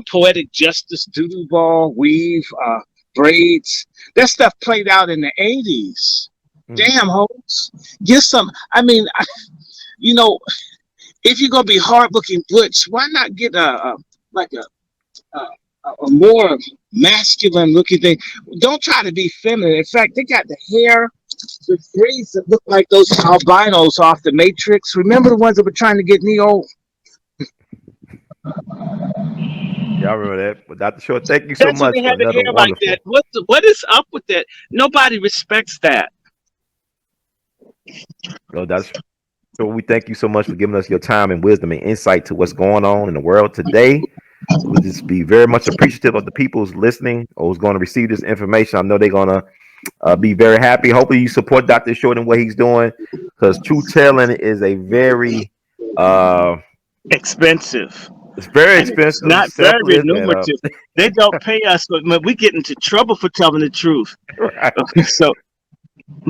poetic justice doodoo ball weave braids. That stuff played out in the '80s.
Mm.
Damn hoes, get some. I mean, you know, if you're gonna be hard looking butch, why not get like a more masculine looking thing? Don't try to be feminine. In fact, they got the hair, the braids that look like those albinos off the Matrix. Remember the ones that were trying to get Neo?
Yeah, I remember that. But Dr. Short, thank you so
That's what
much
they
for
had the
another
hair like that.
wonderful.
What is up with that? Nobody respects that.
No, that's so we thank you so much for giving us your time and wisdom and insight to what's going on in the world today. We'll just be very much appreciative of the people who's listening or who's going to receive this information. I know they're going to be very happy. Hopefully, you support Dr. Short and what he's doing because truth telling is a very, uh,
Expensive.
it's very
And it's
expensive,
not very
selfless, and
remunerative. They don't pay us, but man, we get into trouble for telling the truth.
right.
So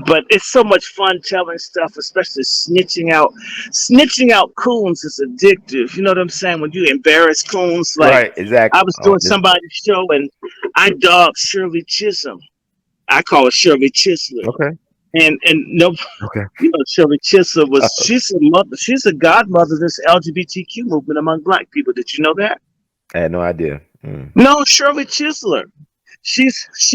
but it's so much fun telling stuff, especially snitching out coons is addictive. You know what I'm saying? When you embarrass coons, like
Right, exactly.
I was doing somebody's show and I dogged Shirley Chisholm. I call her Shirley Chisler.
Okay,
And no,
okay.
Shirley Chisler she's a godmother of this LGBTQ movement among black people. Did you know that?
I had no idea. Mm.
No, Shirley Chisler. She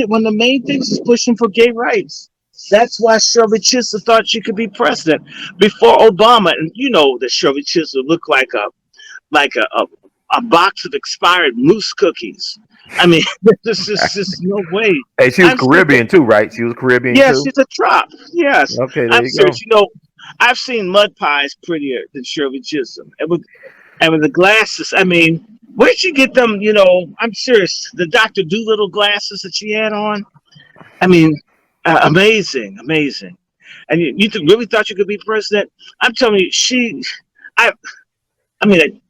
one of the main things is pushing for gay rights. That's why Shirley Chisler thought she could be president before Obama. And you know that Shirley Chisler looked like a box of expired moose cookies. I mean, there's just no way.
Hey, she was
I'm serious.
Caribbean too, right? She was Caribbean
Yes,
too.
she's a trop. Yes,
Okay, there
I'm
you go.
serious. I've seen mud pies prettier than Shirley Chisholm, and with the glasses. I mean, where'd she get them? I'm serious. The Doctor Doolittle glasses that she had on. I mean, amazing, amazing. And you really thought you could be president? I'm telling you, I, I mean,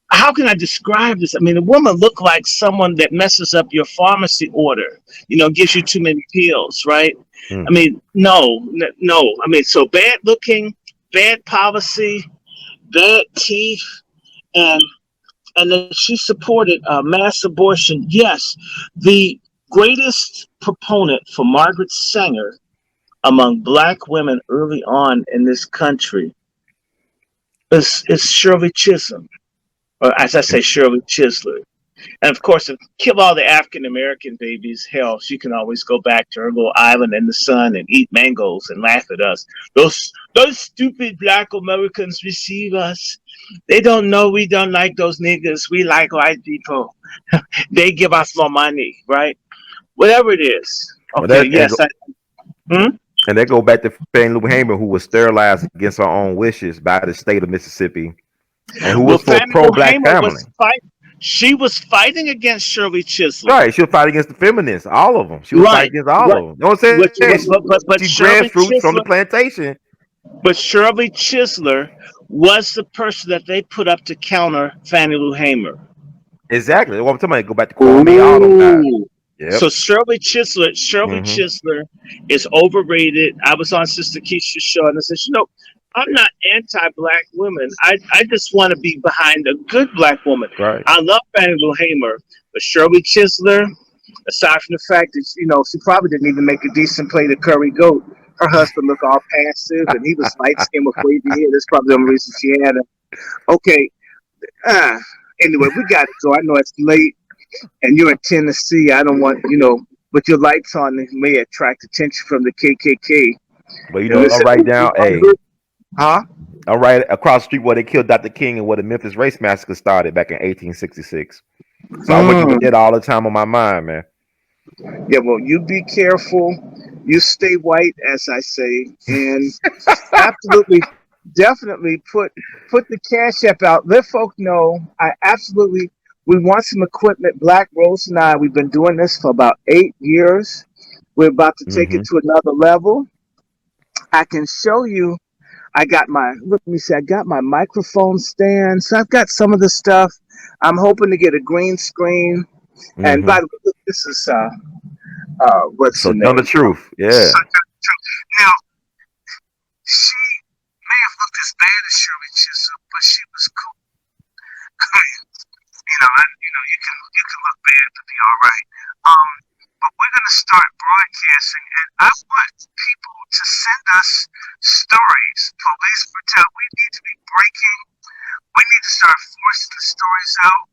how can I describe this? I mean, the woman looked like someone that messes up your pharmacy order. Gives you too many pills, right?
Mm.
I mean, no. I mean, so bad looking, bad policy, bad teeth, and and then she supported mass abortion. Yes, the greatest proponent for Margaret Sanger among black women early on in this country is Shirley Chisholm, or as I say, Shirley Chisler. And of course, to kill all the African American babies, hell, she can always go back to her little island in the sun and eat mangoes and laugh at us. Those stupid black Americans receive us. They don't know we don't like those niggas. We like white people. They give us more money, right? Whatever it is.
Well,
Okay, yes.
and they go back to Fannie Lou Hamer, who was sterilized against her own wishes by the state of Mississippi, and who
Well,
was for a
Fannie Lou
pro-black
Hamer
family.
was fighting. She was fighting against Shirley Chisholm.
Right, she'll fight against the feminists, all of them. She would fight
Right,
against all
right.
of them. You know what I'm saying?
But
She
Shirley
grassroots from the
Chisholm,
plantation.
but Shirley Chisler was the person that they put up to counter Fannie Lou Hamer.
Exactly. What I'm talking about. Go back to Kwame, all them guys.
Ooh.
Yep.
So Shirley Chisler is overrated. I was on Sister Keisha's show and I said, I'm not anti-black women. I just want to be behind a good black woman.
Right.
I love Fannie Lou Hamer, but Shirley Chisler, aside from the fact that she probably didn't even make a decent plate of curry goat. Her husband looked all passive, and he was light skinned with wavy hair. That's probably the only reason she had him. Okay. Anyway, we got to go. I know it's late, and you're in Tennessee. I don't want with your lights on, it may attract attention from the KKK.
But I'm right down. Hey.
Huh?
I'm right across the street where they killed Dr. King and where the Memphis race massacre started back in 1866. So I'm with it all the time on my mind, man.
Yeah, well, you be careful. You stay white, as I say, and absolutely, definitely put the Cash App out. Let folk know. We want some equipment. Black Rose and I, we've been doing this for about 8 years. We're about to take it to another level. I can show you. I got my microphone stand. So I've got some of the stuff. I'm hoping to get a green screen. And by the way, look, this is what's
so
the name?
tell the truth. Yeah.
Now, she may have looked as bad as Shirley Chisholm, but she was cool. You can look bad to be all right. But we're gonna start broadcasting, and I want people to send us stories. Police brutality. We need to be breaking. We need to start forcing the stories out.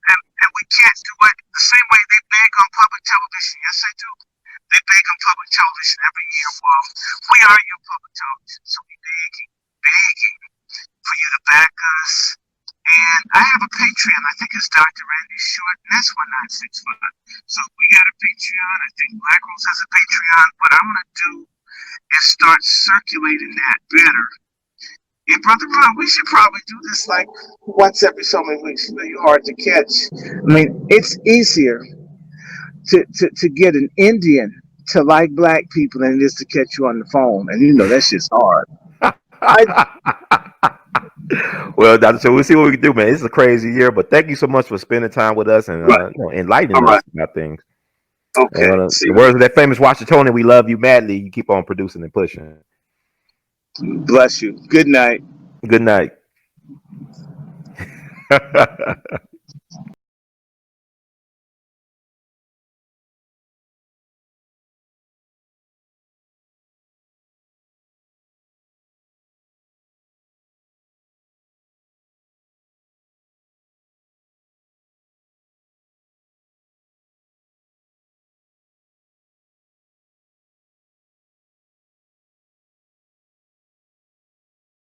And we can't do it the same way they beg on public television. Yes, they do. They beg on public television every year. Well, we are your public television, so we begging for you to back us. And I have a Patreon. I think it's Dr. Randy Short, and that's 1965. So we got a Patreon. I think Black Rose has a Patreon. What I'm going to do is start circulating that better. Yeah, Brother Ron, we should probably do this like once every so many weeks. You're hard to catch. I mean, it's easier to get an Indian to like black people than it is to catch you on the phone. And that shit's hard.
Well, Dr. So we'll see what we can do, man. It's a crazy year, but thank you so much for spending time with us and enlightening us about things.
Okay.
The words of that famous Washingtonian, we love you madly. You keep on producing and pushing.
Bless you. Good night.
Good night.